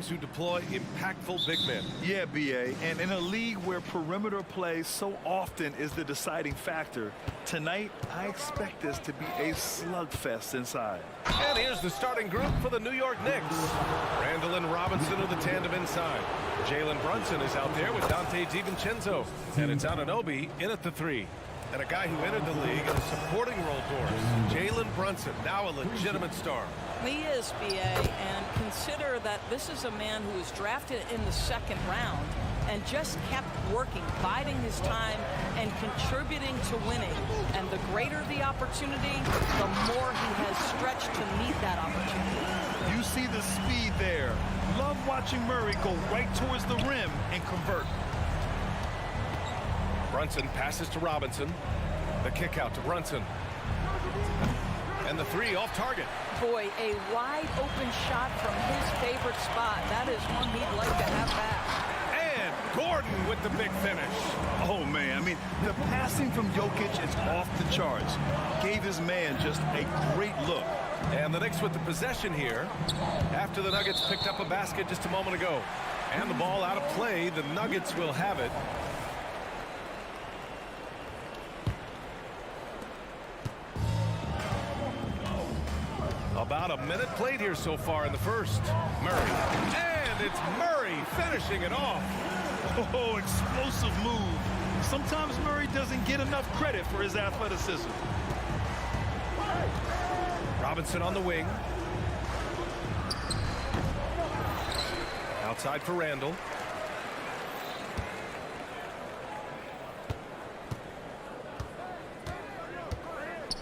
teams who deploy impactful big men. Yeah, BA, and in a league where perimeter play so often is the deciding factor, tonight I expect this to be a slugfest inside. And here's the starting group for the New York Knicks. Randall and Robinson are the tandem inside. Jalen Brunson is out there with Dante DiVincenzo. And it's Anunoby in at the 3. And a guy who entered the league in a supporting role, Doris. Jalen Brunson, now a legitimate star. He is, BA, and consider that this is a man who was drafted in the 2nd round and just kept working, biding his time and contributing to winning. And the greater the opportunity, the more he has stretched to meet that opportunity. You see the speed there. Love watching Murray go right towards the rim and convert. Brunson passes to Robinson. The kick out to Brunson. And the 3 off target. Boy, a wide open shot from his favorite spot. That is one he'd like to have back. And Gordon with the big finish. Oh, man. I mean, the passing from Jokic is off the charts. Gave his man just a great look. And the Knicks with the possession here after the Nuggets picked up a basket just a moment ago. And the ball out of play. The Nuggets will have it. About a minute played here so far in the first. Murray. And it's Murray finishing it off. Oh, explosive move. Sometimes Murray doesn't get enough credit for his athleticism. Robinson on the wing. Outside for Randall.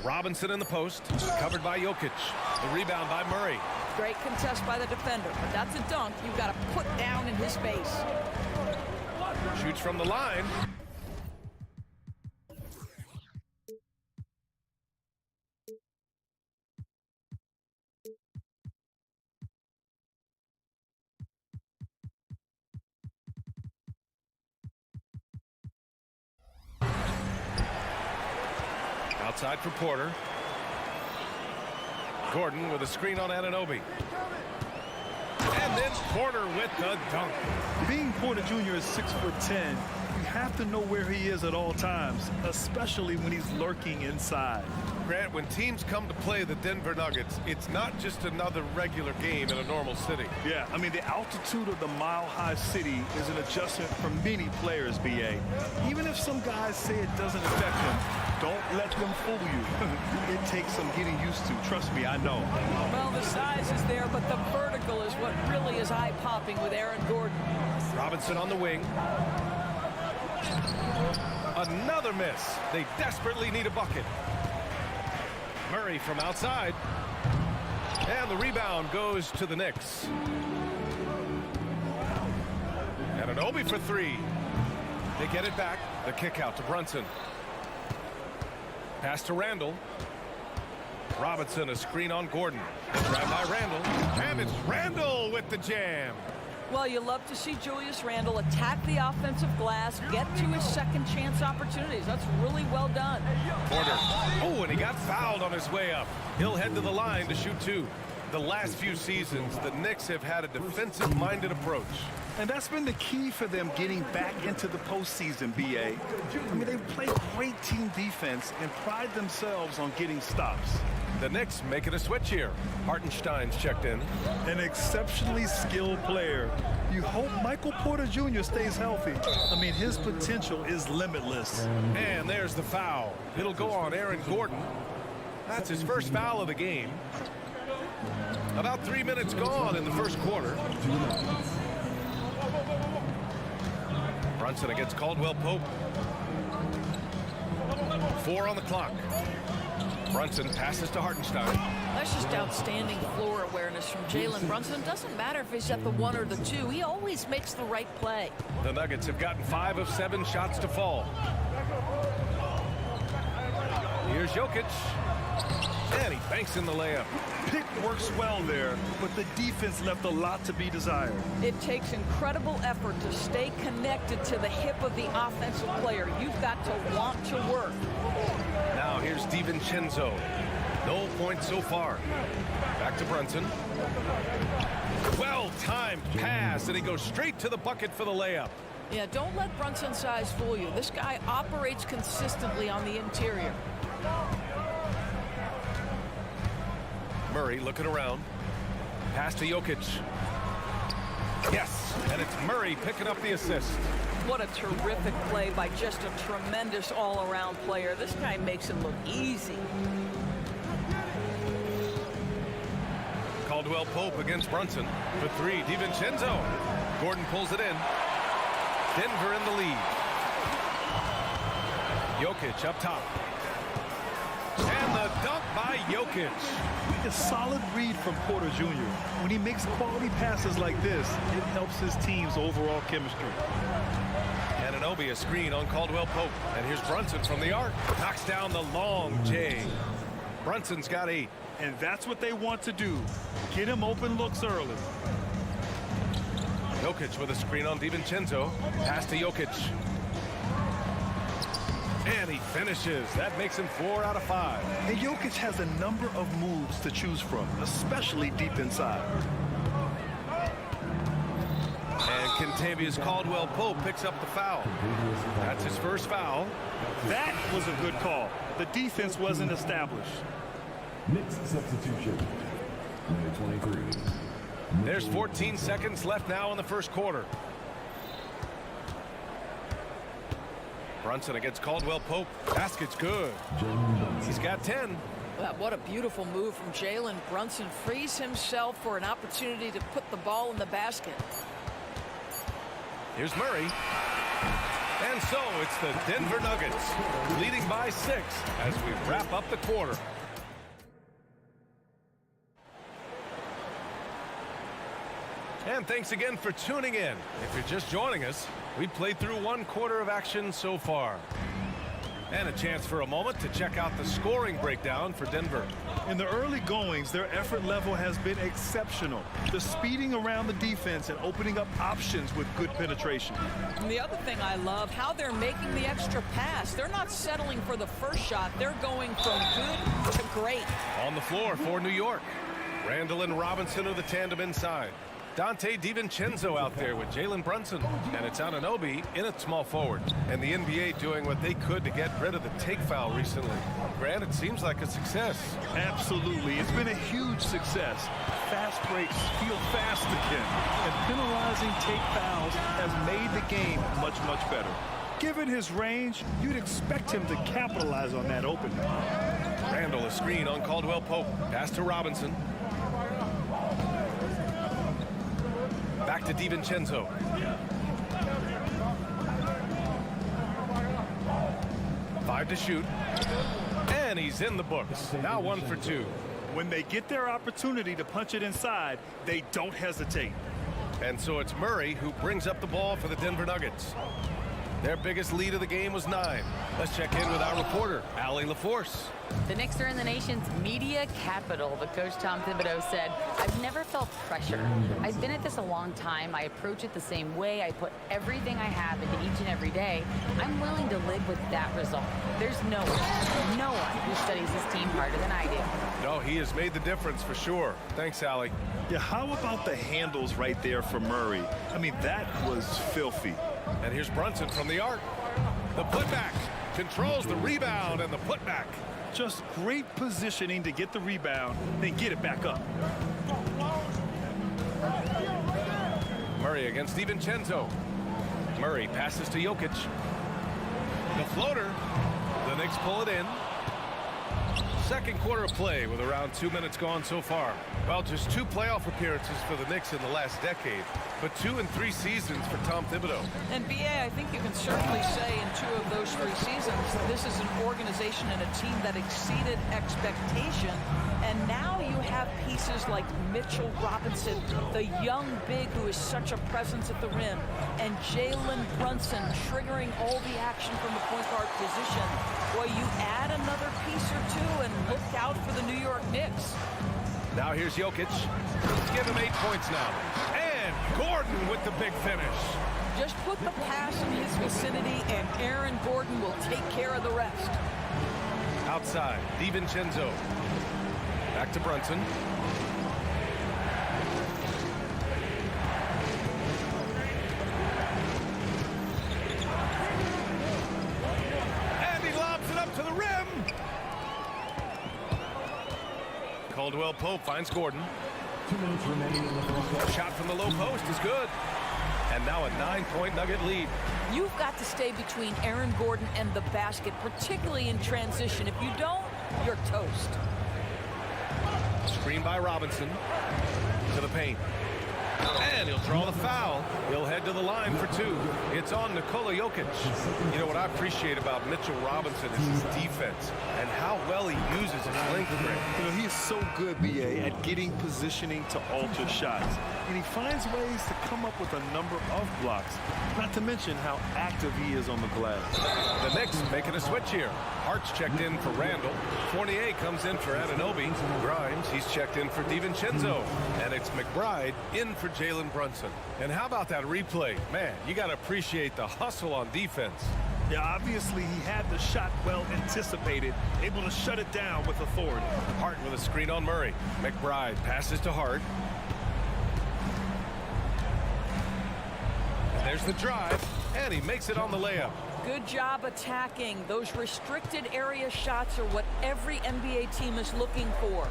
Robinson in the post, covered by Jokic. The rebound by Murray. Great contest by the defender, but that's a dunk you've got to put down in his face. Shoots from the line. Outside for Porter. Gordon with a screen on Anunoby. And then Porter with the dunk. Being Porter Jr. is 6'10", you have to know where he is at all times, especially when he's lurking inside. Grant, when teams come to play the Denver Nuggets, it's not just another regular game in a normal city. Yeah, I mean, the altitude of the mile-high city is an adjustment for many players, BA. Even if some guys say it doesn't affect them, don't let them fool you. It takes some getting used to. Trust me, I know. Well, the size is there, but the vertical is what really is eye-popping with Aaron Gordon. Robinson on the wing. Another miss. They desperately need a bucket. Murray from outside. And the rebound goes to the Knicks. And Anunoby for 3. They get it back. The kick out to Brunson. Pass to Randall. Robinson, a screen on Gordon. Grab by Randall. And it's Randall with the jam. Well, you love to see Julius Randle attack the offensive glass, get to his second chance opportunities. That's really well done. Porter. Oh, and he got fouled on his way up. He'll head to the line to shoot 2. The last few seasons, the Knicks have had a defensive-minded approach. And that's been the key for them getting back into the postseason, BA. I mean, they play great team defense and pride themselves on getting stops. The Knicks making a switch here. Hartenstein's checked in. An exceptionally skilled player. You hope Michael Porter Jr. stays healthy. I mean, his potential is limitless. And there's the foul. It'll go on Aaron Gordon. That's his first foul of the game. About 3 minutes gone in the first quarter. Brunson against Caldwell Pope. 4 on the clock. Brunson passes to Hartenstein. That's just outstanding floor awareness from Jalen Brunson. Doesn't matter if he's at the 1 or the 2. He always makes the right play. The Nuggets have gotten 5 of 7 shots to fall. Here's Jokic. And he banks in the layup. Pick works well there, but the defense left a lot to be desired. It takes incredible effort to stay connected to the hip of the offensive player. You've got to want to work. Now here's DiVincenzo. No points so far. Back to Brunson. Well-timed pass, and he goes straight to the bucket for the layup. Yeah, don't let Brunson's size fool you. This guy operates consistently on the interior. Murray looking around. Pass to Jokic. Yes, and it's Murray picking up the assist. What a terrific play by just a tremendous all-around player. This guy makes it look easy. Caldwell Pope against Brunson. For three, DiVincenzo. Gordon pulls it in. Denver in the lead. Jokic up top. And the dunk by Jokic. A solid read from Porter Jr. When he makes quality passes like this, it helps his team's overall chemistry. Anunoby a screen on Caldwell Pope. And here's Brunson from the arc. Knocks down the long J. Brunson's got 8. And that's what they want to do. Get him open looks early. Jokic with a screen on DiVincenzo. Pass to Jokic. And he finishes. That makes him 4 out of 5. And Jokic has a number of moves to choose from, especially deep inside. And Kentavious Caldwell-Pope picks up the foul. That's his first foul. That was a good call. The defense wasn't established. Knicks substitution. Number 23. There's 14 seconds left now in the first quarter. Brunson against Caldwell-Pope. Basket's good. He's got 10. Well, what a beautiful move from Jalen Brunson. Frees himself for an opportunity to put the ball in the basket. Here's Murray. And so it's the Denver Nuggets leading by 6 as we wrap up the quarter. And thanks again for tuning in. If you're just joining us, we played through 1 quarter of action so far. And a chance for a moment to check out the scoring breakdown for Denver. In the early goings, their effort level has been exceptional. The speeding around the defense and opening up options with good penetration. And the other thing I love, how they're making the extra pass. They're not settling for the first shot. They're going from good to great. On the floor for New York. Randall and Robinson are the tandem inside. Dante DiVincenzo out there with Jalen Brunson. And it's Anunoby in at small forward. And the NBA doing what they could to get rid of the take foul recently. Grant, it seems like a success. Absolutely. It's been a huge success. Fast breaks feel fast again. And penalizing take fouls has made the game much, much better. Given his range, you'd expect him to capitalize on that opening. Randall a screen on Caldwell Pope. Pass to Robinson. Back to DiVincenzo. Five to shoot. And he's in the books. Now 1 for 2. When they get their opportunity to punch it inside, they don't hesitate. And so it's Murray who brings up the ball for the Denver Nuggets. Their biggest lead of the game was 9. Let's check in with our reporter, Allie LaForce. The Knicks are in the nation's media capital, but Coach Tom Thibodeau said, "I've never felt pressure. I've been at this a long time. I approach it the same way. I put everything I have into each and every day. I'm willing to live with that result. There's no one who studies his team harder than I do." No, he has made the difference for sure. Thanks, Allie. Yeah, how about the handles right there for Murray? I mean, that was filthy. And here's Brunson from the arc. The putback controls the rebound and the putback. Just great positioning to get the rebound, then get it back up. Murray against DiVincenzo. Murray passes to Jokic. The floater. The Knicks pull it in. Second quarter of play with around 2 minutes gone so far. Well, just 2 playoff appearances for the Knicks in the last decade, but 2 in 3 seasons for Tom Thibodeau. And BA, I think you can certainly say in 2 of those 3 seasons, this is an organization and a team that exceeded expectation. And now you have pieces like Mitchell Robinson, the young big who is such a presence at the rim, and Jalen Brunson triggering all the action from the point guard position. Well, you add another piece or 2 and look out for the New York Knicks. Now here's Jokic. Let's give him 8 points now. And Gordon with the big finish. Just put the pass in his vicinity and Aaron Gordon will take care of the rest. Outside, DiVincenzo. Back to Brunson. And he lobs it up to the rim. Caldwell Pope finds Gordon. 2 minutes remaining in the first half. Shot from the low post is good. And now a 9-point Nugget lead. You've got to stay between Aaron Gordon and the basket, particularly in transition. If you don't, you're toast. Screen by Robinson. To the paint. And he'll draw the foul. He'll head to the line for 2. It's on Nikola Jokic. You know what I appreciate about Mitchell Robinson is his defense and how well he uses his length. You know, he is so good, B.A., at getting positioning to alter shots. And he finds ways to come up with a number of blocks, not to mention how active he is on the glass. The Knicks making a switch here. Hart's checked in for Randall. Fournier comes in for Anunoby. Grimes, he's checked in for DiVincenzo. And it's McBride in for Jalen Brunson. And how about that replay? Man, you got to appreciate the hustle on defense. Yeah, obviously he had the shot well anticipated, able to shut it down with authority. Hart with a screen on Murray. McBride passes to Hart. And there's the drive, and he makes it on the layup. Good job attacking. Those restricted area shots are what every NBA team is looking for.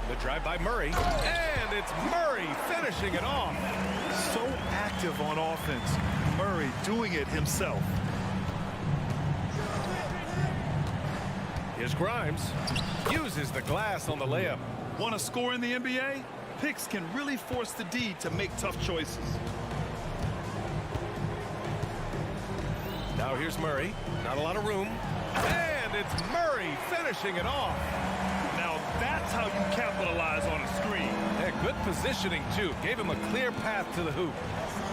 The drive by Murray, and it's Murray finishing it off. So active on offense. Murray doing it himself. Here's Grimes. Uses the glass on the layup. Want to score in the NBA? Picks can really force the D to make tough choices. Now here's Murray. Not a lot of room. And it's Murray finishing it off. Now that's how you capitalize on a screen. Yeah, good positioning, too. Gave him a clear path to the hoop.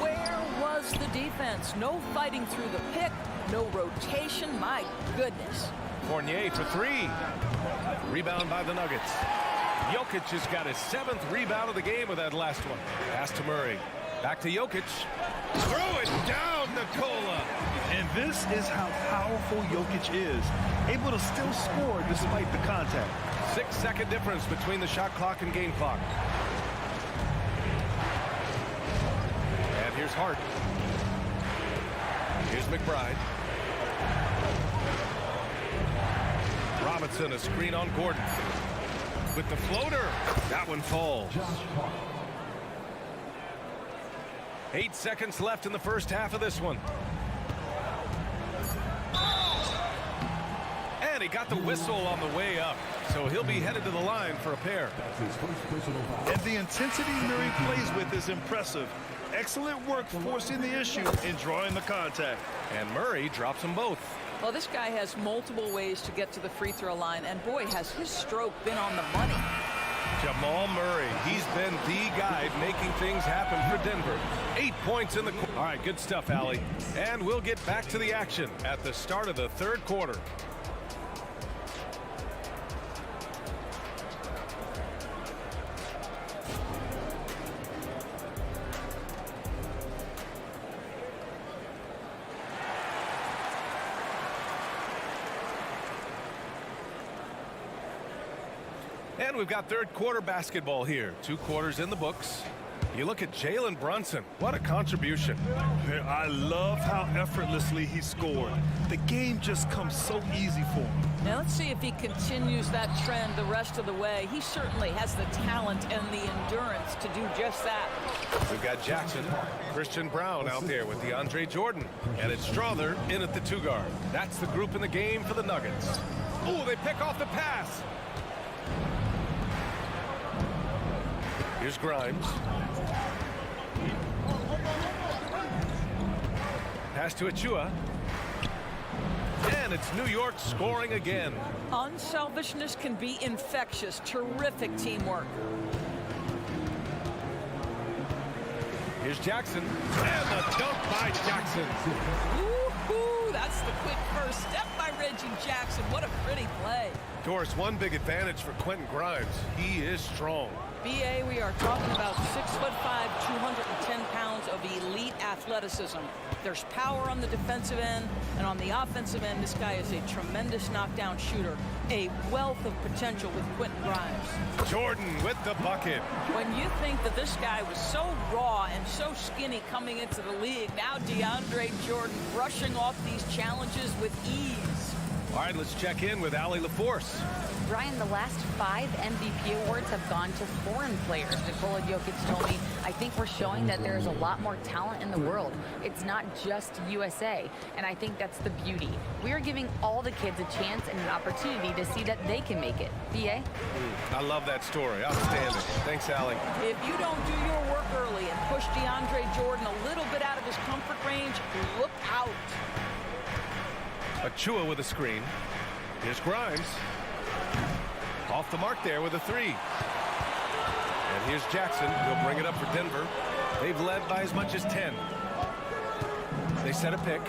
Where was the defense? No fighting through the pick, no rotation. My goodness. Fournier for 3. Rebound by the Nuggets. Jokic has got his 7th rebound of the game with that last one. Pass to Murray. Back to Jokic. Throw it down, Nikola. And this is how powerful Jokic is. Able to still score despite the contact. 6-second difference between the shot clock and game clock. And here's Hart. Here's McBride. Robinson, a screen on Gordon. With the floater. That one falls. 8 seconds left in the first half of this one. And he got the whistle on the way up. So he'll be headed to the line for a pair. And the intensity Murray plays with is impressive. Excellent work forcing the issue and drawing the contact. And Murray drops them both. Well, this guy has multiple ways to get to the free throw line, and boy, has his stroke been on the money. Jamal Murray, he's been the guy making things happen for Denver. 8 points in the... All right, good stuff, Allie. And we'll get back to the action at the start of the third quarter. And we've got third quarter basketball here. 2 quarters in the books. You look at Jalen Brunson. What a contribution. I love how effortlessly he scored. The game just comes so easy for him. Now let's see if he continues that trend the rest of the way. He certainly has the talent and the endurance to do just that. We've got Jackson, Christian Brown out there with DeAndre Jordan. And it's Strother in at the 2 guard. That's the group in the game for the Nuggets. Oh, they pick off the pass. Here's Grimes. Pass to Achua. And it's New York scoring again. Unselfishness can be infectious. Terrific teamwork. Here's Jackson. And the dunk by Jackson. Woo-hoo, that's the quick first step by Reggie Jackson. What a pretty play. Doris, one big advantage for Quentin Grimes. He is strong. BA, we are talking about 6'5", 210 pounds of elite athleticism. There's power on the defensive end, and on the offensive end, this guy is a tremendous knockdown shooter. A wealth of potential with Quentin Grimes. Jordan with the bucket. When you think that this guy was so raw and so skinny coming into the league, now DeAndre Jordan brushing off these challenges with ease. All right, let's check in with Allie LaForce. Brian, the last 5 MVP awards have gone to foreign players. Nikola Jokic told me, I think we're showing that there's a lot more talent in the world. It's not just USA, and I think that's the beauty. We are giving all the kids a chance and an opportunity to see that they can make it. BA? I love that story. Outstanding. Thanks, Allie. If you don't do your work early and push DeAndre Jordan a little bit out of his comfort range, look out. Achua with a screen. Here's Grimes. Off the mark there with a 3. And here's Jackson. He'll bring it up for Denver. They've led by as much as 10. They set a pick.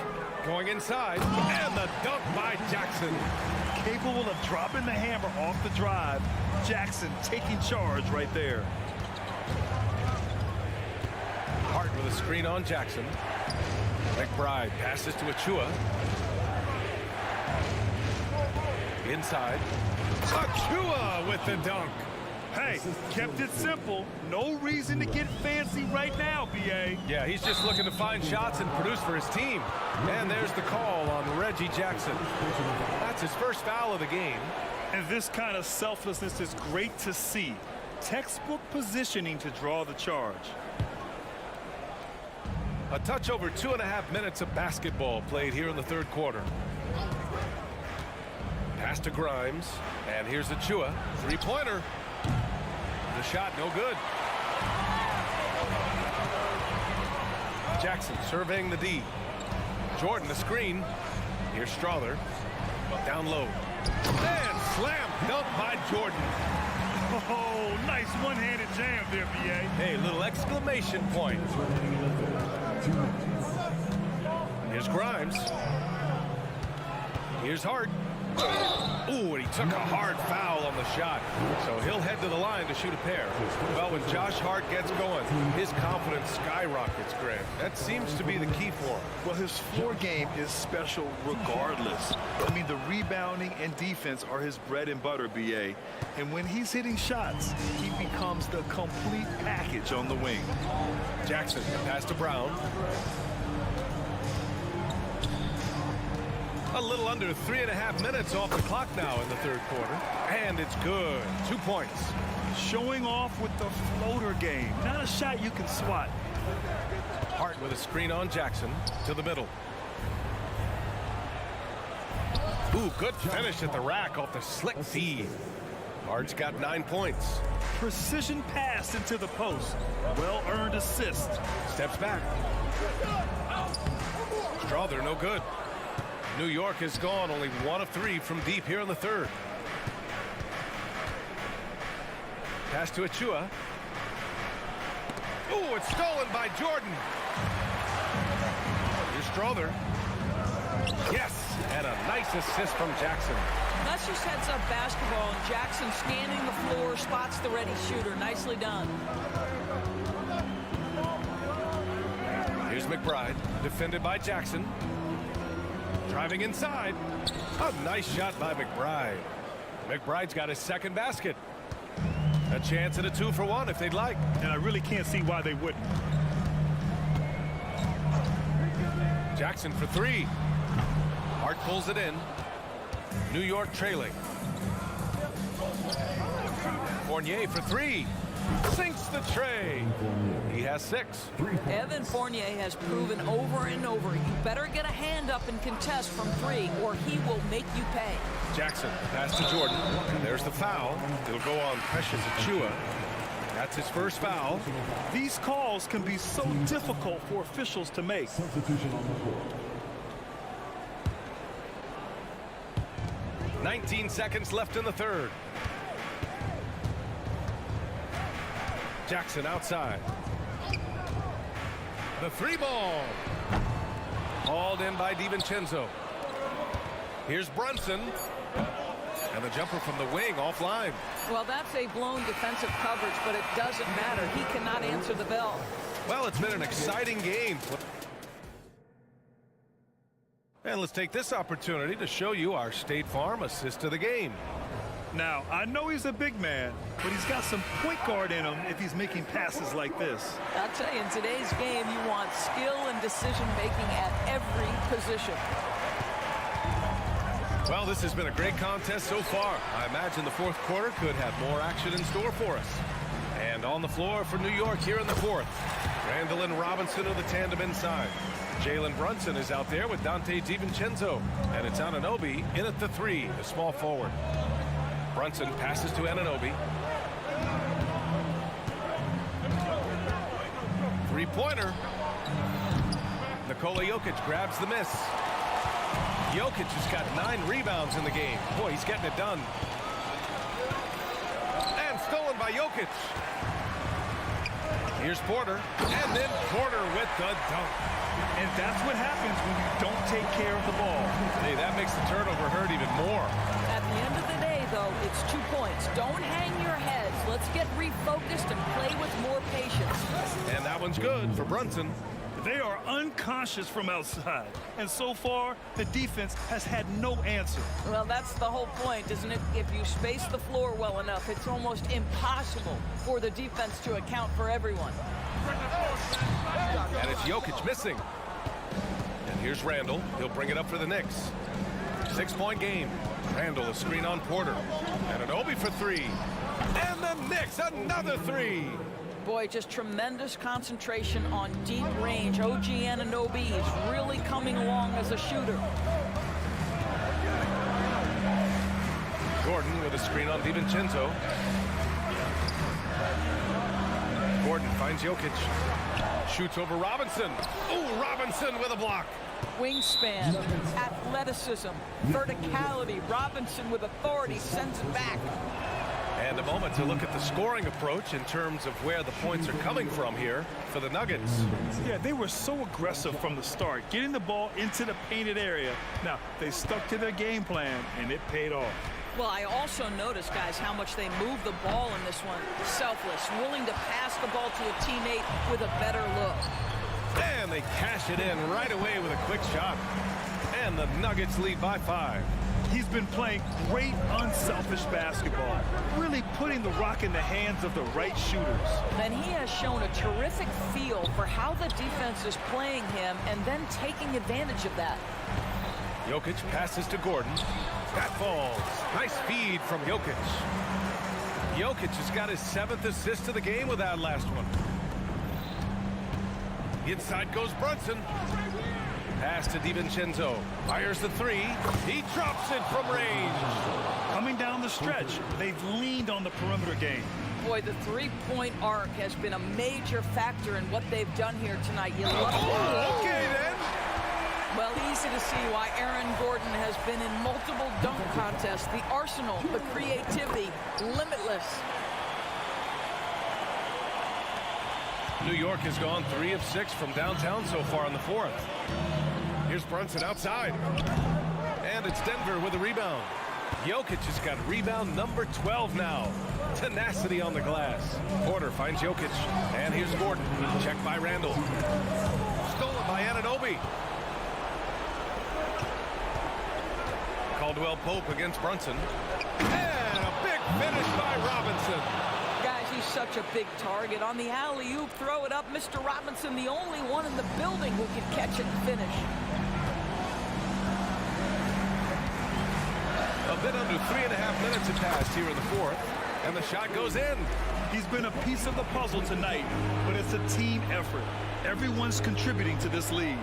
Going inside. And the dunk by Jackson. Capable of dropping the hammer off the drive. Jackson taking charge right there. Hart with a screen on Jackson. McBride passes to Achua. Inside. Achua with the dunk. Hey, kept it simple. No reason to get fancy right now, BA. Yeah, he's just looking to find shots and produce for his team. And there's the call on Reggie Jackson. That's his first foul of the game. And this kind of selflessness is great to see. Textbook positioning to draw the charge. A touch over 2.5 minutes of basketball played here in the third quarter. Pass to Grimes, and here's Achua. 3-pointer. The shot no good. Jackson surveying the D. Jordan the screen. Here's Strother. Down low. And slam dunk by Jordan. Oh, nice one-handed jam there, BA. Hey, little exclamation point. Here's Grimes. Here's Hart. Ooh, and he took a hard foul on the shot. So he'll head to the line to shoot a pair. Well, when Josh Hart gets going, his confidence skyrockets, Greg. That seems to be the key for him. Well, his floor game is special regardless. I mean, the rebounding and defense are his bread and butter, BA. And when he's hitting shots, he becomes the complete package on the wing. Jackson, pass to Brown. A little under 3.5 minutes off the clock now in the third quarter. And it's good. 2 points. Showing off with the floater game. Not a shot you can swat. Hart with a screen on Jackson to the middle. Ooh, good finish at the rack off the slick feed. Hart's got 9 points. Precision pass into the post. Well-earned assist. Steps back. Strother no good. New York has gone only 1 of 3 from deep here in the third. Pass to Achua. Ooh, it's stolen by Jordan. Here's Strother. Yes, and a nice assist from Jackson. That's just heads-up basketball, and Jackson scanning the floor, spots the ready shooter. Nicely done. Here's McBride, defended by Jackson. Driving inside. A nice shot by McBride. McBride's got his second basket. A chance at a 2-for-1 if they'd like. And I really can't see why they wouldn't. Jackson for 3. Hart pulls it in. New York trailing. Fournier for 3. Sinks the tray. He has 6. Evan Fournier has proven over and over, you better get a hand up and contest from 3, or he will make you pay. Jackson, pass to Jordan. And there's the foul. It'll go on Precious Achua. That's his first foul. These calls can be so difficult for officials to make. Substitution on the court. 19 seconds left in the third. Jackson outside. The 3-ball. Hauled in by DiVincenzo. Here's Brunson. And the jumper from the wing offline. Well, that's a blown defensive coverage, but it doesn't matter. He cannot answer the bell. Well, it's been an exciting game. And let's take this opportunity to show you our State Farm assist of the game. Now, I know he's a big man, but he's got some point guard in him if he's making passes like this. I'll tell you, in today's game, you want skill and decision-making at every position. Well, this has been a great contest so far. I imagine the fourth quarter could have more action in store for us. And on the floor for New York here in the fourth, Randall and Robinson are the tandem inside. Jalen Brunson is out there with Donte DiVincenzo. And it's Anunoby in at the three, the small forward. Brunson passes to Anunoby. Three-pointer. Nikola Jokic grabs the miss. Jokic has got 9 rebounds in the game. Boy, he's getting it done. And stolen by Jokic. Here's Porter. And then Porter with the dunk. And that's what happens when you don't take care of the ball. Hey, that makes the turnover hurt even more. At the end of the day, though, it's 2 points. Don't hang your heads. Let's get refocused and play with more patience. And that one's good for Brunson. They are unconscious from outside. And so far, the defense has had no answer. Well, that's the whole point, isn't it? If you space the floor well enough, it's almost impossible for the defense to account for everyone. And it's Jokic missing. And here's Randall. He'll bring it up for the Knicks. 6-point game. Randall, a screen on Porter. And Anunoby for 3. And the Knicks, another 3. Boy, just tremendous concentration on deep range. OG Anunoby is really coming along as a shooter. Gordon with a screen on DiVincenzo. Gordon finds Jokic. Shoots over Robinson. Oh, Robinson with a block. Wingspan, athleticism, verticality. Robinson with authority sends it back. And a moment to look at the scoring approach in terms of where the points are coming from here for the Nuggets. Yeah, they were so aggressive from the start, getting the ball into the painted area. Now, they stuck to their game plan, and it paid off. Well, I also noticed, guys, how much they move the ball in this one. Selfless, willing to pass the ball to a teammate with a better look. And they cash it in right away with a quick shot. And the Nuggets lead by 5. He's been playing great, unselfish basketball, really putting the rock in the hands of the right shooters. Then he has shown a terrific feel for how the defense is playing him and then taking advantage of that. Jokic passes to Gordon. That falls. Nice feed from Jokic. Jokic has got his 7th assist of the game with that last one. Inside goes Brunson. Pass to DiVincenzo. Fires the 3. He drops it from range. Coming down the stretch, they've leaned on the perimeter game. Boy, the three-point arc has been a major factor in what they've done here tonight. You love Oh, okay then. Well, easy to see why Aaron Gordon has been in multiple dunk contests. The arsenal, the creativity, limitless. New York has gone 3 of 6 from downtown so far in the fourth. Here's Brunson outside. And it's Denver with a rebound. Jokic has got rebound number 12 now. Tenacity on the glass. Porter finds Jokic. And here's Gordon. Checked by Randall. Stolen by Anunoby. Caldwell Pope against Brunson. And a big finish by Robinson. Guys, he's such a big target. On the alley-oop, throw it up. Mr. Robinson, the only one in the building who can catch it and finish. A bit under 3.5 minutes have passed here in the fourth. And the shot goes in. He's been a piece of the puzzle tonight, but it's a team effort. Everyone's contributing to this lead.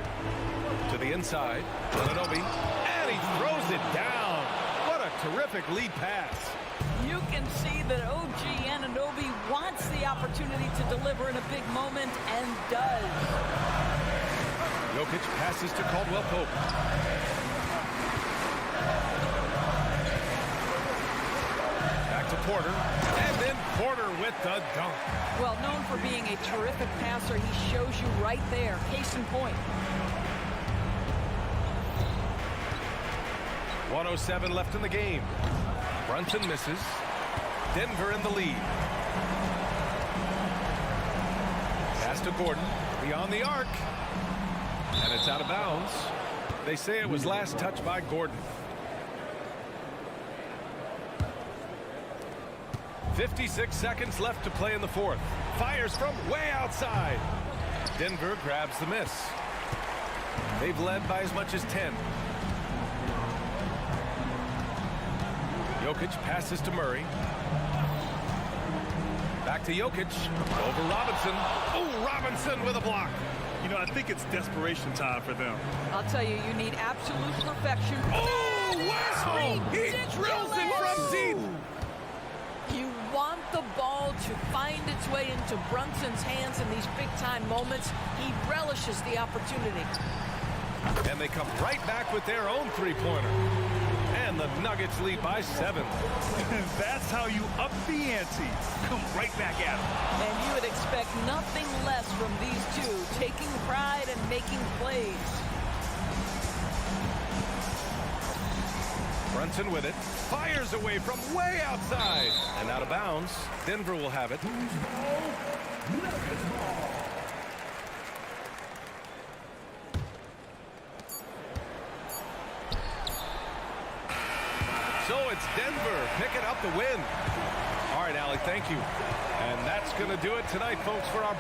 To the inside. Anunoby. And he throws it down. What a terrific lead pass. You can see that OG Anunoby wants the opportunity to deliver in a big moment and does. Jokic passes to Caldwell Pope. Back to Porter. And then Porter with the dunk. Well, known for being a terrific passer, he shows you right there. Case in point. 1:07 left in the game. Brunson misses. Denver in the lead. Pass to Gordon. Beyond the arc. And it's out of bounds. They say it was last touched by Gordon. 56 seconds left to play in the fourth. Fires from way outside. Denver grabs the miss. They've led by as much as 10. Jokic passes to Murray. Back to Jokic. Over Robinson. Oh, Robinson with a block. You know, I think it's desperation time for them. I'll tell you, you need absolute perfection. Oh, wow! He drills it from deep. You want the ball to find its way into Brunson's hands in these big-time moments. He relishes the opportunity. And they come right back with their own three-pointer. And the Nuggets lead by 7. That's how you up the ante. Come right back at them. And you would expect nothing less from these two, taking pride and making plays. Brunson with it. Fires away from way outside. And out of bounds. Denver will have it. So it's Denver picking up the win. All right, Allie, thank you. And that's going to do it tonight, folks, for our...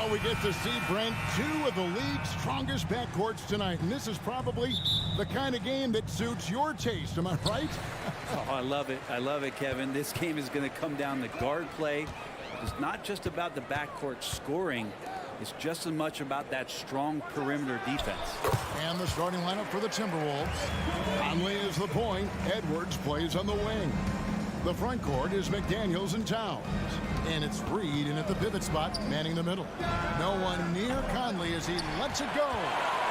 Well, we get to see, Brent, two of the league's strongest backcourts tonight. And this is probably the kind of game that suits your taste. Am I right? Oh, I love it. I love it, Kevin. This game is going to come down to guard play. It's not just about the backcourt scoring. It's just as much about that strong perimeter defense. And the starting lineup for the Timberwolves. Conley is the point. Edwards plays on the wing. The front court is McDaniels and Towns. And it's Reed in at the pivot spot, manning the middle. No one near Conley as he lets it go.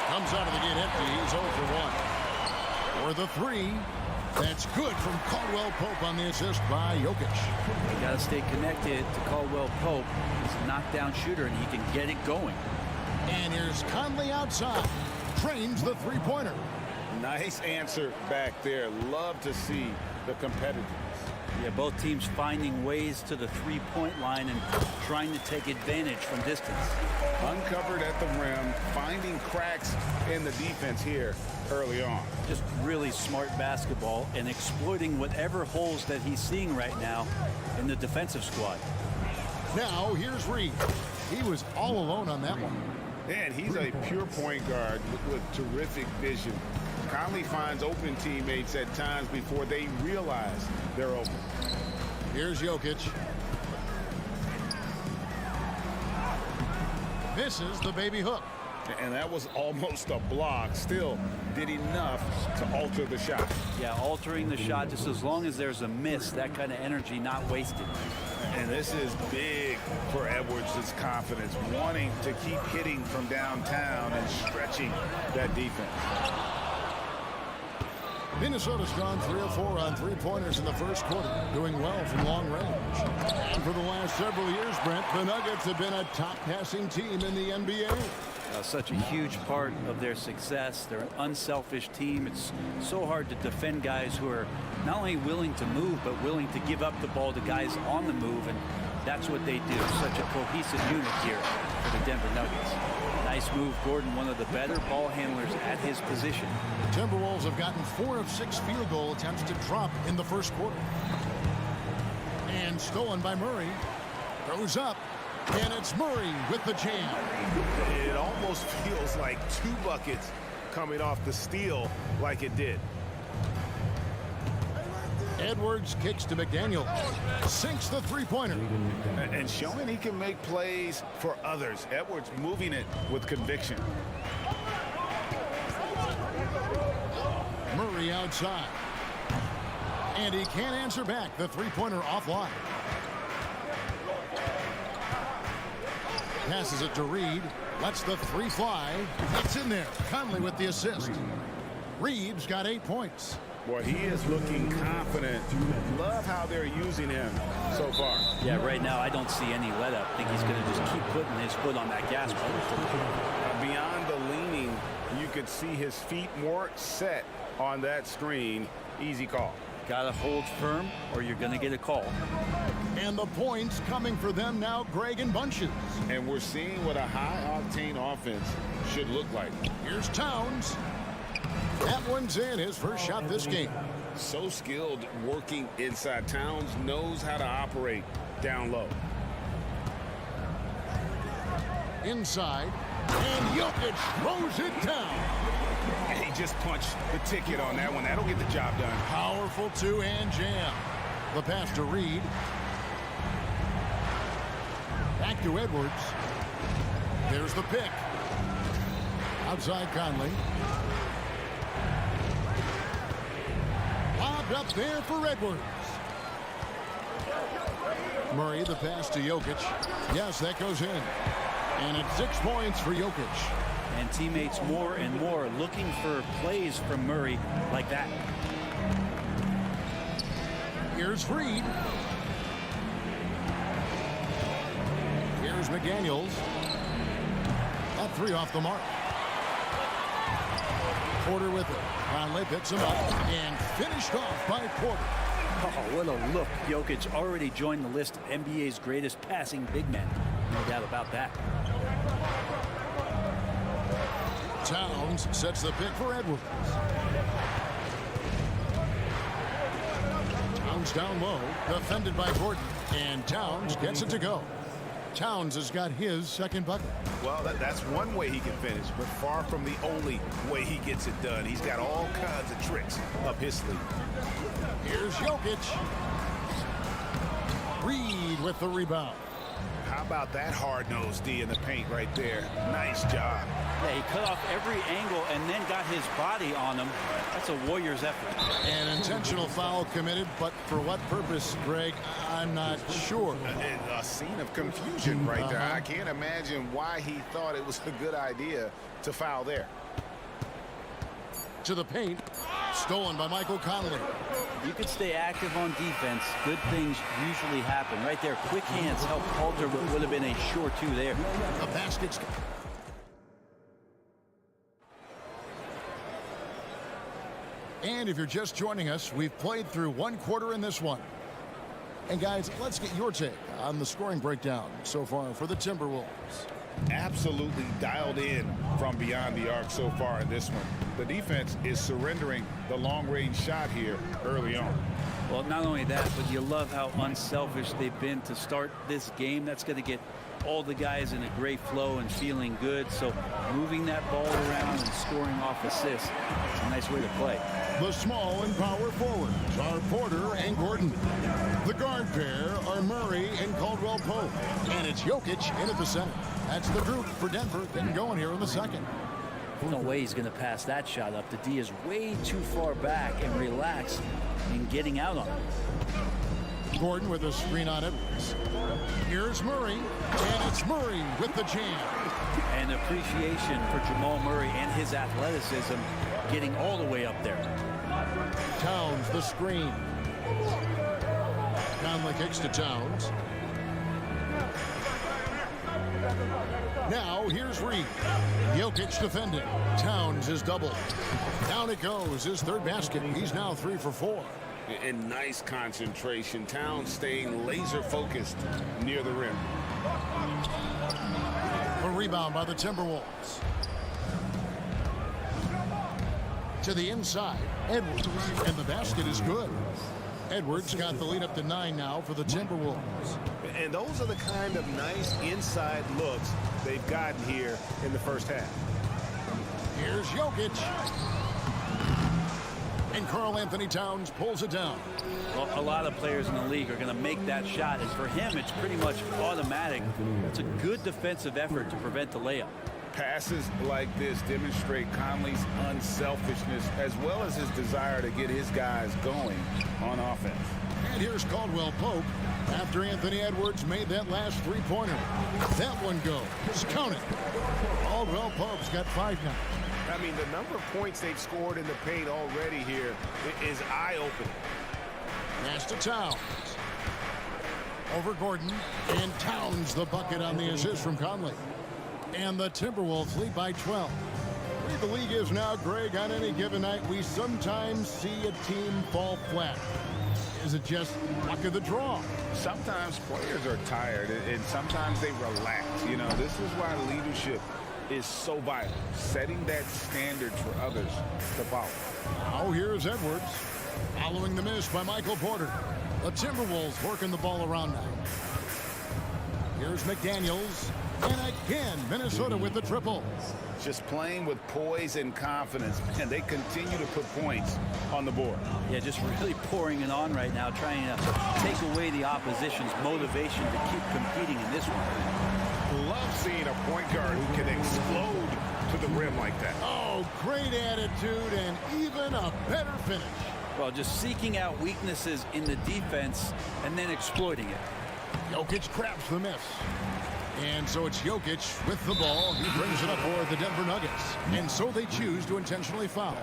Comes out of the gate empty. He's 0 for 1. For the three, that's good from Caldwell Pope on the assist by Jokic. You got to stay connected to Caldwell Pope. He's a knockdown shooter, and he can get it going. And here's Conley outside. Trains the three-pointer. Nice answer back there. Love to see the competitiveness. Yeah, both teams finding ways to the three-point line and trying to take advantage from distance. Uncovered at the rim, finding cracks in the defense here early on. Just really smart basketball and exploiting whatever holes that he's seeing right now in the defensive squad. Now here's Reed. He was all alone on that one. And he's a pure point guard with terrific vision. Conley finds open teammates at times before they realize they're open. Here's Jokic. Misses the baby hook. And that was almost a block. Still did enough to alter the shot. Yeah, altering the shot just as long as there's a miss, that kind of energy not wasted. And this is big for Edwards' confidence, wanting to keep hitting from downtown and stretching that defense. Minnesota's gone 3 of 4 on three-pointers in the first quarter, doing well from long range. And for the last several years, Brent, the Nuggets have been a top passing team in the NBA. Such a huge part of their success. They're an unselfish team. It's so hard to defend guys who are not only willing to move, but willing to give up the ball to guys on the move, and that's what they do. Such a cohesive unit here for the Denver Nuggets. Nice move, Gordon, one of the better ball handlers at his position. The Timberwolves have gotten 4 of 6 field goal attempts to drop in the first quarter. And stolen by Murray. Goes up. And it's Murray with the jam. It almost feels like 2 buckets coming off the steal like it did. Edwards kicks to McDaniels. Sinks the three-pointer. And showing he can make plays for others. Edwards moving it with conviction. Murray outside. And he can't answer back. The three-pointer offline. Passes it to Reed. Lets the three fly. It's in there. Conley with the assist. Reed's got 8 points. Boy, he is looking confident. Love how they're using him so far. Yeah, right now I don't see any let up. I think he's going to just keep putting his foot on that gas pedal. Beyond the leaning, you could see his feet more set on that screen. Easy call. Got to hold firm or you're going to get a call. And the points coming for them now, Greg and Bunches. And we're seeing what a high-octane offense should look like. Here's Towns. That one's in, his first shot this game. So skilled working inside. Towns knows how to operate down low. Inside. And Jokic throws it down. And he just punched the ticket on that one. That'll get the job done. Powerful two-hand jam. The pass to Reed. Back to Edwards. There's the pick. Outside Conley. Lobbed up there for Edwards. Murray, the pass to Jokic. Yes, that goes in. And it's 6 points for Jokic. And teammates more and more looking for plays from Murray like that. Here's Reed. Here's McDaniels. That 3 off the mark. Porter with it. Conley picks him up and finished off by Porter. Oh, what a look. Jokic already joined the list of NBA's greatest passing big men. No doubt about that. Towns sets the pick for Edwards. Towns down low, defended by Gordon, and Towns gets it to go. Towns has got his second bucket. Well, that's one way he can finish, but far from the only way he gets it done. He's got all kinds of tricks up his sleeve. Here's Jokic. Reed with the rebound. How about that hard-nosed D in the paint right there? Nice job. Yeah, he cut off every angle and then got his body on him. That's a Warriors effort. An intentional foul committed, but for what purpose, Greg? I'm not sure. A scene of confusion right there. I can't imagine why he thought it was a good idea to foul there. To the paint. Stolen by Michael Conley. You could stay active on defense. Good things usually happen. Right there, quick hands help alter what would have been a sure two there. A basket's... And if you're just joining us, we've played through one quarter in this one. And guys, let's get your take on the scoring breakdown so far for the Timberwolves. Absolutely dialed in from beyond the arc so far in this one. The defense is surrendering the long-range shot here early on. Well, not only that, but you love how unselfish they've been to start this game. That's going to get all the guys in a great flow and feeling good. So moving that ball around and scoring off assists, it's a nice way to play. The small and power forwards are Porter and Gordon. The guard pair are Murray and Caldwell Pope. And it's Jokic in at the center. That's the group for Denver getting going here in the second. No way he's going to pass that shot up. The D is way too far back and relaxed in getting out on it. Gordon with a screen on Edwards. Here's Murray, and it's Murray with the jam. And appreciation for Jamal Murray and his athleticism getting all the way up there. Towns the screen. Conley kicks to Towns. Now here's Reed. Jokic defending. Towns is doubled. Down it goes. His third basket. He's now 3 for 4. And nice concentration. Towns staying laser focused near the rim. A rebound by the Timberwolves. To the inside. Edwards. And the basket is good. Edwards got the lead up to 9 now for the Timberwolves. And those are the kind of nice inside looks they've gotten here in the first half. Here's Jokic. And Karl Anthony Towns pulls it down. Well, a lot of players in the league are going to make that shot, and for him, it's pretty much automatic. It's a good defensive effort to prevent the layup. Passes like this demonstrate Conley's unselfishness as well as his desire to get his guys going on offense. And here's Caldwell Pope after Anthony Edwards made that last three-pointer. That one goes. Count it. Caldwell Pope's got 5 now. I mean, the number of points they've scored in the paint already here is eye-opening. Pass to Towns. Over Gordon. And Towns the bucket on the assist from Conley. And the Timberwolves lead by 12. The way the league is now, Greg, on any given night, we sometimes see a team fall flat. Is it just luck of the draw? Sometimes players are tired, and sometimes they relax. You know, this is why leadership is so vital, setting that standard for others to follow. Now here's Edwards, following the miss by Michael Porter. The Timberwolves working the ball around now. Here's McDaniels, and again, Minnesota with the triple. Just playing with poise and confidence, and they continue to put points on the board. Yeah, just really pouring it on right now, trying to take away the opposition's motivation to keep competing in this one. Love seeing a point guard who can explode to the rim like that. Oh, great attitude and even a better finish. Well, just seeking out weaknesses in the defense and then exploiting it. Jokic grabs the miss. And so it's Jokic with the ball. He brings it up for the Denver Nuggets. And so they choose to intentionally foul.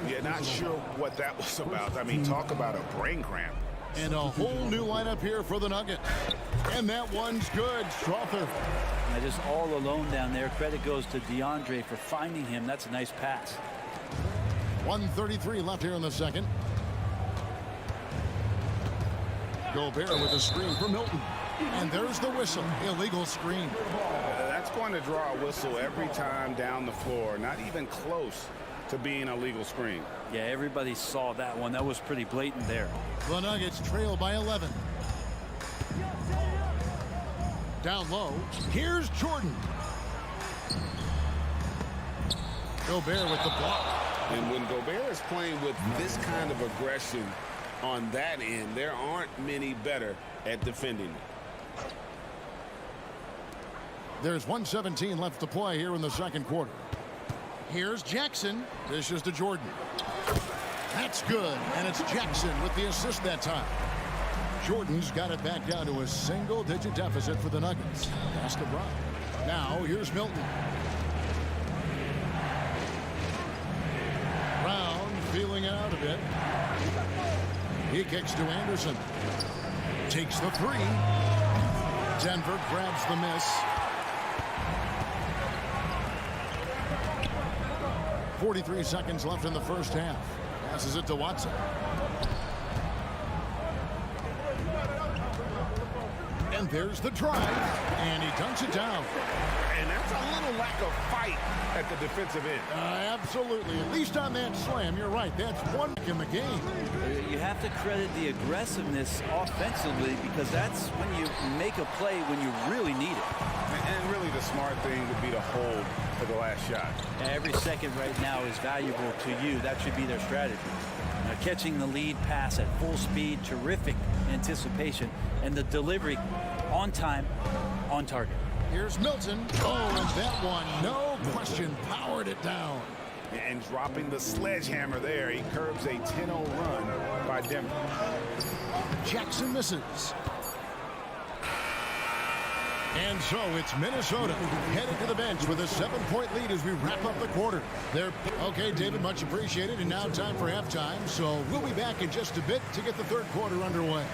Yeah, not sure what that was about. I mean, talk about a brain cramp. And a whole new lineup here for the Nuggets. And that one's good. Strother. Just all alone down there. Credit goes to DeAndre for finding him. That's a nice pass. 1:33 left here in the second. Gobert with a screen for Milton. And there's the whistle. Illegal screen. That's going to draw a whistle every time down the floor. Not even close to being a legal screen. Yeah, everybody saw that one. That was pretty blatant there. The Nuggets trail by 11. Down low. Here's Jordan. Gobert with the block. And when Gobert is playing with this kind of aggression on that end, there aren't many better at defending it. There's 1:17 left to play here in the second quarter. Here's Jackson. Dishes to Jordan. That's good, and it's Jackson with the assist that time. Jordan's got it back down to a single-digit deficit for the Nuggets. Pass to Brown. Now here's Milton. Brown feeling it out a bit. He kicks to Anderson. Takes the three. Denver grabs the miss. 43 seconds left in the first half. Passes it to Watson. And there's the drive. And he dunks it down. And that's a little lack of fight at the defensive end. Absolutely. At least on that slam, you're right. That's one in the game. You have to credit the aggressiveness offensively because that's when you make a play when you really need it. And really the smart thing would be to hold for the last shot. Every second right now is valuable to you. That should be their strategy. Now, catching the lead pass at full speed, terrific anticipation, and the delivery on time, on target. Here's Milton. Oh, and that one, no question, powered it down. And dropping the sledgehammer there, he curbs a 10-0 run by Denver. Jackson misses. And so it's Minnesota headed to the bench with a 7-point lead as we wrap up the quarter. Okay, David, much appreciated. And now time for halftime. So we'll be back in just a bit to get the third quarter underway.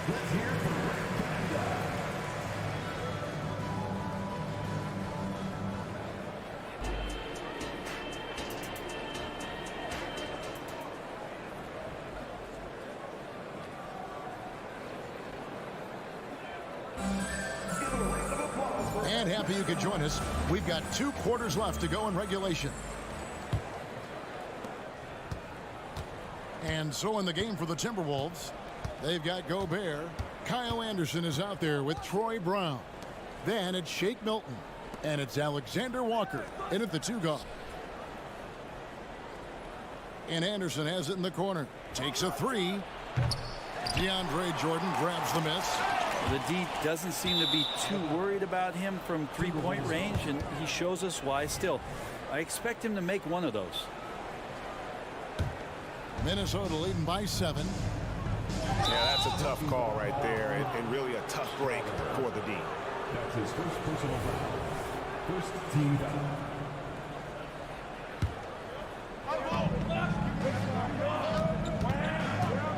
And happy you could join us. We've got 2 quarters left to go in regulation. And so in the game for the Timberwolves, they've got Gobert. Kyle Anderson is out there with Troy Brown. Then it's Shake Milton. And it's Alexander Walker in at the 2 guard. And Anderson has it in the corner. Takes a 3. DeAndre Jordan grabs the miss. The D doesn't seem to be too worried about him from three-point range, and he shows us why. Still, I expect him to make one of those. Minnesota leading by 7. Yeah, that's a tough call right there, and really a tough break for the D. That's his first personal foul. First team foul.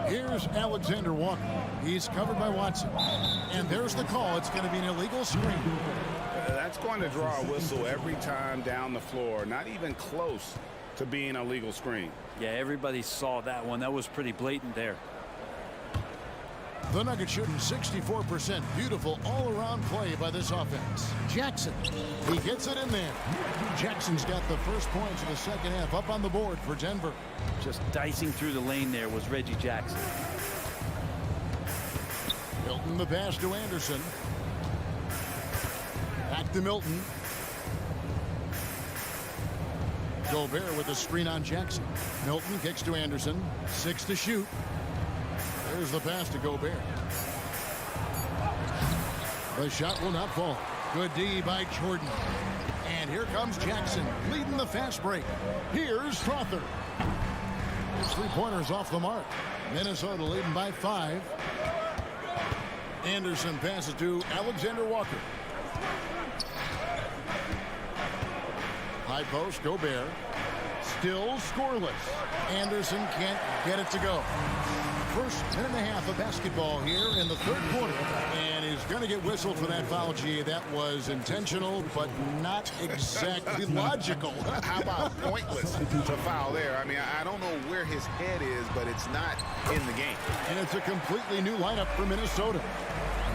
Here's Alexander Walker. He's covered by Watson. And there's the call. It's going to be an illegal screen. That's going to draw a whistle every time down the floor. Not even close to being a legal screen. Yeah, everybody saw that one. That was pretty blatant there. The Nuggets shooting 64%. Beautiful all-around play by this offense. Jackson, he gets it in there. Jackson's got the first points of the second half up on the board for Denver. Just dicing through the lane there was Reggie Jackson. Milton the pass to Anderson. Back to Milton. Gobert with a screen on Jackson. Milton kicks to Anderson. 6 to shoot. There's the pass to Gobert. The shot will not fall. Good D by Jordan. And here comes Jackson leading the fast break. Here's Crowther. His 3-pointer's off the mark. Minnesota leading by 5. Anderson passes to Alexander Walker. High post, Gobert. Still scoreless. Anderson can't get it to go. First minute and a half of basketball here in the third quarter. And he's going to get whistled for that foul, G. That was intentional, but not exactly logical. How about pointless to foul there? I mean, I don't know where his head is, but it's not in the game. And it's a completely new lineup for Minnesota.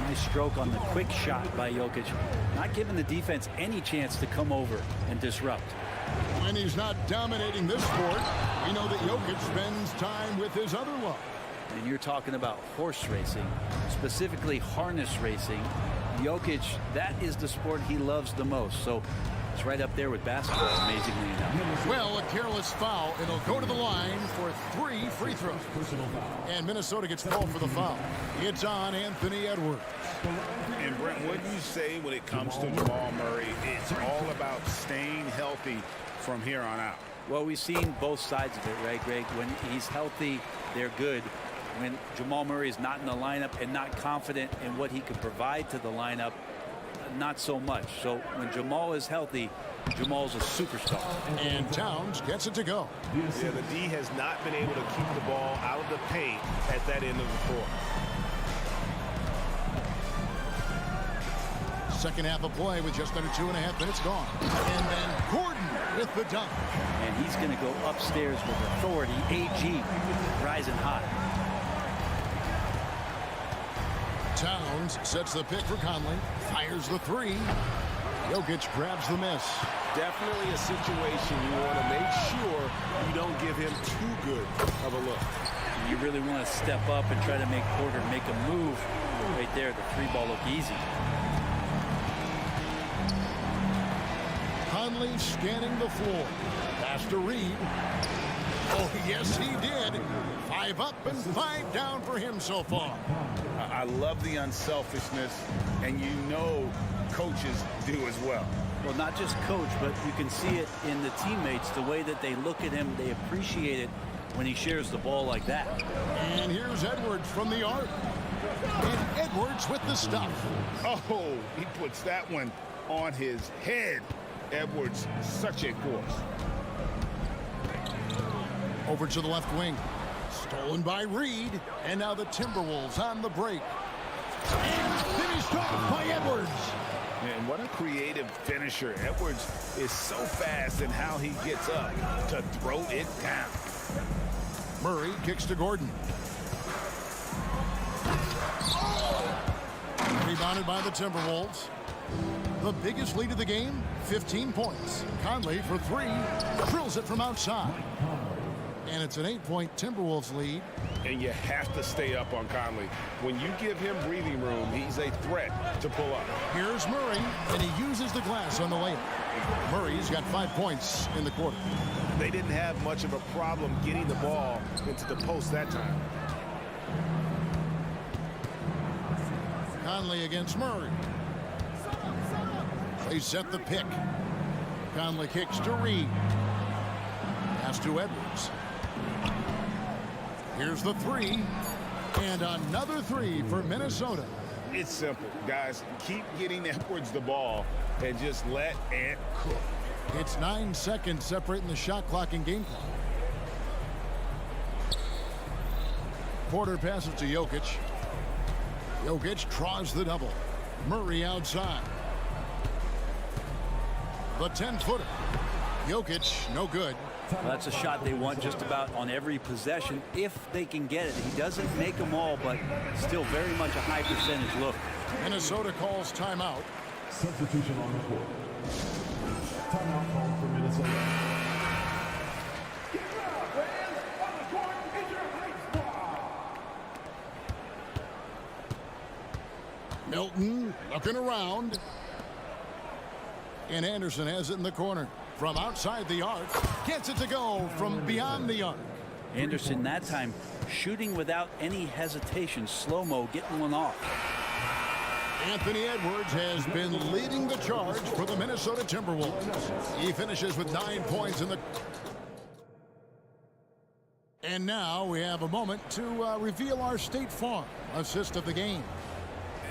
Nice stroke on the quick shot by Jokic. Not giving the defense any chance to come over and disrupt. When he's not dominating this sport, we know that Jokic spends time with his other love. And you're talking about horse racing, specifically harness racing. Jokic, that is the sport he loves the most. So it's right up there with basketball, amazingly enough. Well, a careless foul. It'll go to the line for 3 free throws. And Minnesota gets called for the foul. It's on Anthony Edwards. And Brent, what do you say when it comes to Jamal Murray? It's all about staying healthy from here on out. Well, we've seen both sides of it, right, Greg? When he's healthy, they're good. When Jamal Murray is not in the lineup and not confident in what he could provide to the lineup, not so much. So when Jamal is healthy, Jamal's a superstar. And Towns gets it to go. Yeah, the D has not been able to keep the ball out of the paint at that end of the court. Second half of play with just under 2.5 minutes gone. And then Gordon with the dunk. And he's going to go upstairs with authority. AG rising hot. Towns sets the pick for Conley. Fires the 3. Jokic grabs the miss. Definitely a situation you want to make sure you don't give him too good of a look. You really want to step up and try to make Porter make a move. Right there, the 3 ball look easy. Conley scanning the floor. Pass to Reed. Oh, yes, he did. 5 up and 5 down for him so far. I love the unselfishness, and you know coaches do as well. Well, not just coach, but you can see it in the teammates, the way that they look at him. They appreciate it when he shares the ball like that. And here's Edwards from the arc. And Edwards with the stuff. Oh, he puts that one on his head. Edwards, such a force. Over to the left wing. Stolen by Reed. And now the Timberwolves on the break. And finished off by Edwards. And what a creative finisher. Edwards is so fast in how he gets up to throw it down. Murray kicks to Gordon. Rebounded by the Timberwolves. The biggest lead of the game, 15 points. Conley for 3, drills it from outside. And it's an 8-point Timberwolves lead. And you have to stay up on Conley. When you give him breathing room, he's a threat to pull up. Here's Murray, and he uses the glass on the layup. Murray's got 5 points in the quarter. They didn't have much of a problem getting the ball into the post that time. Conley against Murray. They set the pick. Conley kicks to Reed. Pass to Edwards. Here's the 3. And another 3 for Minnesota. It's simple, guys. Keep getting Edwards the ball and just let Ant cook. It's 9 seconds separating the shot clock and game clock. Porter passes to Jokic. Jokic draws the double. Murray outside. The 10-footer. Jokic, no good. Well, that's a shot they want just about on every possession if they can get it. He doesn't make them all, but still very much a high percentage look. Minnesota calls timeout. Substitution on the court. Timeout called for Minnesota. Milton looking around. And Anderson has it in the corner. From outside the arc. Gets it to go from beyond the arc. Anderson that time shooting without any hesitation. Slow-mo getting one off. Anthony Edwards has been leading the charge for the Minnesota Timberwolves. He finishes with 9 points in the... And now we have a moment to reveal our State Farm assist of the game.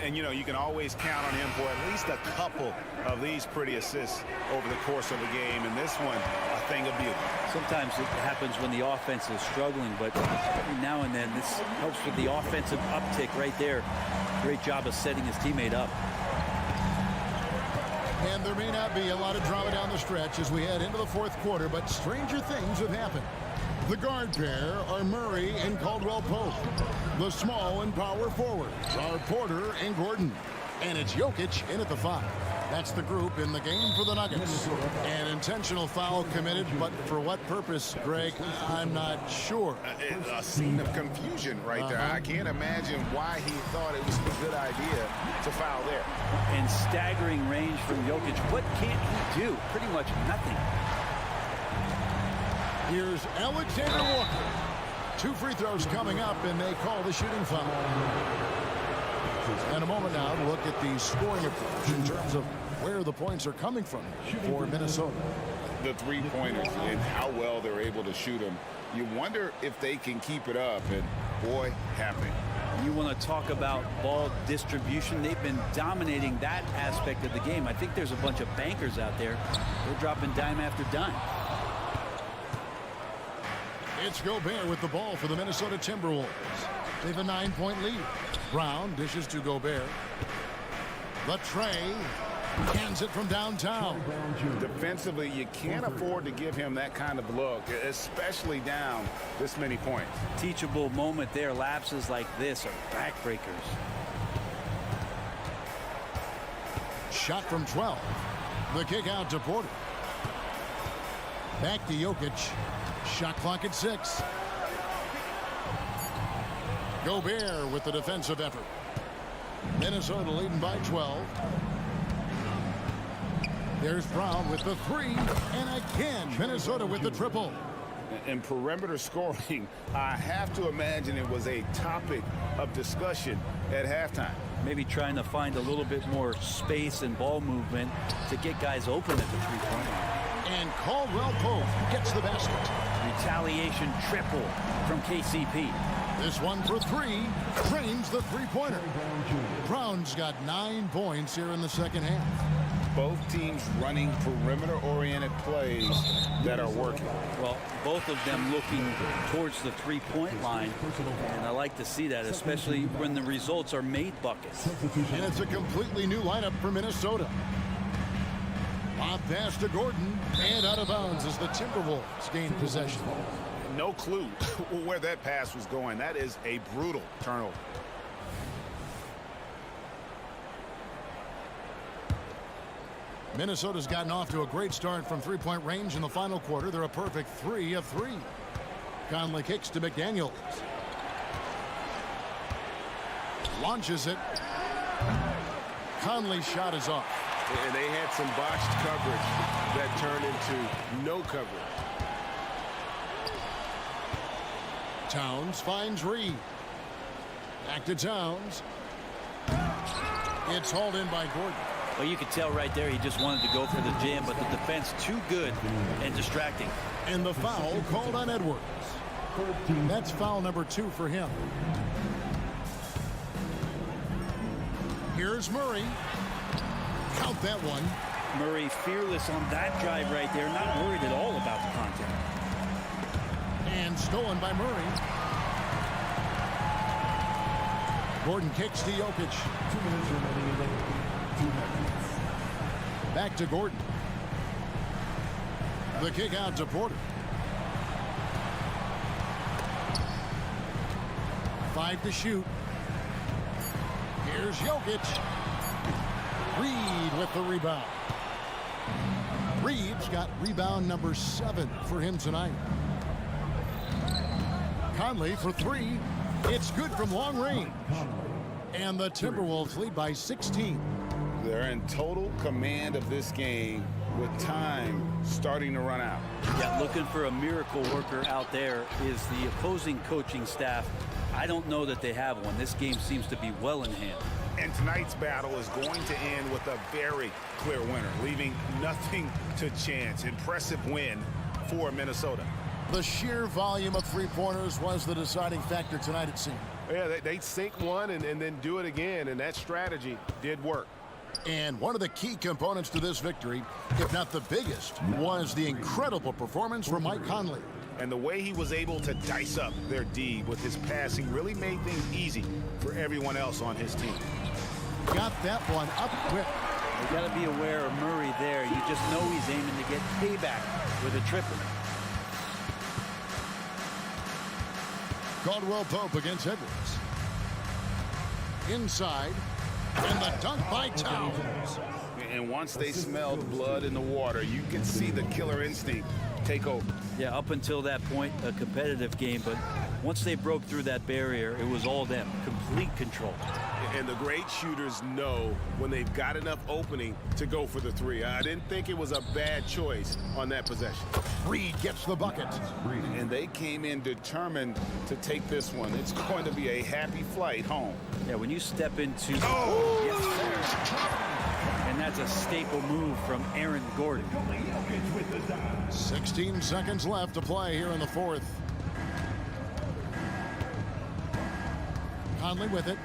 And, you know, you can always count on him for at least a couple of these pretty assists over the course of a game. And this one, a thing of beauty. Sometimes it happens when the offense is struggling, but every now and then this helps with the offensive uptick right there. Great job of setting his teammate up. And there may not be a lot of drama down the stretch as we head into the fourth quarter, but stranger things have happened. The guard pair are Murray and Caldwell Pope. The small and power forwards are Porter and Gordon. And it's Jokic in at the 5. That's the group in the game for the Nuggets. An intentional foul committed, but for what purpose, Greg? I'm not sure. A scene of confusion right there. I can't imagine why he thought it was a good idea to foul there. And staggering range from Jokic. What can't he do? Pretty much nothing. Here's Alexander Walker. 2 free throws coming up, and they call the shooting foul. And a moment now to look at the scoring approach in terms of where the points are coming from for Minnesota. The three-pointers and how well they're able to shoot them. You wonder if they can keep it up, and boy, have they. You want to talk about ball distribution. They've been dominating that aspect of the game. I think there's a bunch of bankers out there. They're dropping dime after dime. It's Gobert with the ball for the Minnesota Timberwolves. They have a 9-point lead. Brown dishes to Gobert. The tray. Hands it from downtown. Defensively, you can't afford to give him that kind of look, especially down this many points. Teachable moment there. Lapses like this are backbreakers. Shot from 12. The kick out to Porter. Back to Jokic. Shot clock at 6. Gobert with the defensive effort. Minnesota leading by 12. There's Brown with the 3. And again, Minnesota with the triple. In perimeter scoring, I have to imagine it was a topic of discussion at halftime. Maybe trying to find a little bit more space and ball movement to get guys open at the three-point line. And Caldwell Pope gets the basket. Retaliation triple from KCP. This one for 3. Drains the three-pointer. Brown's got 9 points here in the second half. Both teams running perimeter-oriented plays that are working. Well, both of them looking towards the three-point line. And I like to see that, especially when the results are made buckets. And it's a completely new lineup for Minnesota. Lob pass to Gordon, and out of bounds as the Timberwolves gain possession. No clue where that pass was going. That is a brutal turnover. Minnesota's gotten off to a great start from three-point range in the final quarter. They're a perfect 3 of 3. Conley kicks to McDaniels. Launches it. Conley's shot is off. And they had some botched coverage that turned into no coverage. Towns finds Reed. Back to Towns. It's hauled in by Gordon. Well, you could tell right there he just wanted to go for the jam, but the defense too good and distracting. And the foul called on Edwards. That's foul number 2 for him. Here's Murray. Count that one. Murray fearless on that drive right there, not worried at all about the contact. And stolen by Murray. Gordon kicks to Jokic. 2 minutes remaining in the game. 2 minutes. Back to Gordon. The kick out to Porter. 5 to shoot. Here's Jokic. Reed with the rebound. Reed's got rebound number 7 for him tonight. Conley for 3. It's good from long range. And the Timberwolves lead by 16. They're in total command of this game with time starting to run out. Yeah, looking for a miracle worker out there is the opposing coaching staff. I don't know that they have one. This game seems to be well in hand. And tonight's battle is going to end with a very clear winner, leaving nothing to chance. Impressive win for Minnesota. The sheer volume of three-pointers was the deciding factor tonight, it seemed. Yeah, they sink one and then do it again, and that strategy did work. And one of the key components to this victory, if not the biggest, was the incredible performance from Mike Conley. And the way he was able to dice up their D with his passing really made things easy for everyone else on his team. Got that one up quick. You got to be aware of Murray there. You just know he's aiming to get payback with a triple. Caldwell Pope against Edwards. Inside, And the dunk by Towns. And once they smelled blood in the water, you could see the killer instinct take over. Yeah, up until that point, a competitive game, but once they broke through that barrier, it was all them, complete control. And the great shooters know when they've got enough opening to go for the three. I didn't think it was a bad choice on that possession. Reed gets the bucket. And they came in determined to take this one. It's going to be a happy flight home. Yeah, when you step into... Oh! Yes, sir. And that's a staple move from Aaron Gordon. 16 seconds left to play here in the fourth. Conley with it.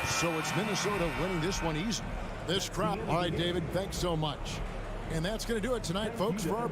So it's Minnesota winning this one easy. This crowd. All right, David, thanks so much. And that's going to do it tonight, folks, for our...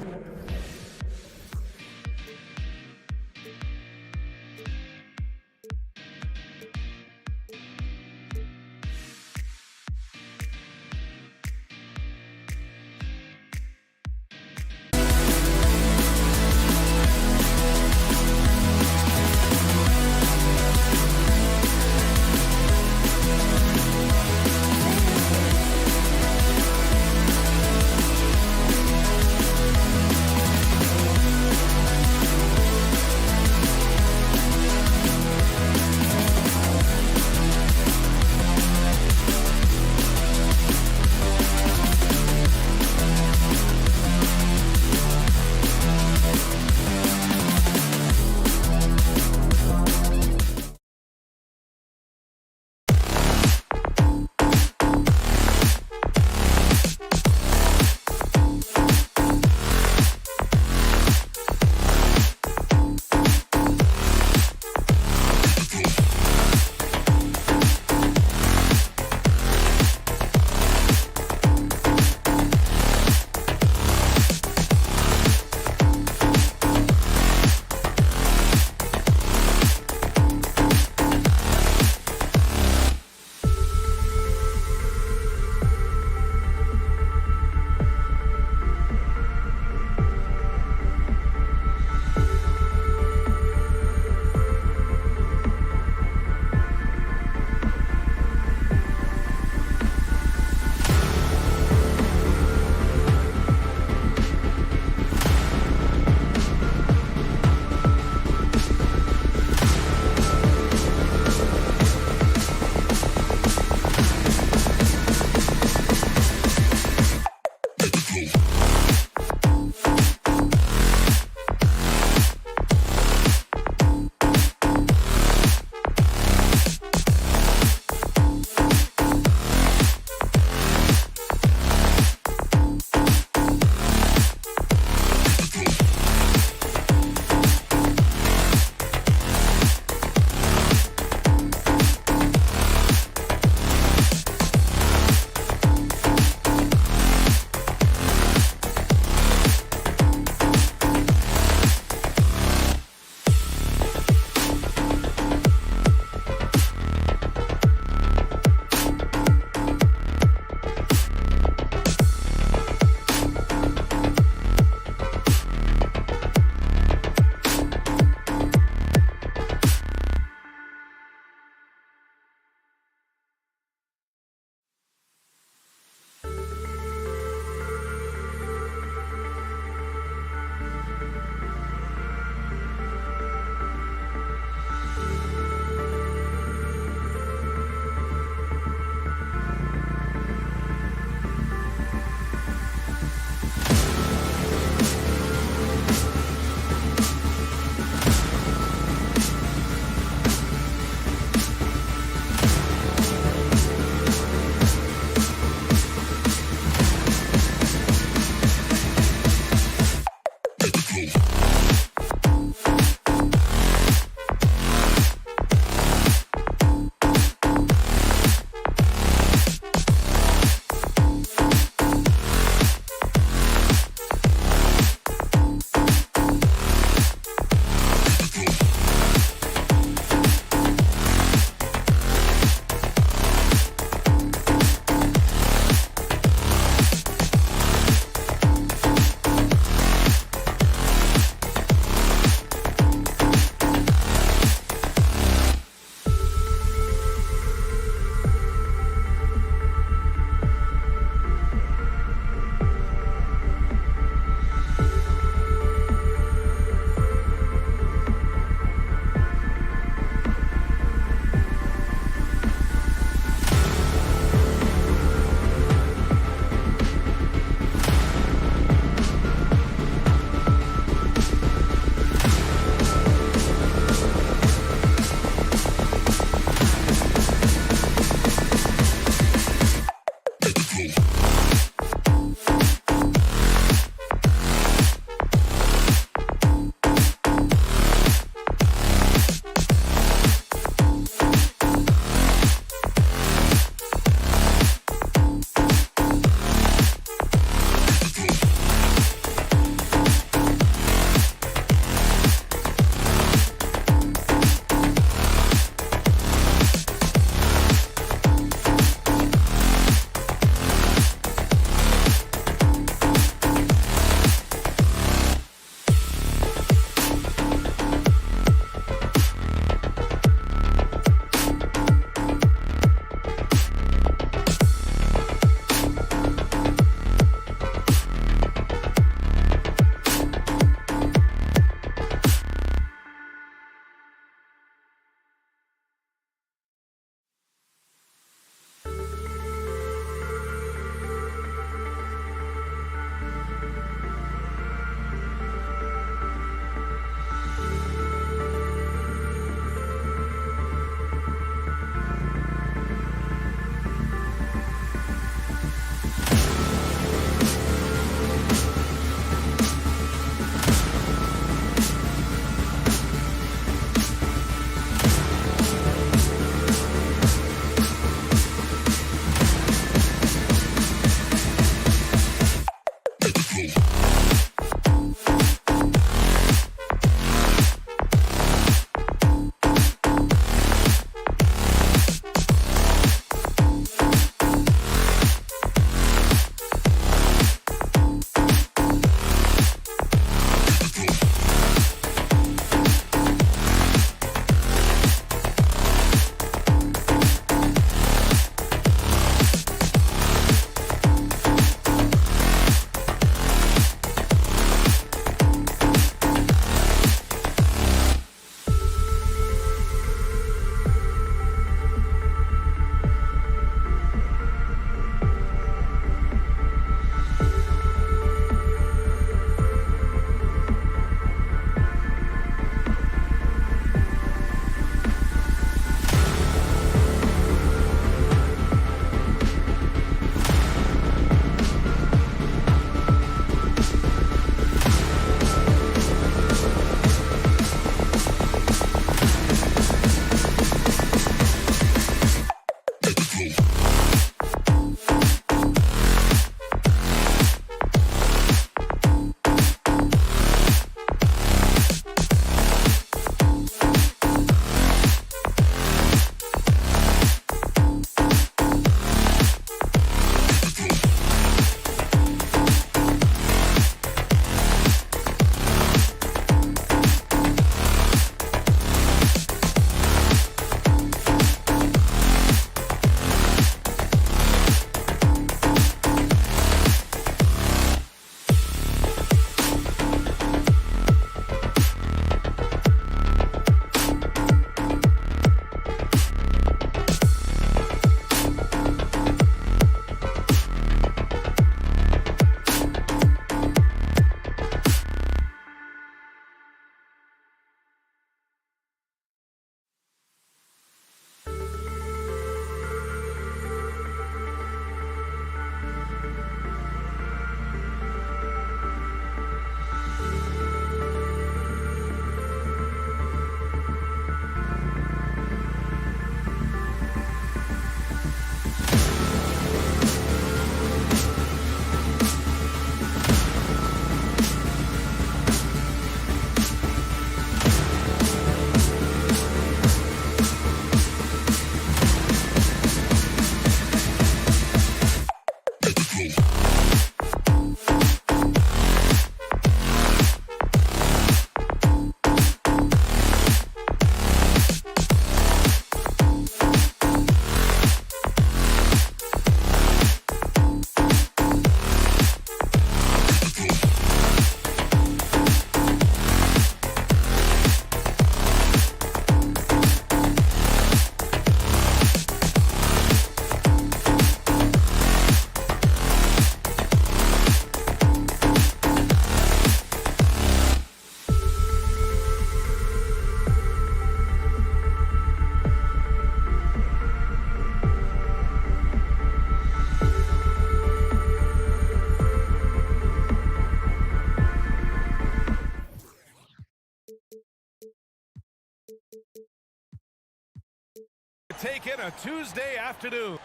take in a Tuesday afternoon.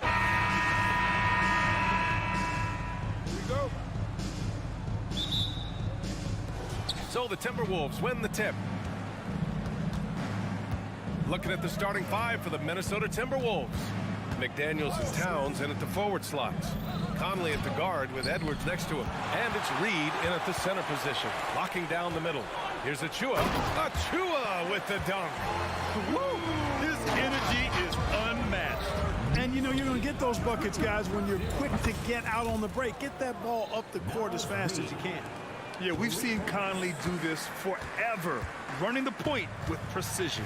Here we go. So the Timberwolves win the tip. Looking at the starting five for the Minnesota Timberwolves. McDaniels and Towns in at the forward slots. Conley at the guard with Edwards next to him. And it's Reed in at the center position, locking down the middle. Here's Achua. Achua with the dunk. Woo! His energy is unmatched. And, you know, you're going to get those buckets, guys, when you're quick to get out on the break. Get that ball up the court as fast as you can. Yeah, we've seen Conley do this forever, running the point with precision.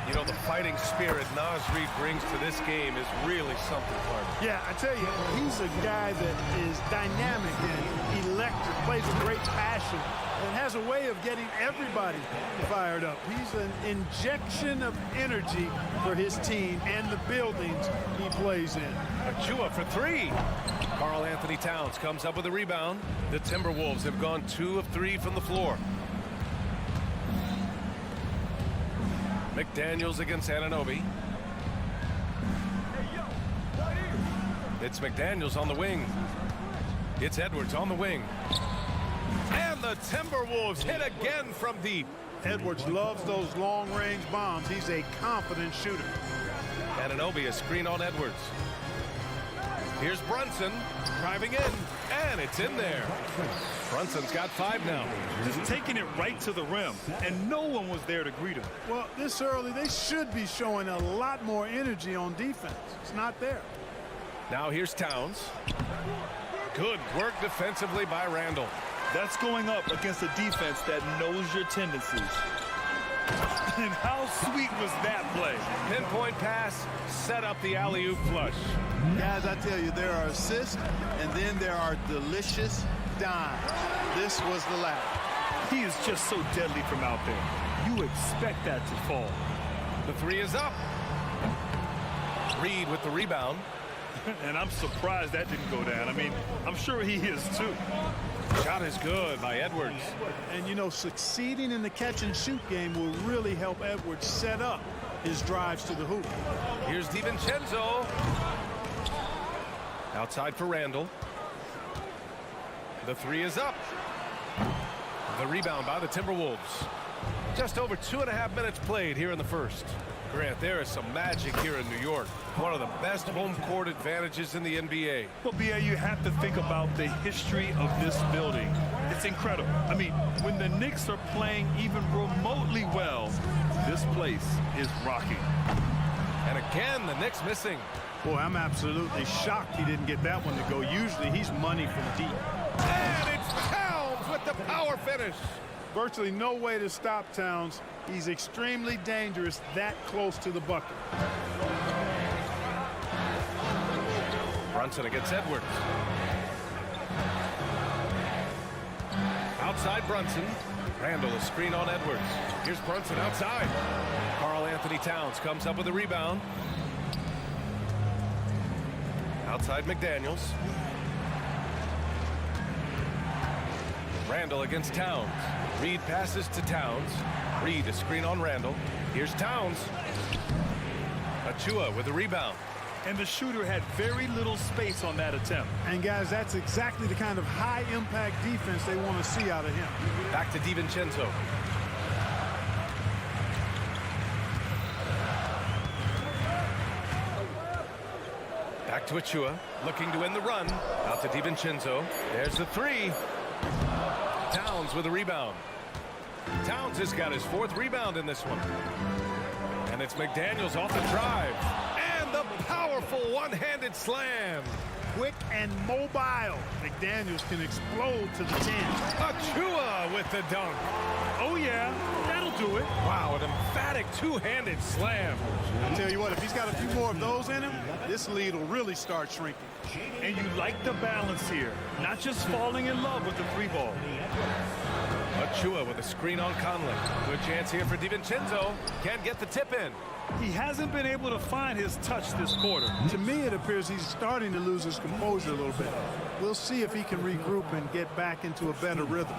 You know, the fighting spirit Naz Reid brings to this game is really something, Clark. Yeah, I tell you, he's a guy that is dynamic and electric, plays with great passion, and has a way of getting everybody fired up. He's an injection of energy for his team and the buildings he plays in. Achua for three. Karl Anthony Towns comes up with a rebound. The Timberwolves have gone 2 of 3 from the floor. McDaniels against Anunoby. It's McDaniels on the wing. It's Edwards on the wing. And the Timberwolves hit again from deep. Edwards loves those long-range bombs. He's a confident shooter. Anunoby, a screen on Edwards. Here's Brunson driving in, and it's in there. Brunson's got 5 now. Just taking it right to the rim, and no one was there to greet him. Well, this early, they should be showing a lot more energy on defense. It's not there. Now here's Towns. Good work defensively by Randall. That's going up against a defense that knows your tendencies. And how sweet was that play? Pinpoint pass, set up the alley-oop flush. Guys, I tell you, there are assists, and then there are delicious dimes. This was the last. He is just so deadly from out there. You expect that to fall. The 3 is up. Reed with the rebound. And I'm surprised that didn't go down. I mean, I'm sure he is too. Shot is good by Edwards. And, you know, succeeding in the catch-and-shoot game will really help Edwards set up his drives to the hoop. Here's DiVincenzo. Outside for Randall. The 3 is up. The rebound by the Timberwolves. Just over 2.5 minutes played here in the first. Grant, there is some magic here in New York. One of the best home court advantages in the NBA. Well, B.A., you have to think about the history of this building. It's incredible. I mean, when the Knicks are playing even remotely well, this place is rocking. And again, the Knicks missing. Boy, I'm absolutely shocked he didn't get that one to go. Usually he's money from deep. And it's Towns with the power finish. Virtually no way to stop Towns. He's extremely dangerous that close to the bucket. Brunson against Edwards. Outside Brunson. Randall, a screen on Edwards. Here's Brunson outside. Karl Anthony Towns comes up with a rebound. Outside McDaniels. Randall against Towns. Reed passes to Towns. Reed, a screen on Randall. Here's Towns. Achua with a rebound. And the shooter had very little space on that attempt. And guys, that's exactly the kind of high-impact defense they want to see out of him. Back to DiVincenzo. Back to Achua, looking to win the run. Out to DiVincenzo. There's the 3. Towns with a rebound. Towns has got his 4th rebound in this one. And it's McDaniels off the drive. And the powerful one-handed slam. Quick and mobile. McDaniels can explode to the 10. Achua with the dunk. Oh, yeah. That'll do it. Wow, an emphatic two-handed slam. I tell you what, if he's got a few more of those in him, this lead will really start shrinking. And you like the balance here. Not just falling in love with the 3-ball. Achua with a screen on Conley. Good chance here for DiVincenzo. Can't get the tip in. He hasn't been able to find his touch this quarter. To me, it appears he's starting to lose his composure a little bit. We'll see if he can regroup and get back into a better rhythm.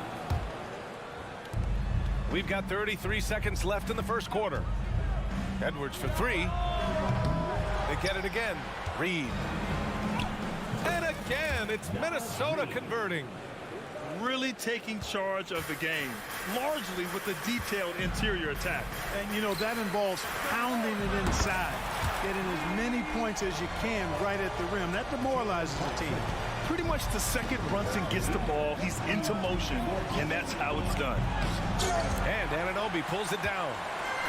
We've got 33 seconds left in the first quarter. Edwards for 3. They get it again. Reed. And again, it's Minnesota converting. Really taking charge of the game, largely with a detailed interior attack. And, you know, that involves pounding it inside, getting as many points as you can right at the rim. That demoralizes the team. Pretty much the second Brunson gets the ball, he's into motion, and that's how it's done. And Anunoby pulls it down.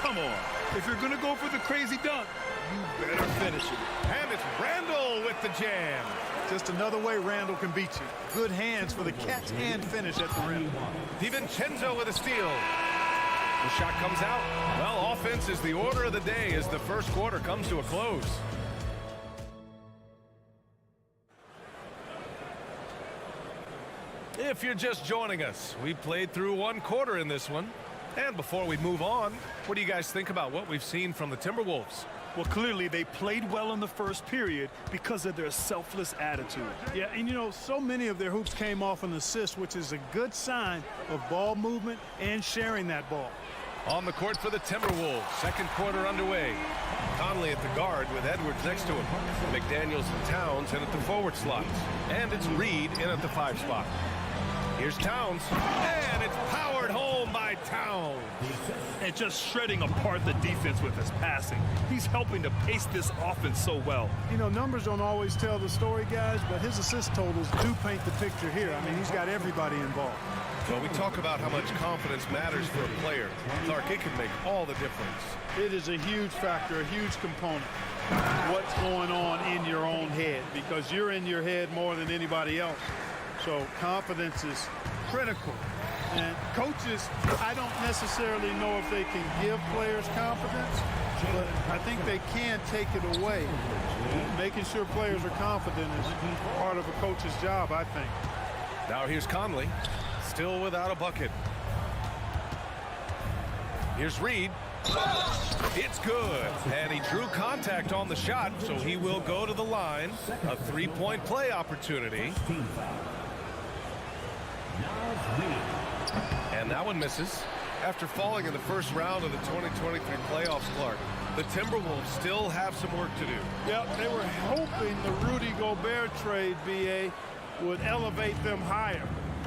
Come on. If you're going to go for the crazy dunk, you better finish it. And it's Randall with the jam. Just another way Randall can beat you. Good hands for the catch and finish at the rim. DiVincenzo with a steal. The shot comes out. Well, offense is the order of the day as the first quarter comes to a close. If you're just joining us, we played through one quarter in this one. And before we move on, what do you guys think about what we've seen from the Timberwolves? Well, clearly they played well in the first period because of their selfless attitude. Yeah, and you know, so many of their hoops came off an assist, which is a good sign of ball movement and sharing that ball. On the court for the Timberwolves, second quarter underway. Conley at the guard with Edwards next to him. McDaniels and Towns in at the forward slots. And it's Reed in at the 5 spot. Here's Towns, and it's powered home by Towns. And just shredding apart the defense with his passing. He's helping to pace this offense so well. You know, numbers don't always tell the story, guys, but his assist totals do paint the picture here. I mean, he's got everybody involved. Well, we talk about how much confidence matters for a player. Clark, it can make all the difference. It is a huge factor, a huge component. What's going on in your own head, because you're in your head more than anybody else. So confidence is critical. And coaches, I don't necessarily know if they can give players confidence, but I think they can take it away. Making sure players are confident is part of a coach's job, I think. Now here's Conley, still without a bucket. Here's Reed. It's good. And he drew contact on the shot, so he will go to the line. A three-point play opportunity. And that one misses. After falling in the first round of the 2023 playoffs, Clark, the Timberwolves still have some work to do. Yep, they were hoping the Rudy Gobert trade, BA, would elevate them higher.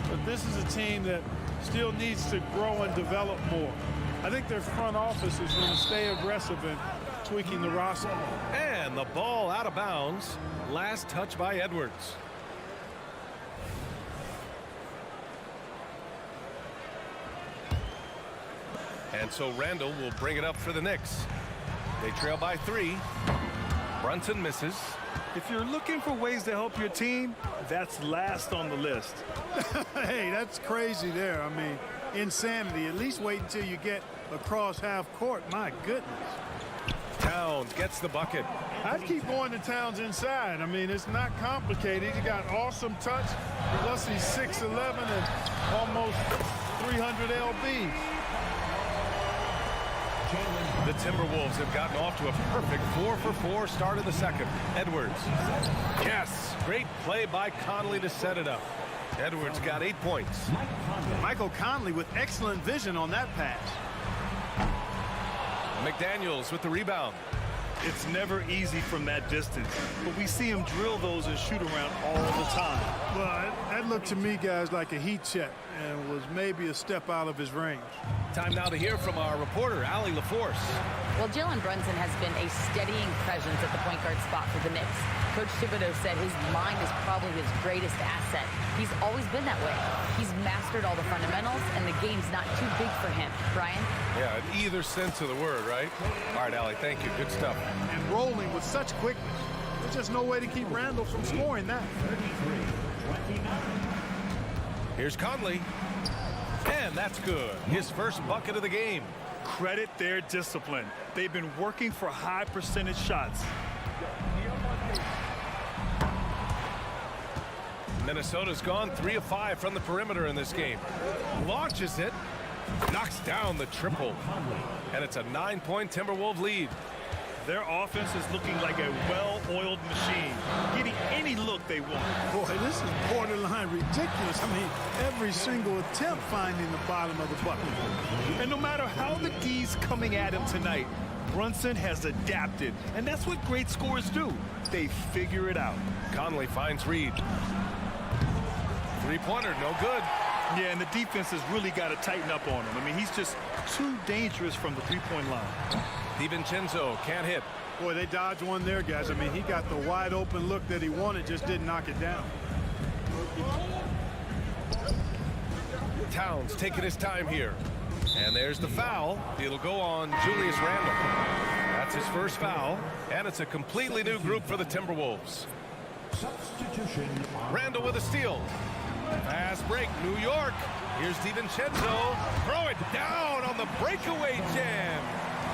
But this is a team that still needs to grow and develop more. I think their front office is going to stay aggressive in tweaking the roster. And the ball out of bounds. Last touch by Edwards. And so Randall will bring it up for the Knicks. They trail by 3. Brunson misses. If you're looking for ways to help your team, that's last on the list. Hey, that's crazy there. I mean, insanity. At least wait until you get across half court. My goodness. Towns gets the bucket. I'd keep going to Towns inside. I mean, it's not complicated. He got awesome touch. Plus, he's 6'11" and almost 300 lbs. The Timberwolves have gotten off to a perfect 4-for-4 start of the second. Edwards. Yes, great play by Conley to set it up. Edwards got 8 points. Michael Conley with excellent vision on that pass. McDaniels with the rebound. It's never easy from that distance, but we see him drill those and shoot around all the time. Well, that looked to me, guys, like a heat check and was maybe a step out of his range. Time now to hear from our reporter, Allie LaForce. Well, Jalen Brunson has been a steadying presence at the point guard spot for the Knicks. Coach Thibodeau said his mind is probably his greatest asset. He's always been that way. He's mastered all the fundamentals, and the game's not too big for him. Brian? Yeah, in either sense of the word, right? All right, Allie, thank you. Good stuff. And rolling with such quickness. There's just no way to keep Randall from scoring that. Here's Conley. And that's good. His first bucket of the game. Credit their discipline. They've been working for high percentage shots. Minnesota's gone 3 of 5 from the perimeter in this game. Launches it. Knocks down the triple. And it's a 9-point Timberwolves lead. Their offense is looking like a well-oiled machine, getting any look they want. Boy, this is borderline ridiculous. I mean, every single attempt finding the bottom of the bucket. And no matter how the D's coming at him tonight, Brunson has adapted, and that's what great scorers do. They figure it out. Conley finds Reed. Three-pointer, no good. Yeah, and the defense has really got to tighten up on him. I mean, he's just too dangerous from the three-point line. DiVincenzo can't hit. Boy, they dodged one there, guys. I mean, he got the wide open look that he wanted, just didn't knock it down. Towns taking his time here. And there's the foul. It'll go on Julius Randle. That's his first foul. And it's a completely new group for the Timberwolves. Substitution. Randle with a steal. Fast break, New York. Here's DiVincenzo. Throw it down on the breakaway jam.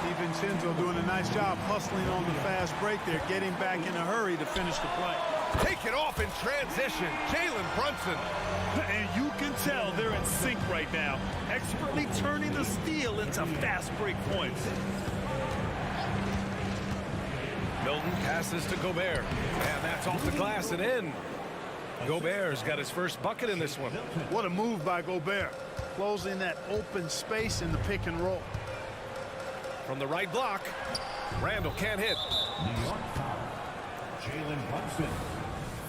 DiVincenzo doing a nice job hustling on the fast break there, getting back in a hurry to finish the play. Take it off in transition. Jalen Brunson. And you can tell they're in sync right now, expertly turning the steal into fast break points. Milton passes to Gobert. And that's off the glass and in. Gobert's got his first bucket in this one. What a move by Gobert, closing that open space in the pick and roll. From the right block, Randle can't hit. New York foul. Jalen Brunson.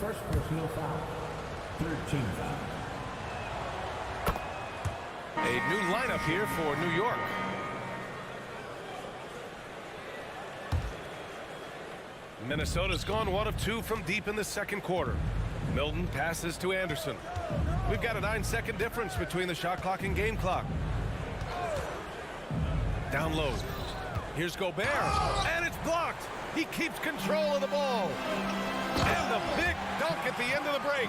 First personal foul. Third team foul. A new lineup here for New York. Minnesota's gone 1 of 2 from deep in the second quarter. Milton passes to Anderson. We've got a 9-second difference between the shot clock and game clock. Down low. Here's Gobert, and it's blocked. He keeps control of the ball. And the big dunk at the end of the break.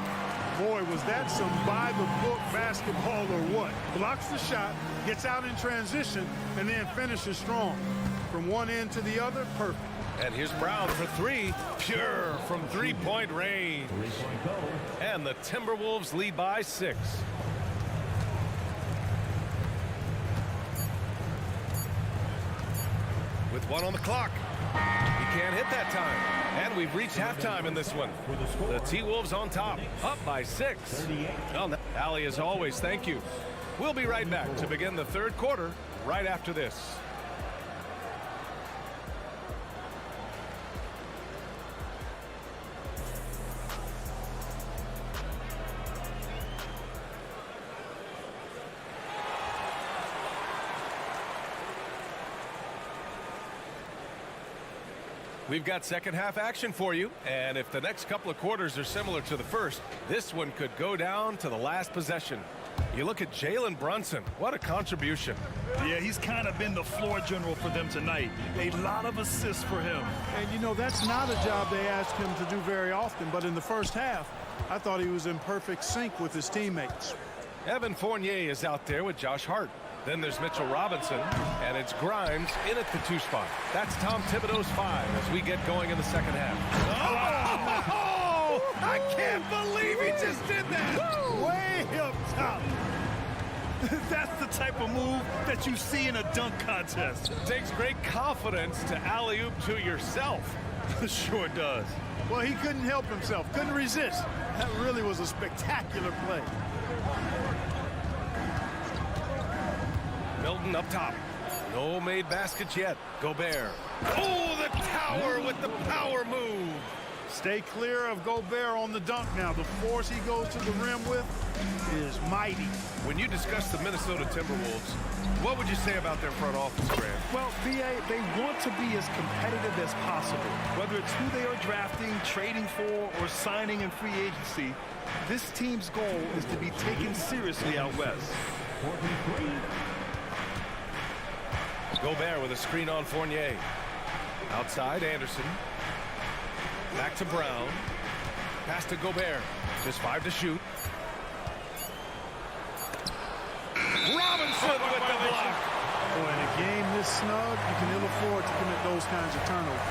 Boy, was that some by-the-book basketball or what? Blocks the shot, gets out in transition, and then finishes strong. From one end to the other, perfect. And here's Brown for three. Pure from three-point range. Three-point goal. And the Timberwolves lead by 6. With 1 on the clock. He can't hit that time. And we've reached halftime in this one. The T-Wolves on top, up by 6. Well, Allie, as always, thank you. We'll be right back to begin the third quarter right after this. We've got second half action for you, and if the next couple of quarters are similar to the first, this one could go down to the last possession. You look at Jalen Brunson, what a contribution. Yeah, he's kind of been the floor general for them tonight. A lot of assists for him. And you know, that's not a job they ask him to do very often, but in the first half, I thought he was in perfect sync with his teammates. Evan Fournier is out there with Josh Hart. Then there's Mitchell Robinson, and it's Grimes in at the 2 spot. That's Tom Thibodeau's 5 as we get going in the second half. Oh! I can't believe he just did that! Way up top. That's the type of move that you see in a dunk contest. It takes great confidence to alley-oop to yourself. Sure does. Well, he couldn't help himself, couldn't resist. That really was a spectacular play. Milton up top. No made baskets yet. Gobert. Oh, the tower with the power move. Stay clear of Gobert on the dunk now. The force he goes to the rim with is mighty. When you discuss the Minnesota Timberwolves, what would you say about their front office, Grant? Well, BA, they want to be as competitive as possible. Whether it's who they are drafting, trading for, or signing in free agency, this team's goal is to be taken seriously out west. 43. Gobert with a screen on Fournier. Outside, Anderson. Back to Brown. Pass to Gobert. Just 5 to shoot. Robinson with the block. Boy, in a game this snug, you can ill afford to commit those kinds of turnovers.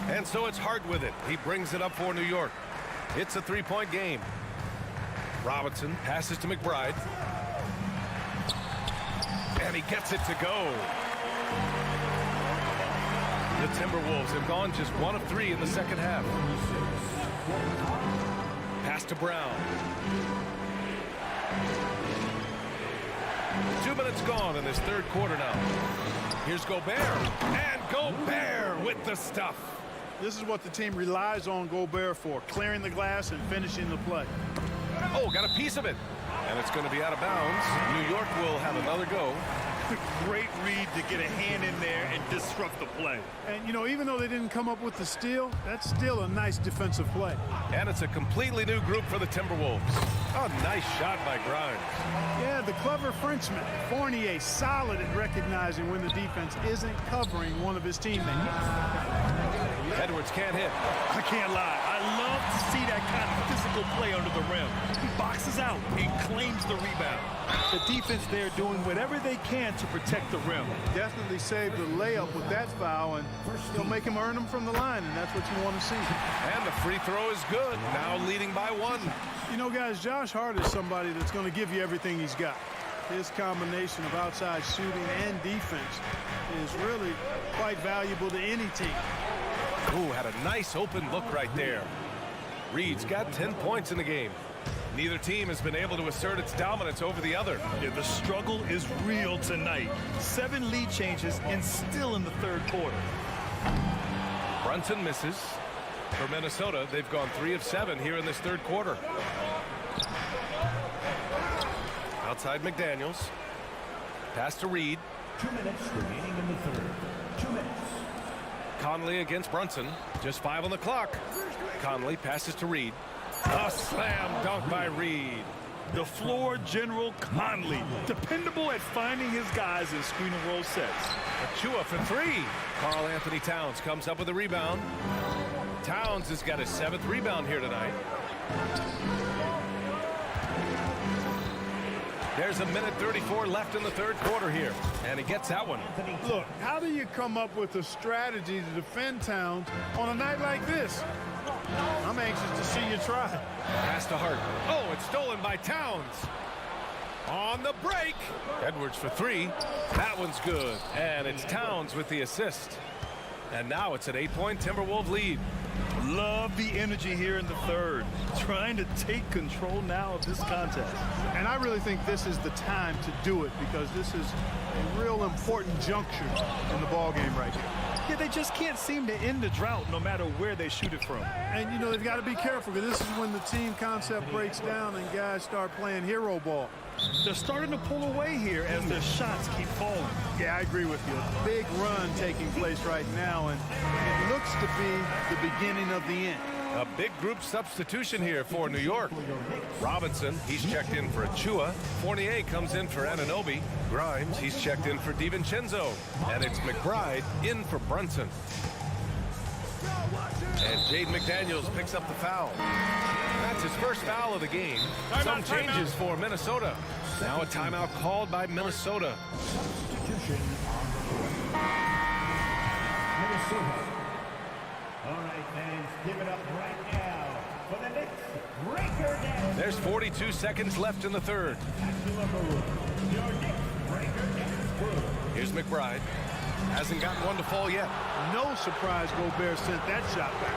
And so it's Hart with it. He brings it up for New York. It's a 3-point game. Robinson passes to McBride. And he gets it to go. The Timberwolves have gone just 1 of 3 in the second half. Pass to Brown. To 2 minutes gone in this third quarter now. Here's Gobert. And Gobert with the stuff. This is what the team relies on Gobert for, clearing the glass and finishing the play. Oh, got a piece of it. And it's going to be out of bounds. New York will have another go. Great read to get a hand in there and disrupt the play. And, you know, even though they didn't come up with the steal, that's still a nice defensive play. And it's a completely new group for the Timberwolves. A nice shot by Grimes. Yeah, the clever Frenchman, Fournier, solid at recognizing when the defense isn't covering one of his teammates. Edwards can't hit. I can't lie. I love to see that kind of physical play under the rim. He boxes out and claims the rebound. The defense there doing whatever they can to protect the rim. Definitely saved the layup with that foul, and he'll make him earn them from the line, and that's what you want to see. And the free throw is good. Now leading by 1. You know, guys, Josh Hart is somebody that's going to give you everything he's got. His combination of outside shooting and defense is really quite valuable to any team. Ooh, had a nice open look right there. Reed's got 10 points in the game. Neither team has been able to assert its dominance over the other. Yeah, the struggle is real tonight. 7 lead changes and still in the third quarter. Brunson misses. For Minnesota, they've gone 3 of 7 here in this third quarter. Outside McDaniels. Pass to Reed. 2 minutes remaining in the third. 2 minutes. Conley against Brunson. Just 5 on the clock. Conley passes to Reed. A slam dunk by Reed. The floor general Conley, dependable at finding his guys in screen and roll sets. Achua for 3. Karl Anthony Towns comes up with a rebound. Towns has got his 7th rebound here tonight. There's a minute 34 left in the third quarter here, and he gets that one. Look, how do you come up with a strategy to defend Towns on a night like this? I'm anxious to see you try. Pass to Hart. Oh, it's stolen by Towns. On the break. Edwards for 3. That one's good. And it's Towns with the assist. And now it's an 8-point Timberwolves lead. Love the energy here in the third. Trying to take control now of this contest. And I really think this is the time to do it because this is a real important juncture in the ballgame right here. Yeah, they just can't seem to end the drought no matter where they shoot it from. And, you know, they've got to be careful because this is when the team concept breaks down and guys start playing hero ball. They're starting to pull away here as their shots keep falling. Yeah, I agree with you. A big run taking place right now, and it looks to be the beginning of the end. A big group substitution here for New York. Robinson, he's checked in for Achua. Fournier comes in for Anunoby. Grimes, he's checked in for DiVincenzo. And it's McBride in for Brunson. And Jaden McDaniels picks up the foul. That's his first foul of the game. Some changes for Minnesota. Now a timeout called by Minnesota. Substitution on the court. Minnesota. All right, fans, give it up right now for the Knicks. Breaker down. There's 42 seconds left in the third. Your Knicks breaker down. Here's McBride. Hasn't gotten one to fall yet. No surprise Gobert sent that shot back.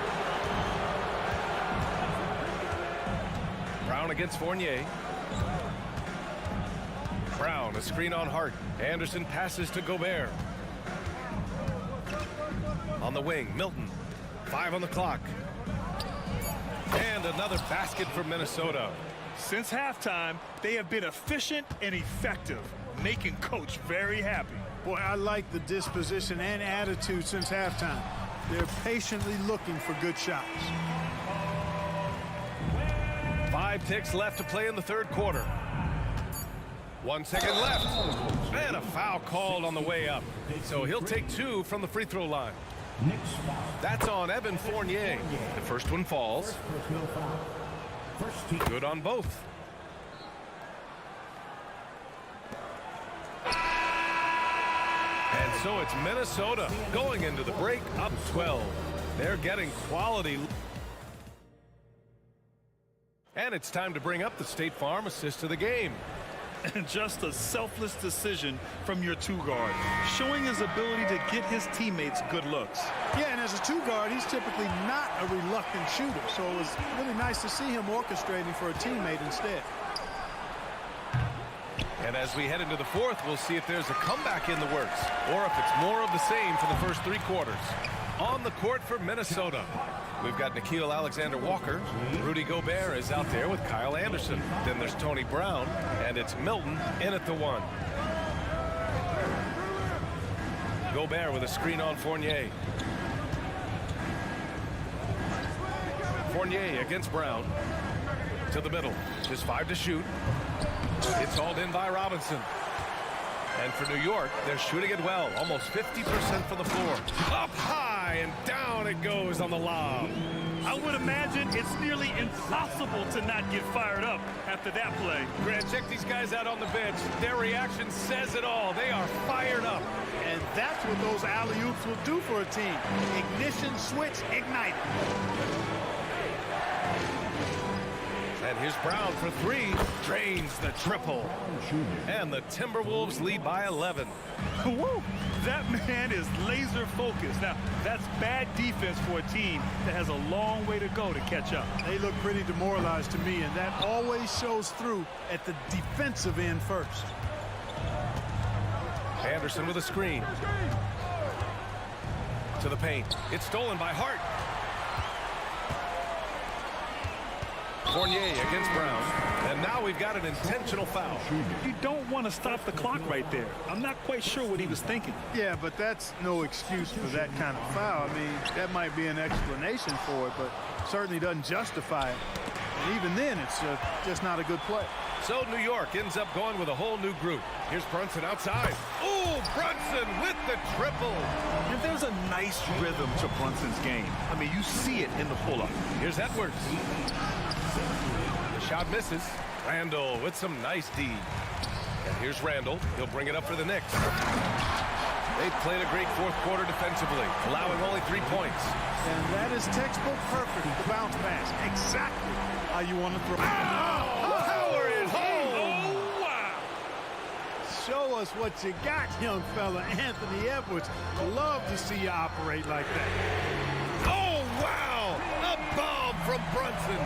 Brown against Fournier. Brown, a screen on Hart. Anderson passes to Gobert. On the wing, Milton. 5 on the clock. And another basket for Minnesota. Since halftime, they have been efficient and effective, making Coach very happy. Boy, I like the disposition and attitude since halftime. They're patiently looking for good shots. 5 ticks left to play in the third quarter. 1 second left. And a foul called on the way up. So he'll take 2 from the free throw line. That's on Evan Fournier. The first one falls. Good on both. And so it's Minnesota going into the break up 12. They're getting quality. And it's time to bring up the State Farm assist of the game. And just a selfless decision from your 2-guard, showing his ability to get his teammates good looks. Yeah, and as a 2-guard, he's typically not a reluctant shooter, so it was really nice to see him orchestrating for a teammate instead. And as we head into the fourth, we'll see if there's a comeback in the works or if it's more of the same for the first 3 quarters. On the court for Minnesota, we've got Nickeil Alexander-Walker. Rudy Gobert is out there with Kyle Anderson. Then there's Tony Brown, and it's Milton in at the 1. Gobert with a screen on Fournier. Fournier against Brown. To the middle. Just 5 to shoot. It's hauled in by Robinson. And for New York, they're shooting it well. Almost 50% from the floor. Up high and down it goes on the lob. I would imagine it's nearly impossible to not get fired up after that play. Grant, check these guys out on the bench. Their reaction says it all. They are fired up. And that's what those alley-oops will do for a team. Ignition switch, ignite. And here's Brown for 3. Drains the triple. And the Timberwolves lead by 11. Woo! That man is laser focused. Now, that's bad defense for a team that has a long way to go to catch up. They look pretty demoralized to me, and that always shows through at the defensive end first. Anderson with a screen. To the paint. It's stolen by Hart. Fournier against Brown. And now we've got an intentional foul. You don't want to stop the clock right there. I'm not quite sure what he was thinking. Yeah, but that's no excuse for that kind of foul. I mean, that might be an explanation for it, but certainly doesn't justify it. And even then, it's just not a good play. So New York ends up going with a whole new group. Here's Brunson outside. Ooh, Brunson with the triple. And there's a nice rhythm to Brunson's game. I mean, you see it in the pull-up. Here's Edwards. The shot misses. Randall with some nice D. And here's Randall. He'll bring it up for the Knicks. They've played a great fourth quarter defensively, allowing only 3 points. And that is textbook perfect, the bounce pass. Exactly how you want to throw. Power it home! Oh, wow! Show us what you got, young fella. Anthony Edwards. Love to see you operate like that. Oh, wow! A bomb from Brunson.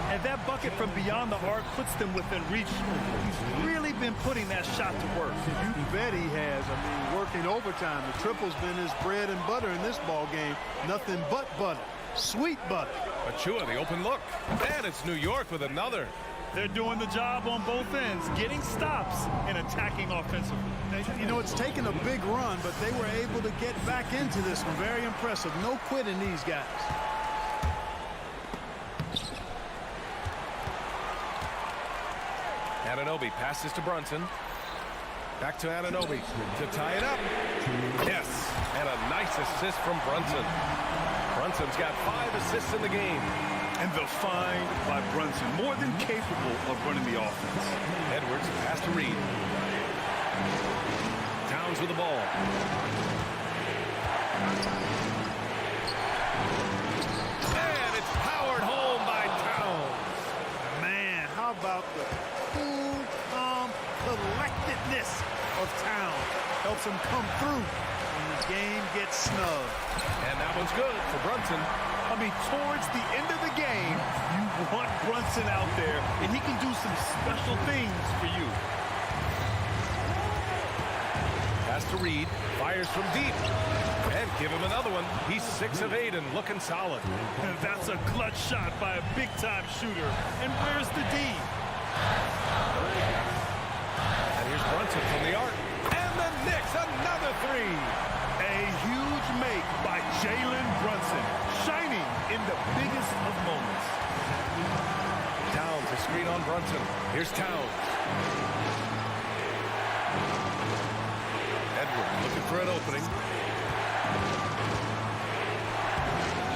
And that bucket from beyond the arc puts them within reach. He's really been putting that shot to work. You bet he has. I mean, working overtime. The triple's been his bread and butter in this ball game. Nothing but butter. Sweet butter. Achua, the open look. And it's New York with another. They're doing the job on both ends, getting stops and attacking offensively. You know, it's taken a big run, but they were able to get back into this one. Very impressive. No quitting these guys. Anunoby passes to Brunson. Back to Anunoby to tie it up. Yes, and a nice assist from Brunson. Brunson's got 5 assists in the game. And the find by Brunson, more than capable of running the offense. Edwards pass to Reed. Towns with the ball. And it's powered home by Towns. Man, how about the cool, calm collectedness of Towns? Helps him come through when the game gets snug. And that one's good for Brunson. I mean, towards the end of the game, you want Brunson out there, and he can do some special things for you. Pass to Reed, fires from deep, and give him another one. He's 6 of 8 and looking solid. And that's a clutch shot by a big-time shooter. And where's the D? And here's Brunson from the arc. And the Knicks, another 3. A huge make by Jalen Brunson, shining in the biggest of moments. Towns, a screen on Brunson. Here's Towns. Edwards looking for an opening.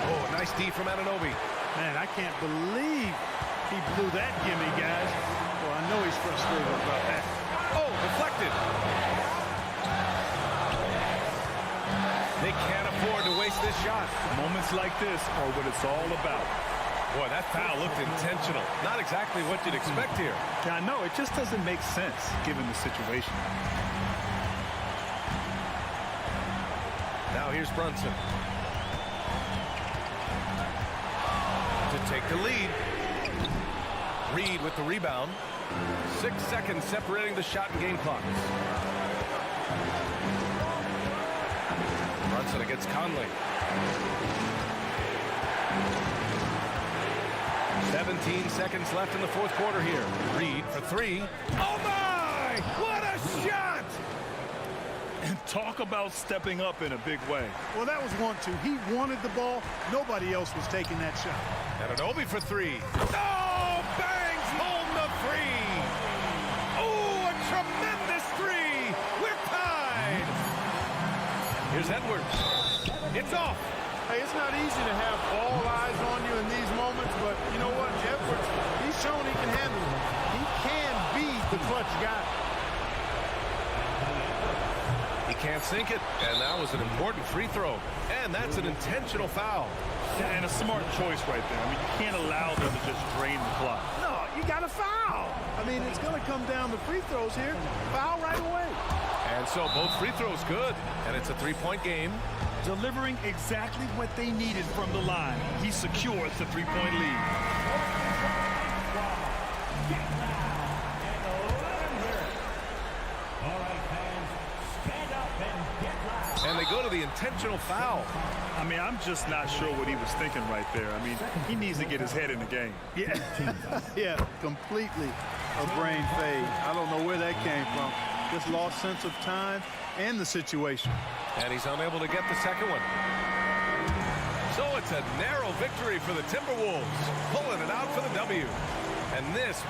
Oh, nice D from Anunoby. Man, I can't believe he blew that gimme, guys. Well, I know he's frustrated about that. Oh, deflected. They can't afford to waste this shot. Moments like this are what it's all about. Boy, that foul looked intentional. Not exactly what you'd expect here. Yeah, I know. It just doesn't make sense given the situation. Now here's Brunson. To take the lead. Reed with the rebound. 6 seconds separating the shot and game clocks. Brunson against Conley. 17 seconds left in the fourth quarter here. Reed for three. Oh my! What a shot! And talk about stepping up in a big way. Well, that was 1-2. He wanted the ball. Nobody else was taking that shot. And Octopi for three. Oh, bangs home the three. Oh, a tremendous three. We're tied. Here's Edwards. It's off. Hey, it's not easy to have all eyes on you in these moments, but you know what? Edwards, he's shown he can handle it. He can be the clutch guy. He can't sink it, and that was an important free throw. And that's an intentional foul. Yeah, and a smart choice right there. I mean, you can't allow them to just drain the clock. No, you got to foul. I mean, it's going to come down to free throws here. Foul right away. And so both free throws good, and it's a three-point game. Delivering exactly what they needed from the line. He secures the three-point lead. And they go to the intentional foul. I mean, I'm just not sure what he was thinking right there. I mean, he needs to get his head in the game. Yeah, yeah, completely a brain fade. I don't know where that came from. Just lost sense of time and the situation. And he's unable to get the second one. So it's a narrow victory for the Timberwolves, pulling it out for the W. And this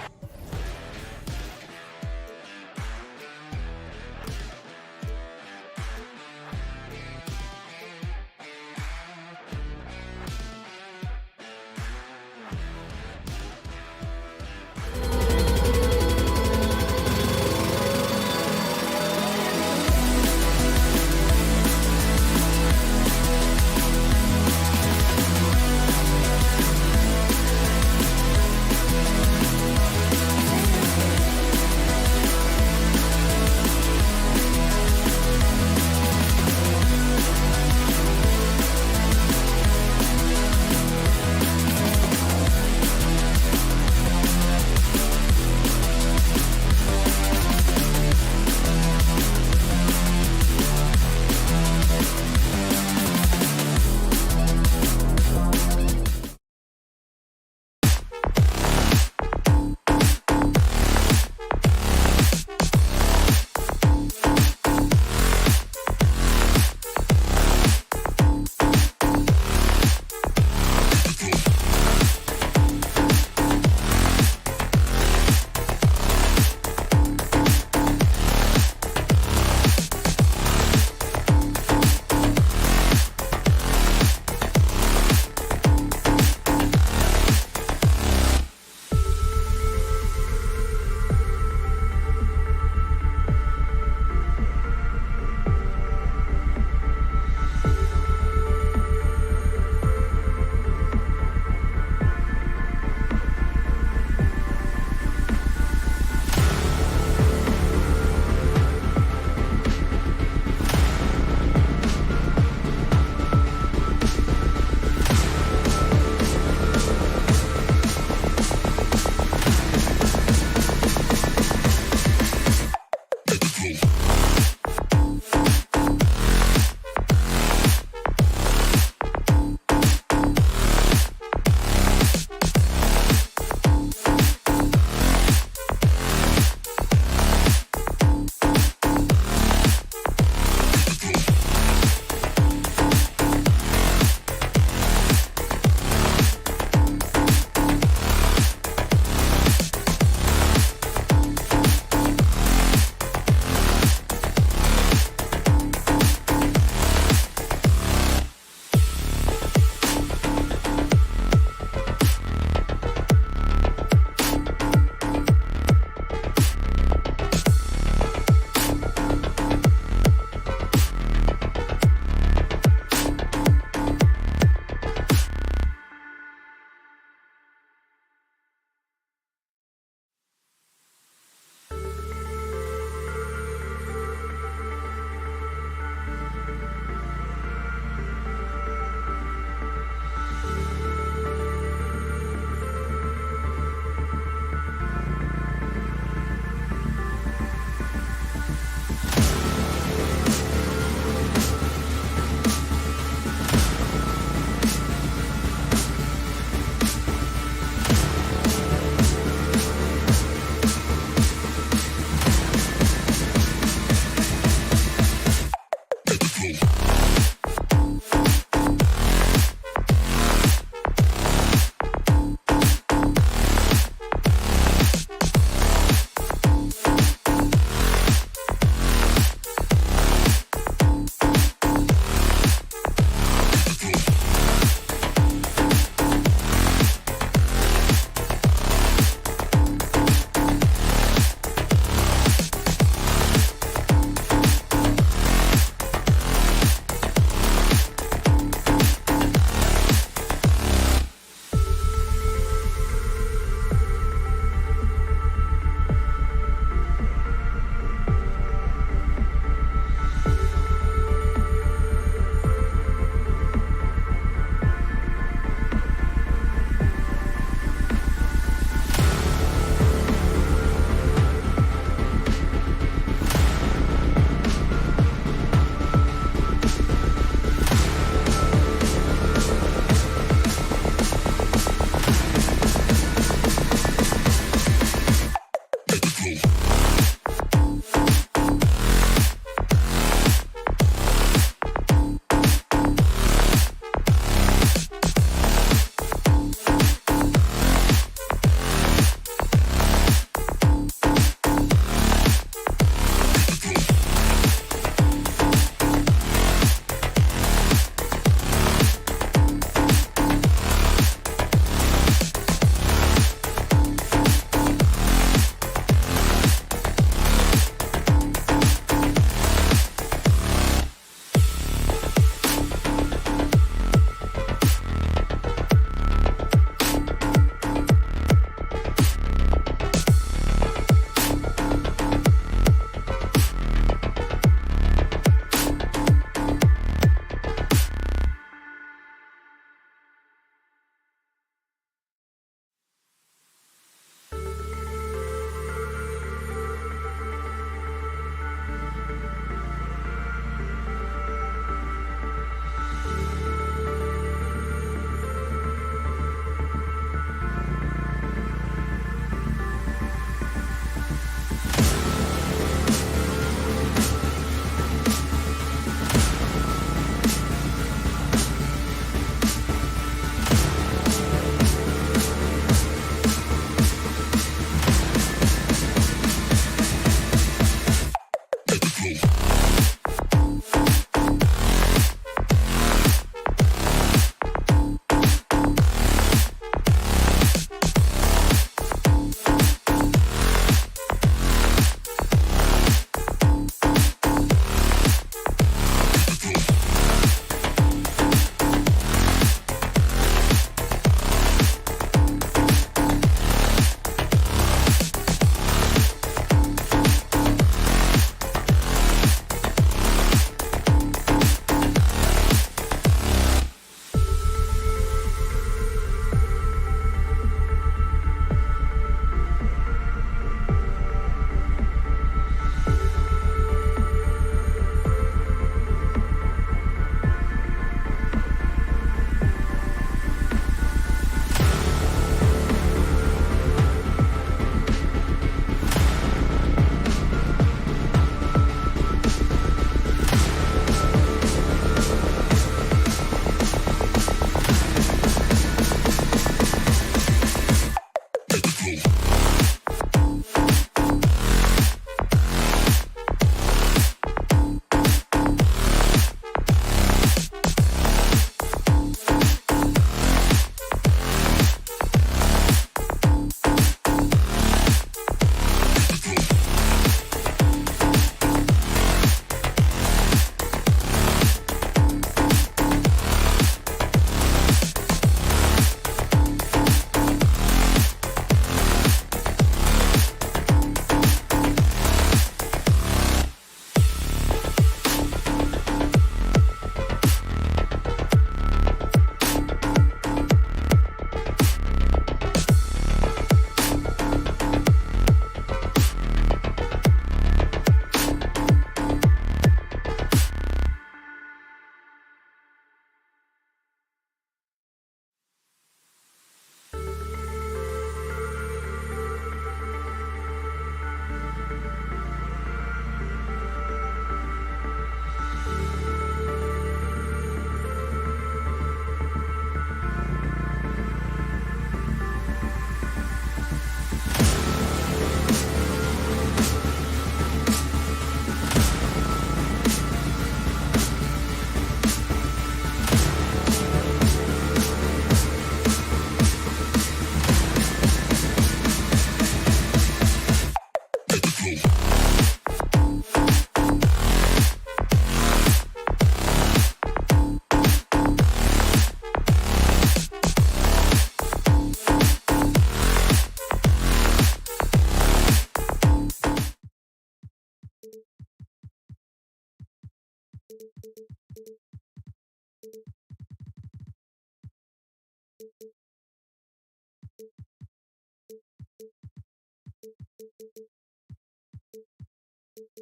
Well,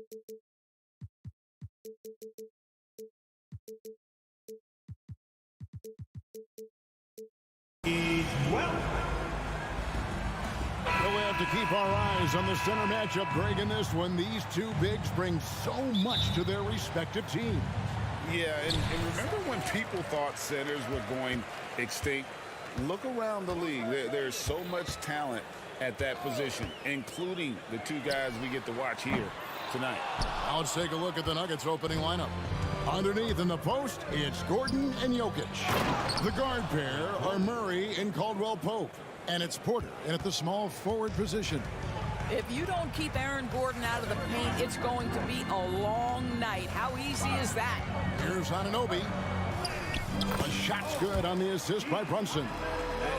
We'll have to keep our eyes on the center matchup, Greg, in this one. These two bigs bring so much to their respective teams. Yeah, and remember when people thought centers were going extinct? Look around the league. There's so much talent at that position, including the two guys we get to watch here tonight. Now let's take a look at the Nuggets opening lineup. Underneath in the post, it's Gordon and Jokic. The guard pair are Murray and Caldwell-Pope. And it's Porter in at the small forward position. If you don't keep Aaron Gordon out of the paint, it's going to be a long night. How easy is that? Here's Anunoby. A shot's good on the assist by Brunson.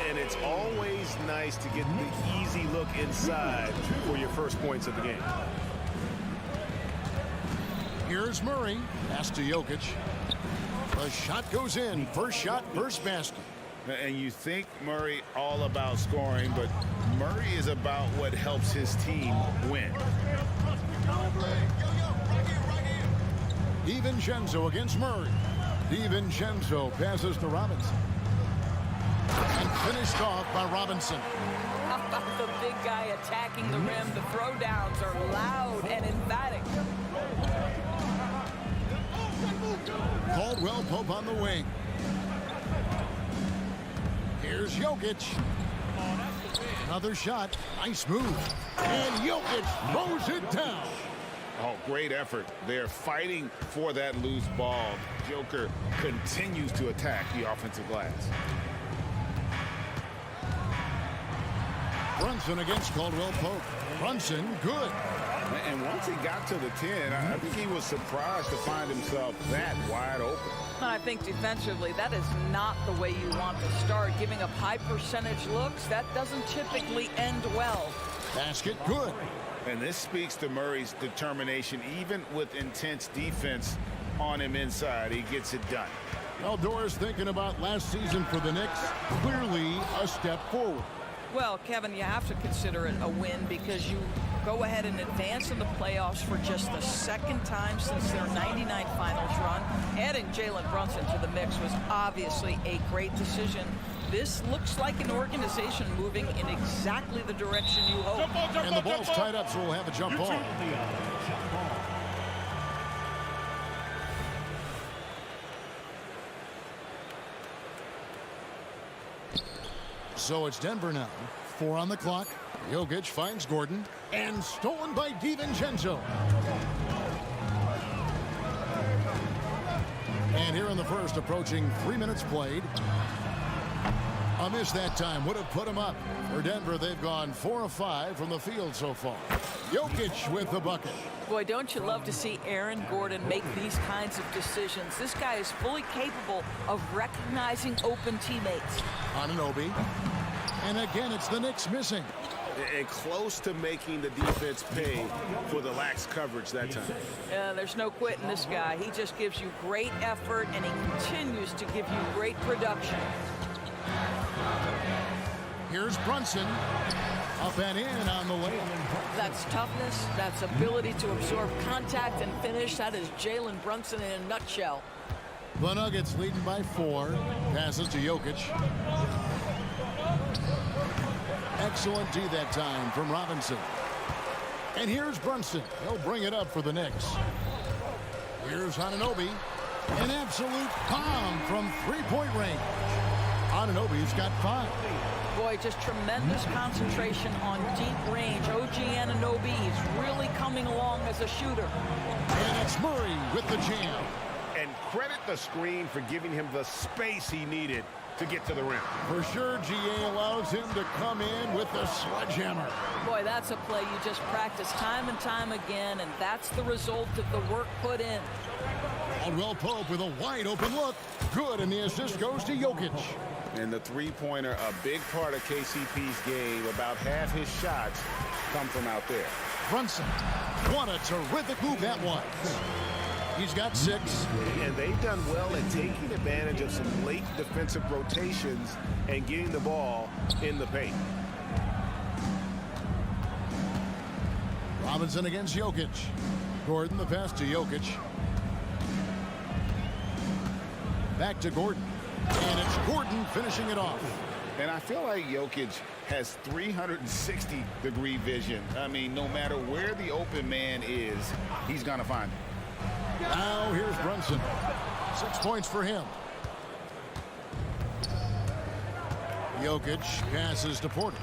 And it's always nice to get the easy look inside for your first points of the game. Here's Murray. Pass to Jokic. The shot goes in. First shot, first basket. And you think Murray all about scoring, but Murray is about what helps his team win. DiVincenzo against Murray. DiVincenzo passes to Robinson. And finished off by Robinson. How about the big guy attacking the rim? The throwdowns are loud and emphatic. Caldwell-Pope on the wing. Here's Jokic. Another shot. Nice move. And Jokic throws it down. Oh, great effort. They're fighting for that loose ball. Joker continues to attack the offensive glass. Brunson against Caldwell-Pope. Brunson, good. And once he got to the 10, I think he was surprised to find himself that wide open. I think defensively, that is not the way you want to start. Giving up high percentage looks, that doesn't typically end well. Basket, good. And this speaks to Murray's determination. Even with intense defense on him inside, he gets it done. Well, Doris, thinking about last season for the Knicks, clearly a step forward. Well, Kevin, you have to consider it a win because you go ahead and advance in the playoffs for just the second time since their 99 finals run. Adding Jalen Brunson to the mix was obviously a great decision. This looks like an organization moving in exactly the direction you hope. And the ball's tied up, so we'll have a jump ball. So it's Denver now. 4 on the clock. Jokic finds Gordon. And stolen by DiVincenzo. And here in the first, approaching 3 minutes played. A miss that time would have put him up. For Denver, they've gone 4 of 5 from the field so far. Jokic with the bucket. Boy, don't you love to see Aaron Gordon make these kinds of decisions. This guy is fully capable of recognizing open teammates. Anunoby. And again, it's the Knicks missing. And close to making the defense pay for the lax coverage that time. There's no quitting this guy. He just gives you great effort, and he continues to give you great production. Here's Brunson. Up and in on the layup. That's toughness. That's ability to absorb contact and finish. That is Jalen Brunson in a nutshell. The Nuggets leading by 4. Passes to Jokic. Excellent D that time from Robinson. And here's Brunson. He'll bring it up for the Knicks. Here's Anunoby. An absolute bomb from three-point range. Anunoby's got 5. Boy, just tremendous concentration on deep range. OG Anunoby is really coming along as a shooter. And it's Murray with the jam. And credit the screen for giving him the space he needed to get to the rim. For sure, GA allows him to come in with the sledgehammer. Boy, that's a play you just practice time and time again, and that's the result of the work put in. Caldwell-Pope with a wide open look. Good, and the assist goes to Jokic. And the three-pointer, a big part of KCP's game. About half his shots come from out there. Brunson. What a terrific move that was. He's got 6. And they've done well at taking advantage of some late defensive rotations and getting the ball in the paint. Robinson against Jokic. Gordon, the pass to Jokic. Back to Gordon. And it's Gordon finishing it off. And I feel like Jokic has 360-degree vision. I mean, no matter where the open man is, he's going to find it. Now here's Brunson. 6 points for him. Jokic passes to Porter.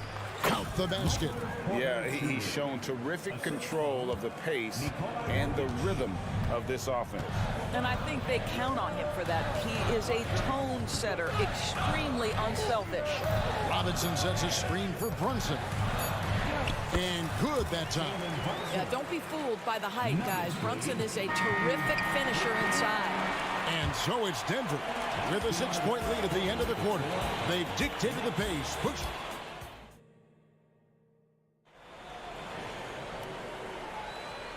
Count the basket. Yeah, he's shown terrific control of the pace and the rhythm of this offense. And I think they count on him for that. He is a tone setter, extremely unselfish. Robinson sets a screen for Brunson. And good that time. Yeah, don't be fooled by the height, guys. Brunson is a terrific finisher inside. And so it's Denver with a 6-point lead at the end of the quarter. They've dictated the pace. Push.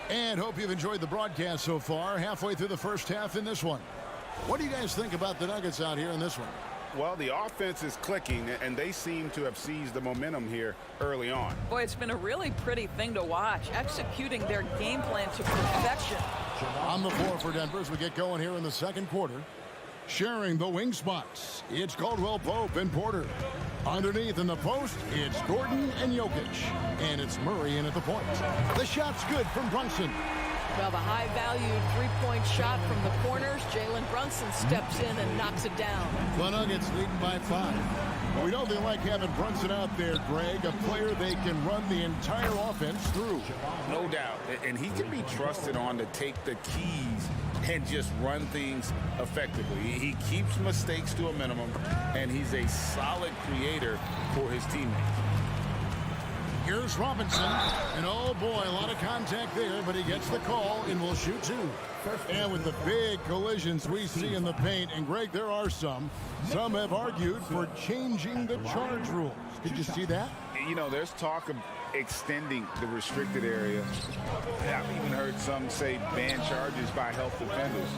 And hope you've enjoyed the broadcast so far. Halfway through the first half in this one. What do you guys think about the Nuggets out here in this one? Well, the offense is clicking, and they seem to have seized the momentum here early on. Boy, it's been a really pretty thing to watch, executing their game plan to perfection. On the floor for Denver as we get going here in the second quarter. Sharing the wing spots, it's Caldwell Pope and Porter. Underneath in the post, it's Gordon and Jokic. And it's Murray in at the point. The shot's good from Brunson. Well, the high-valued three-point shot from the corners, Jalen Brunson steps in and knocks it down. The Nuggets leading by 5. We know they like having Brunson out there, Greg, a player they can run the entire offense through. No doubt. And he can be trusted on to take the keys and just run things effectively. He keeps mistakes to a minimum, and he's a solid creator for his teammates. Here's Robinson, and oh boy, a lot of contact there, but he gets the call and will shoot 2. And with the big collisions we see in the paint, and Greg, there are some have argued for changing the charge rules. Did you see that? You know, there's talk of extending the restricted area. I've even heard some say ban charges by health defenders.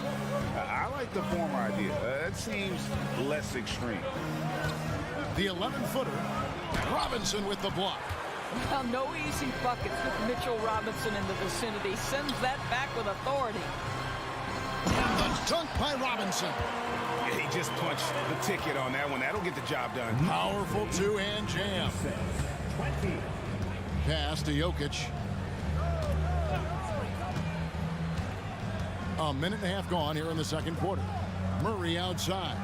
I like the former idea. That seems less extreme. The 11-footer, Robinson with the block. Well, no easy buckets with Mitchell Robinson in the vicinity. Sends that back with authority. And the dunk by Robinson. Yeah, he just punched the ticket on that one. That'll get the job done. Powerful two-hand jam. Pass to Jokic. A minute and a half gone here in the second quarter. Murray outside.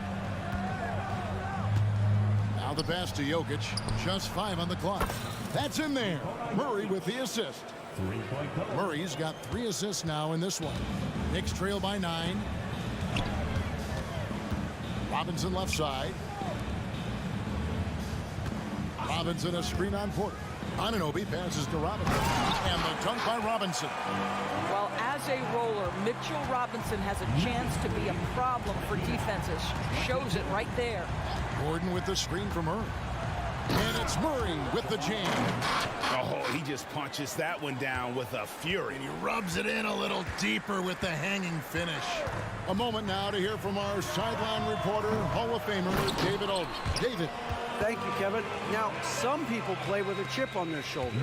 Now the pass to Jokic. Just 5 on the clock. That's in there. Murray with the assist. Murray's got 3 assists now in this one. Knicks trail by 9. Robinson left side. Robinson a screen on Porter. Anunoby passes to Robinson. And the dunk by Robinson. Well, as a roller, Mitchell Robinson has a chance to be a problem for defenses. Shows it right there. Gordon with the screen from Murray. And it's Murray with the jam. Oh, he just punches that one down with a fury. And he rubs it in a little deeper with the hanging finish. A moment now to hear from our sideline reporter, Hall of Famer David Aldridge. David. Thank you, Kevin. Now, some people play with a chip on their shoulder,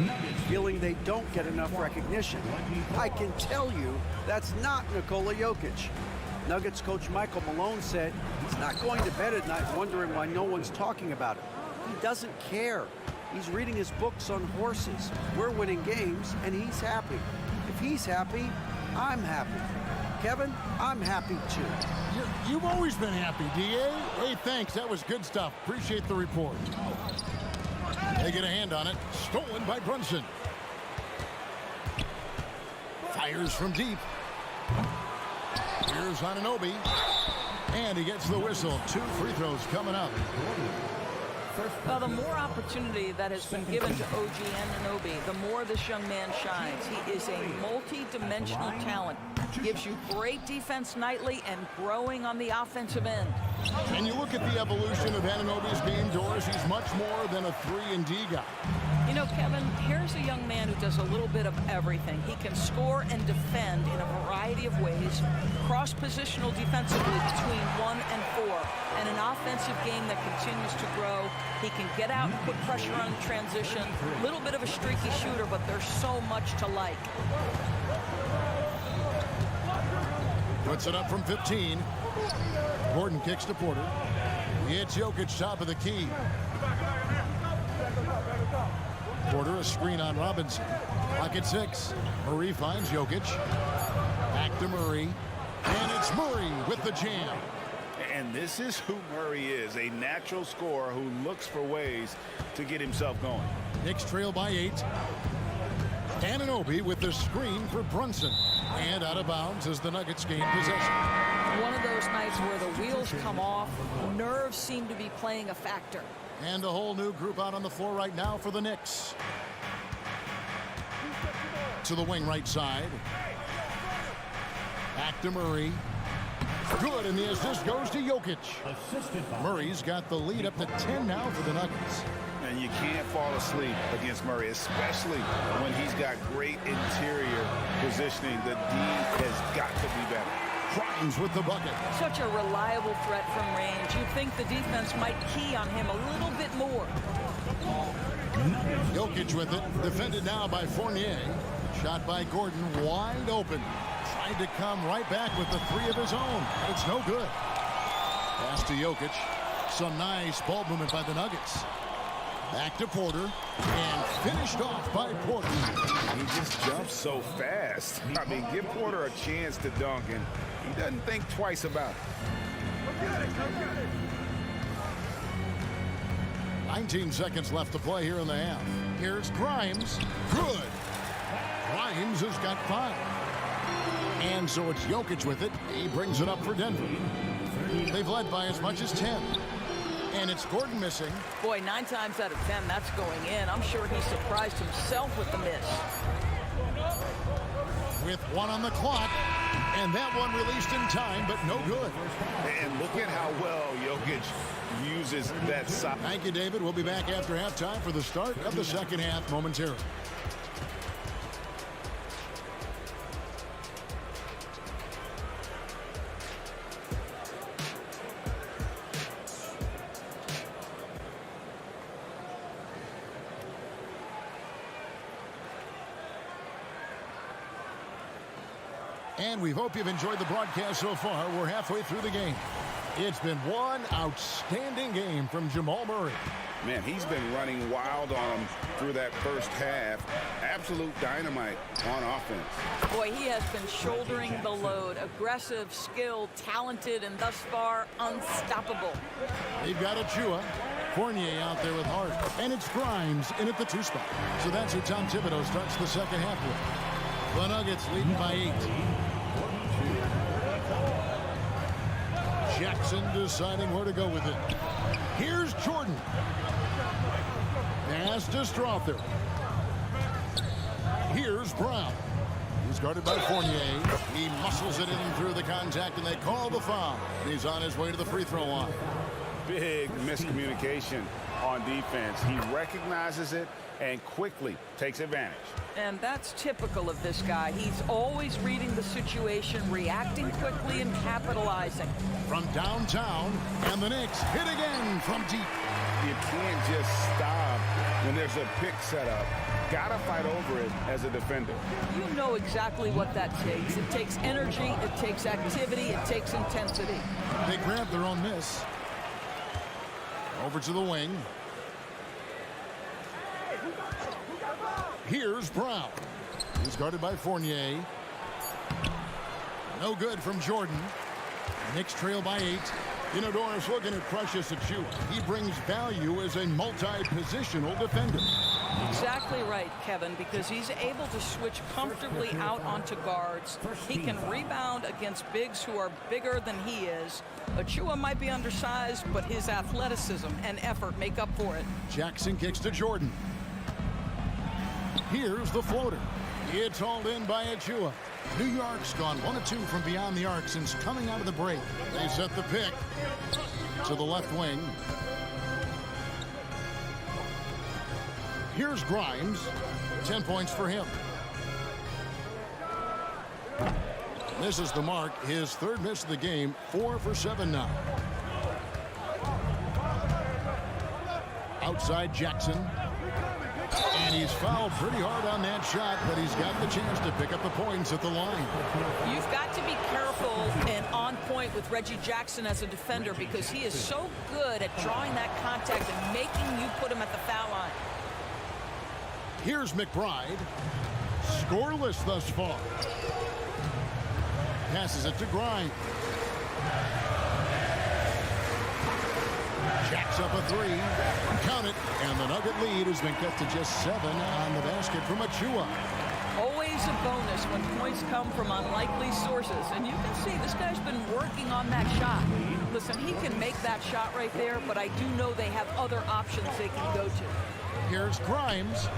feeling they don't get enough recognition. I can tell you that's not Nikola Jokic. Nuggets coach Michael Malone said he's not going to bed at night wondering why no one's talking about it. He doesn't care. He's reading his books on horses. We're winning games, and he's happy. If he's happy, I'm happy. Kevin, I'm happy too. You've always been happy, D.A. Hey, thanks. That was good stuff. Appreciate the report. They get a hand on it. Stolen by Brunson. Fires from deep. Here's Anunoby. And he gets the whistle. 2 free throws coming up. Well, the more opportunity that has been given to OG Anunoby, the more this young man shines. He is a multi-dimensional talent. Gives you great defense nightly and growing on the offensive end. And you look at the evolution of Anunoby's game, Doris, he's much more than a 3-and-D guy. You know, Kevin, here's a young man who does a little bit of everything. He can score and defend in a variety of ways, cross-positional defensively between 1 and 4, and an offensive game that continues to grow. He can get out and put pressure on the transition. A little bit of a streaky shooter, but there's so much to like. Puts it up from 15. Gordon kicks to Porter. It's Jokic top of the key. Porter a screen on Robinson. Pocket 6. Murray finds Jokic. Back to Murray. And it's Murray with the jam. And this is who Murray is, a natural scorer who looks for ways to get himself going. Knicks trail by 8. Anunoby with the screen for Brunson. And out of bounds as the Nuggets gain possession. One of those nights where the wheels come off, nerves seem to be playing a factor. And a whole new group out on the floor right now for the Knicks. To the wing right side. Back to Murray. Good, and the assist goes to Jokic. Murray's got the lead up to 10 now for the Nuggets. And you can't fall asleep against Murray, especially when he's got great interior positioning. The D has got to be better. Grimes with the bucket. Such a reliable threat from range. You'd think the defense might key on him a little bit more. Jokic with it. Defended now by Fournier. Shot by Gordon wide open. Tried to come right back with the 3 of his own. It's no good. Pass to Jokic. Some nice ball movement by the Nuggets. Back to Porter. And finished off by Porter. He just jumps so fast. I mean, give Porter a chance to dunk, and he doesn't think twice about it. 19 seconds left to play here in the half. Here's Grimes. Good. Grimes has got 5. And so it's Jokic with it. He brings it up for Denver. They've led by as much as 10. And it's Gordon missing. Boy, 9 times out of 10, that's going in. I'm sure he surprised himself with the miss. With 1 on the clock. And that one released in time, but no good. And look at how well Jokic uses that side. Thank you, David. We'll be back after halftime for the start of the second half momentarily. And we hope you've enjoyed the broadcast so far. We're halfway through the game. It's been one outstanding game from Jamal Murray. Man, he's been running wild on him through that first half. Absolute dynamite on offense. Boy, he has been shouldering the load. Aggressive, skilled, talented, and thus far unstoppable. They've got Achua. Fournier out there with Hart. And it's Grimes in at the 2 spot. So that's who Tom Thibodeau starts the second half with. The Nuggets leading by 8. Jackson deciding where to go with it. Here's Jordan. Pass to Strother. Here's Brown. He's guarded by Fournier. He muscles it in through the contact, and they call the foul. He's on his way to the free throw line. Big miscommunication on defense. He recognizes it and quickly takes advantage. And that's typical of this guy. He's always reading the situation, reacting quickly, and capitalizing. From downtown, and the Knicks hit again from deep. You can't just stop when there's a pick set up. Gotta fight over it as a defender. You know exactly what that takes. It takes energy, it takes activity, it takes intensity. They grab their own miss. Over to the wing. Here's Brown. He's guarded by Fournier. No good from Jordan. Knicks trail by 8. You know, Doris, looking at Precious Achua, he brings value as a multi-positional defender. Exactly right, Kevin, because he's able to switch comfortably out onto guards. He can rebound against bigs who are bigger than he is. Achua might be undersized, but his athleticism and effort make up for it. Jackson kicks to Jordan. Here's the floater. It's hauled in by Achua. New York's gone 1 of 2 from beyond the arc since coming out of the break. They set the pick to the left wing. Here's Grimes. 10 points for him. Misses the mark. His 3rd miss of the game. 4 for 7 now. Outside Jackson. And he's fouled pretty hard on that shot, but he's got the chance to pick up the points at the line. You've got to be careful and on point with Reggie Jackson as a defender because he is so good at drawing that contact and making you put him at the foul line. Here's McBride. Scoreless thus far. Passes it to Grimes. Jacks up a three. Count it. And the Nugget lead has been cut to just 7 on the basket from Achua. Always a bonus when points come from unlikely sources. And you can see this guy's been working on that shot. Listen, he can make that shot right there, but I do know they have other options they can go to. Here's Grimes.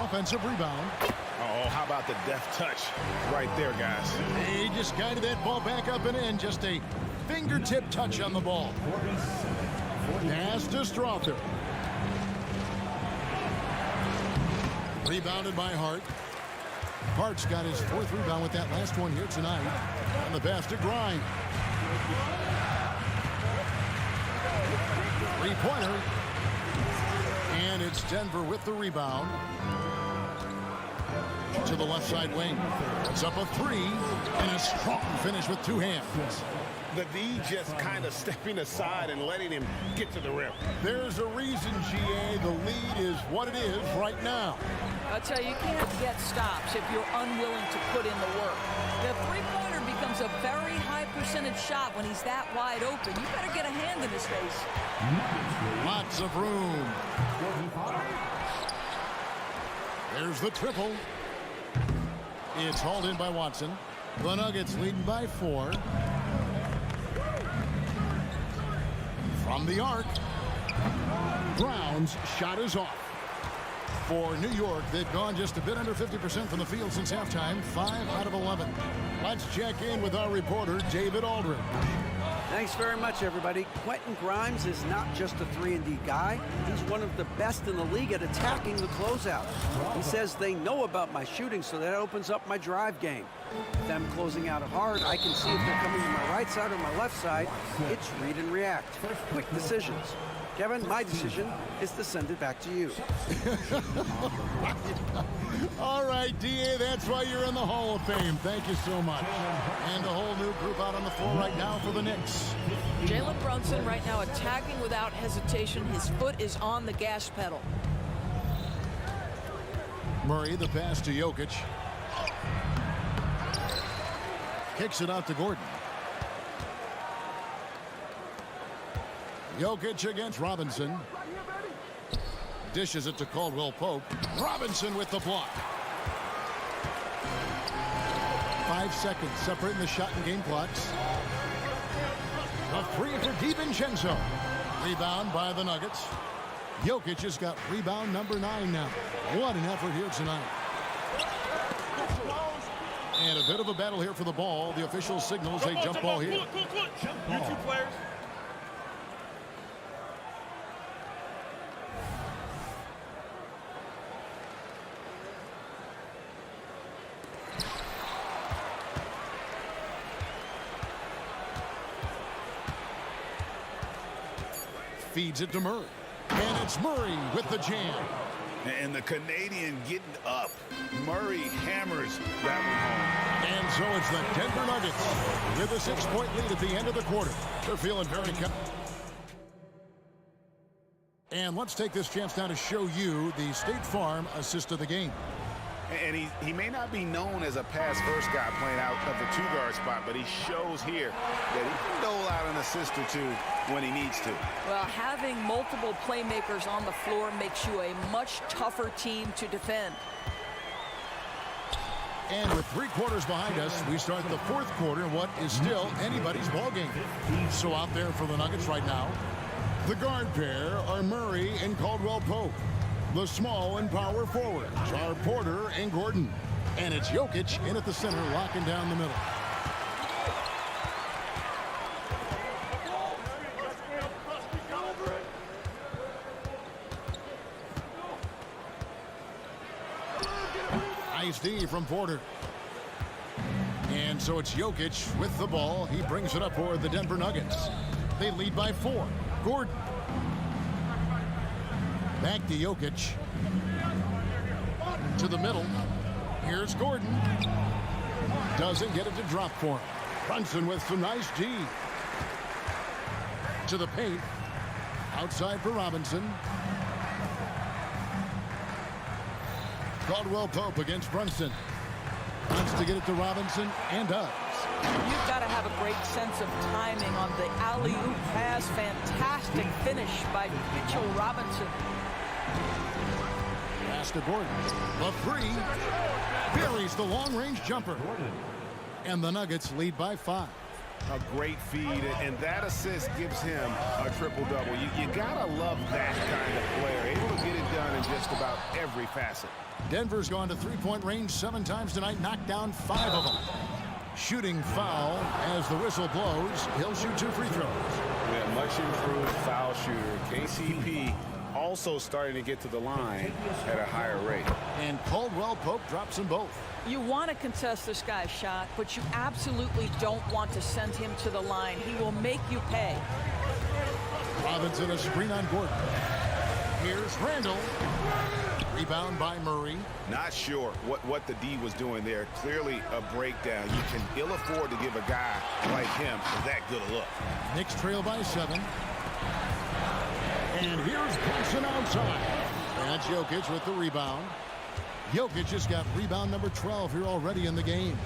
Offensive rebound. Oh, how about the deft touch right there, guys? He just guided that ball back up and in. Just a fingertip touch on the ball. Pass to Strother. Rebounded by Hart. Hart's got his 4th rebound with that last one here tonight. And the pass to Grimes. 3-pointer. And it's Denver with the rebound. To the left side wing. It's up a 3. And a strong finish with 2 hands. The D just kind of stepping aside and letting him get to the rim. There's a reason, GA. The lead is what it is right now. I'll tell you, you can't get stops if you're unwilling to put in the work. The 3-pointer becomes a very high percentage shot when he's that wide open. You better get a hand in his face. Lots of room. There's the triple. It's hauled in by Watson. The Nuggets leading by 4. From the arc. Brown's shot is off. For New York, they've gone just a bit under 50% from the field since halftime. 5 out of 11. Let's check in with our reporter, David Aldridge. Thanks very much, everybody. Quentin Grimes is not just a 3-and-D guy. He's one of the best in the league at attacking the closeout. He says they know about my shooting, so that opens up my drive game. With them closing out hard, I can see if they're coming to my right side or my left side. It's read and react. Quick decisions. Kevin, my decision is to send it back to you. All right, DA, that's why you're in the Hall of Fame. Thank you so much. And a whole new group out on the floor right now for the Knicks. Jalen Brunson right now attacking without hesitation. His foot is on the gas pedal. Murray, the pass to Jokic. Kicks it out to Gordon. Jokic against Robinson. Dishes it to Caldwell Pope. Robinson with the block. 5 seconds separating the shot and game clocks. A 3 for DiVincenzo. Rebound by the Nuggets. Jokic has got rebound number 9 now. What an effort here tonight. And a bit of a battle here for the ball. The official signals a jump ball here. You 2 players. Feeds it to Murray. And it's Murray with the jam. And the Canadian getting up. Murray hammers that one home. And so it's the Denver Nuggets with a 6-point lead at the end of the quarter. They're feeling very And let's take this chance now to show you the State Farm assist of the game. And he may not be known as a pass-first guy playing out of the 2-guard spot, but he shows here that he can dole out an assist or 2 when he needs to. Well, having multiple playmakers on the floor makes you a much tougher team to defend. And with 3 quarters behind us, we start the 4th quarter, what is still anybody's ballgame. So out there for the Nuggets right now, the guard pair are Murray and Caldwell Pope. The small and power forwards are Porter and Gordon. And it's Jokic in at the center, locking down the middle. Nice D from Porter. And so it's Jokic with the ball. He brings it up for the Denver Nuggets. They lead by 4. Gordon. Back to Jokic. To the middle. Here's Gordon. Doesn't get it to drop for him. Brunson with some nice D. To the paint. Outside for Robinson. Caldwell Pope against Brunson. Wants to get it to Robinson and does. You've got to have a great sense of timing on the alley-oop pass. Fantastic finish by Mitchell Robinson. Pass to Gordon. The three. Buries the long-range jumper. And the Nuggets lead by 5. A great feed, and that assist gives him a triple-double. You gotta love that kind of player, able to get it done in just about every facet. Denver's gone to three-point range 7 times tonight, knocked down 5 of them. Shooting foul as the whistle blows. He'll shoot 2 free throws. Yeah, much improved foul shooter. KCP also starting to get to the line at a higher rate. And Caldwell Pope drops them both. You want to contest this guy's shot, but you absolutely don't want to send him to the line. He will make you pay. Robinson a screen on Gordon. Here's Randall. Rebound by Murray. Not sure what the D was doing there. Clearly a breakdown. You can ill afford to give a guy like him that good a look. Knicks trail by 7. And here's Brunson outside. That's Jokic with the rebound. Jokic has got rebound number 12 here already in the game.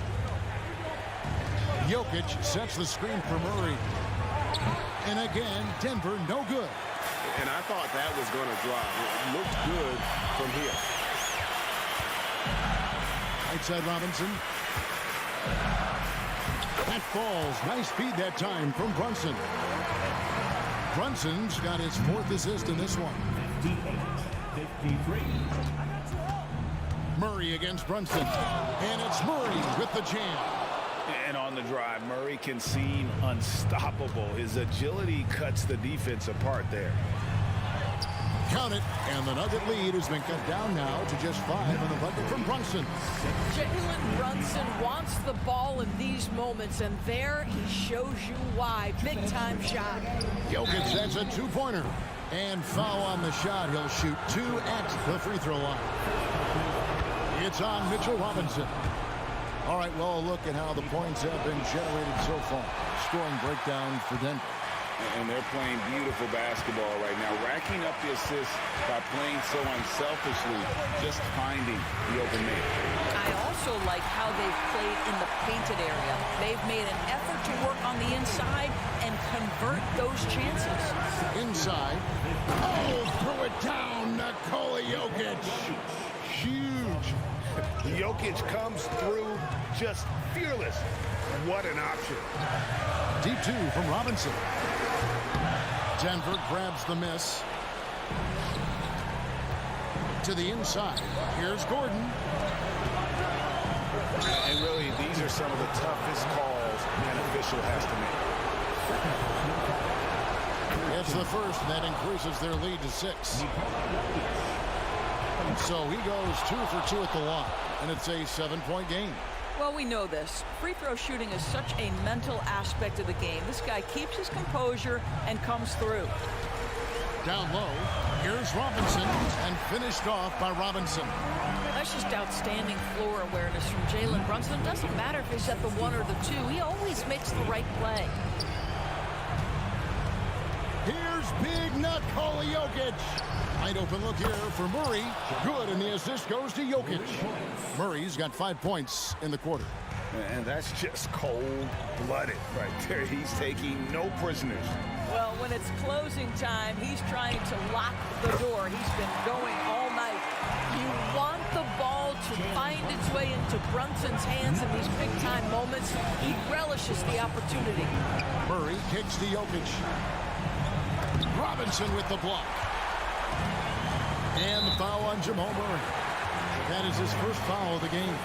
Jokic sets the screen for Murray. And again, Denver no good. And I thought that was going to drop. It looked good from here. Right side Robinson. That falls. Nice feed that time from Brunson. Brunson's got his 4th assist in this one. 58-53. Murray against Brunson. And it's Murray with the jam. And on the drive, Murray can seem unstoppable. His agility cuts the defense apart there. Count it. And the Nugget lead has been cut down now to just 5 on the bucket from Brunson. Jalen Brunson wants the ball in these moments, and there he shows you why. Big-time shot. Jokic sets a 2-pointer. And foul on the shot. He'll shoot 2 at the free throw line. It's on Mitchell Robinson. All right, well, look at how the points have been generated so far. Scoring breakdown for Denver. And they're playing beautiful basketball right now, racking up the assists by playing so unselfishly, just finding the open man. I also like how they've played in the painted area. They've made an effort to work on the inside and convert those chances. Inside. Oh, threw it down. Nikola Jokic. Huge. Jokic comes through just fearless. What an option. Deep 2 from Robinson. Denver grabs the miss. To the inside. Here's Gordon. And really, these are some of the toughest calls an official has to make. It's the first, and that increases their lead to 6. So he goes 2 for 2 at the line, and it's a 7-point game. Well, we know this. Free throw shooting is such a mental aspect of the game. This guy keeps his composure and comes through. Down low, here's Robinson, and finished off by Robinson. That's just outstanding floor awareness from Jalen Brunson. It doesn't matter if he's at the 1 or the 2. He always makes the right play. Here's big Nikola Jokic. Wide open look here for Murray. Good, and the assist goes to Jokic. Murray's got 5 points in the quarter. And that's just cold-blooded right there. He's taking no prisoners. Well, when it's closing time, he's trying to lock the door. He's been going all night. You want the ball to find its way into Brunson's hands in these big-time moments. He relishes the opportunity. Murray kicks to Jokic. Robinson with the block. And the foul on Jamal Murray. That is his first foul of the game.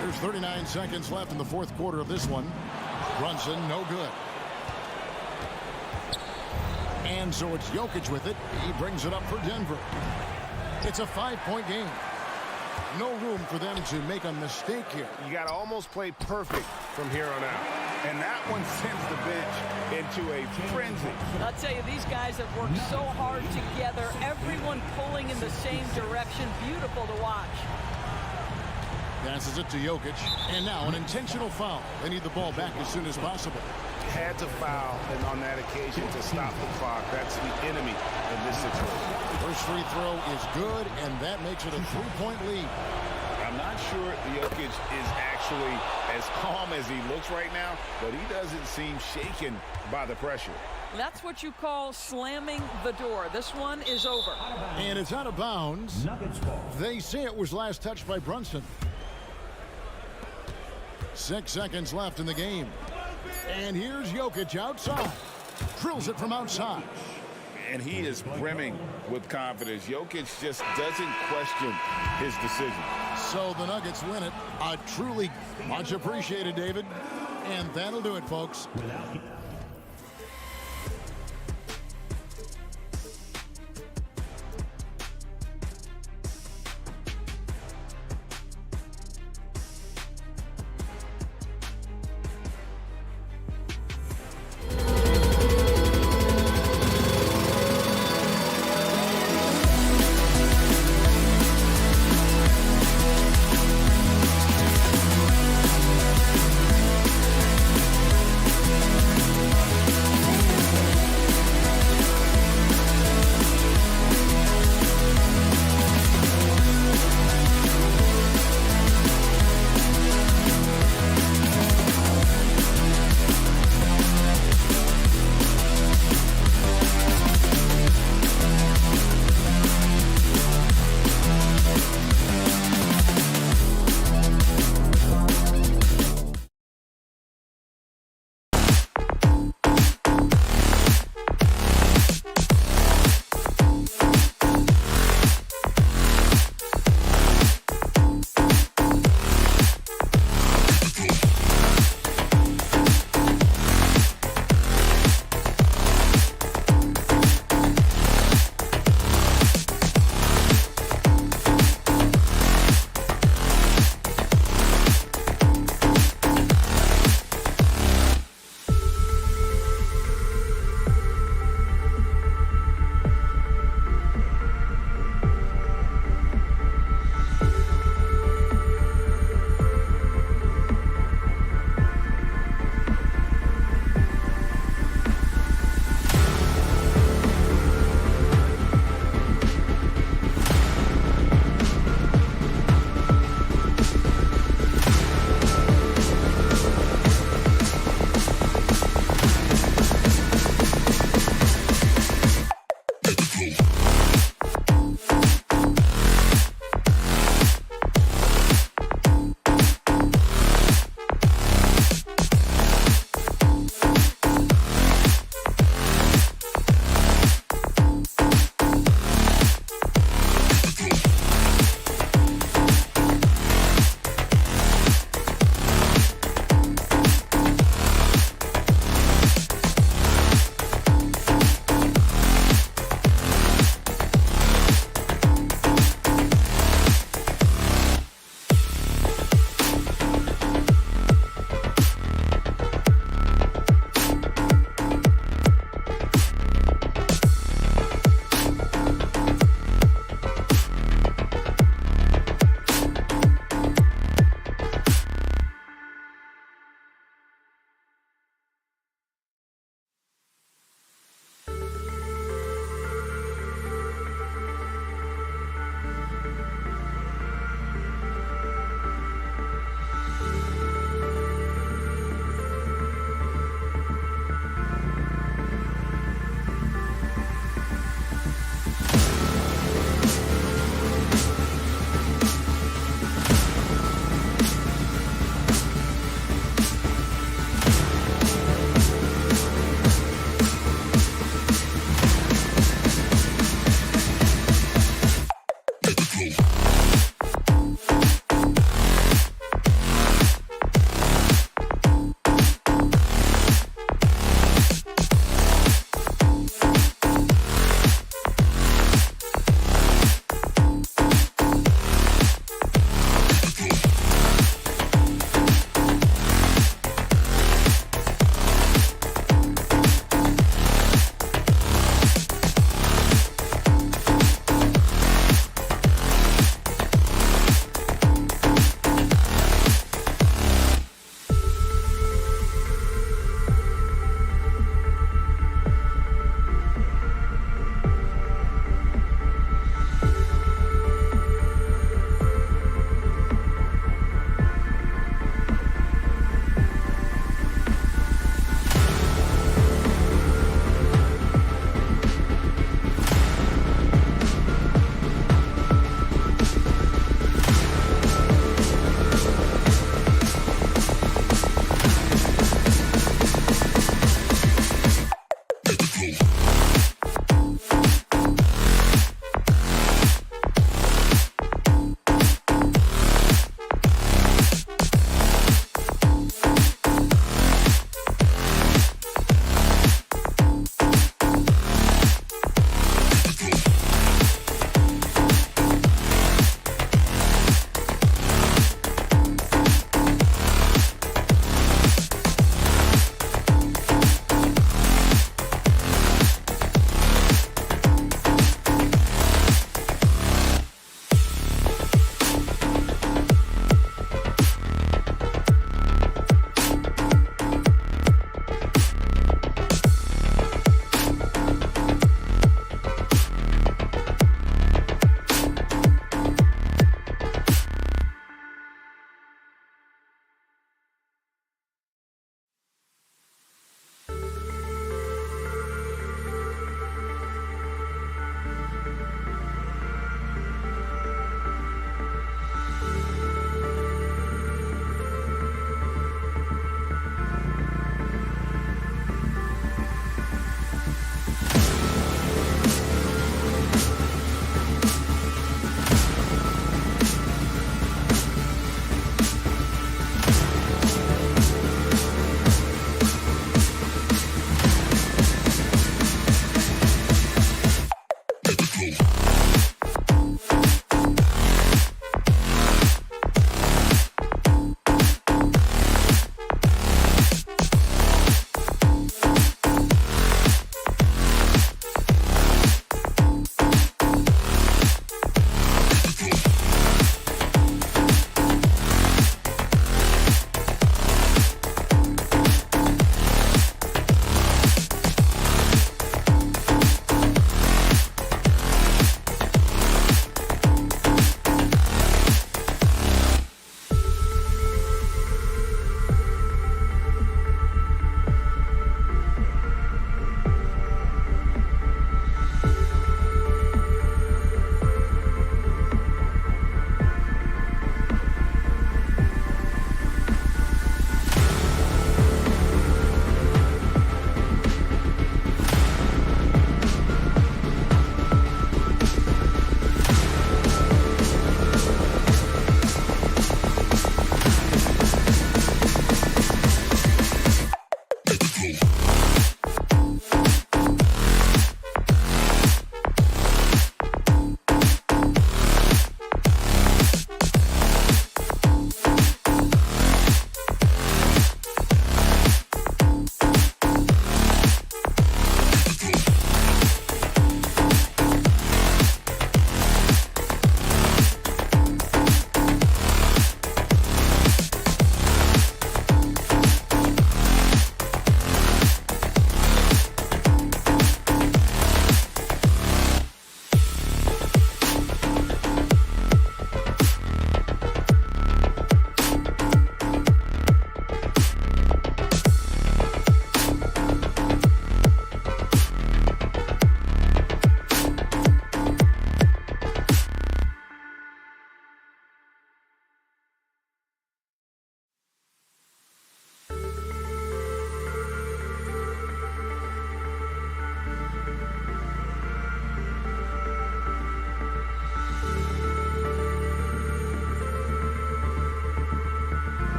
There's 39 seconds left in the 4th quarter of this one. Brunson, no good. And so it's Jokic with it. He brings it up for Denver. It's a 5-point game. No room for them to make a mistake here. You got to almost play perfect from here on out. And that one sends the bench into a frenzy. I'll tell you, these guys have worked so hard together, everyone pulling in the same direction. Beautiful to watch. Passes it to Jokic, and now an intentional foul. They need the ball back as soon as possible. Had to foul, and on that occasion to stop the clock. That's the enemy in this situation. First free throw is good, and that makes it a 3-point lead. I'm not sure Jokic is actually as calm as he looks right now, but he doesn't seem shaken by the pressure. That's what you call slamming the door. This one is over. And it's out of bounds. They say it was last touched by Brunson. 6 seconds left in the game. And here's Jokic outside. Drills it from outside. And he is brimming with confidence. Jokic just doesn't question his decision. So the Nuggets win it. Truly much appreciated, David. And that'll do it, folks.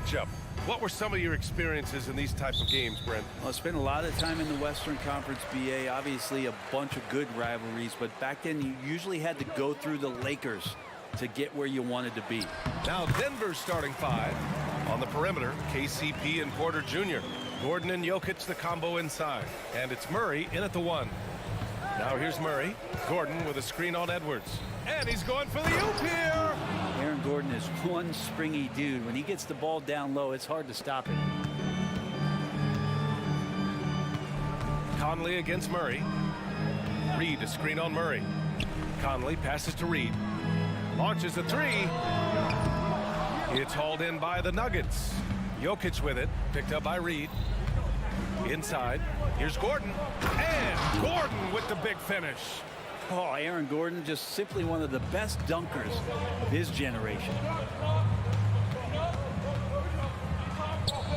matchup. What were some of your experiences in these type of games, Brent? Well, I spent a lot of time in the Western Conference, BA. Obviously, a bunch of good rivalries, but back then you usually had to go through the Lakers to get where you wanted to be. Now Denver's starting five. On the perimeter, KCP and Porter Jr. Gordon and Jokic the combo inside. And it's Murray in at the one. Now here's Murray. Gordon with a screen on Edwards. And he's going for the oop here. Aaron Gordon is one springy dude. When he gets the ball down low, it's hard to stop him. Conley against Murray. Reed a screen on Murray. Conley passes to Reed. Launches a three. It's hauled in by the Nuggets. Jokic with it. Picked up by Reed. Inside. Here's Gordon. And Gordon with the big finish. Oh, Aaron Gordon, just simply one of the best dunkers of his generation.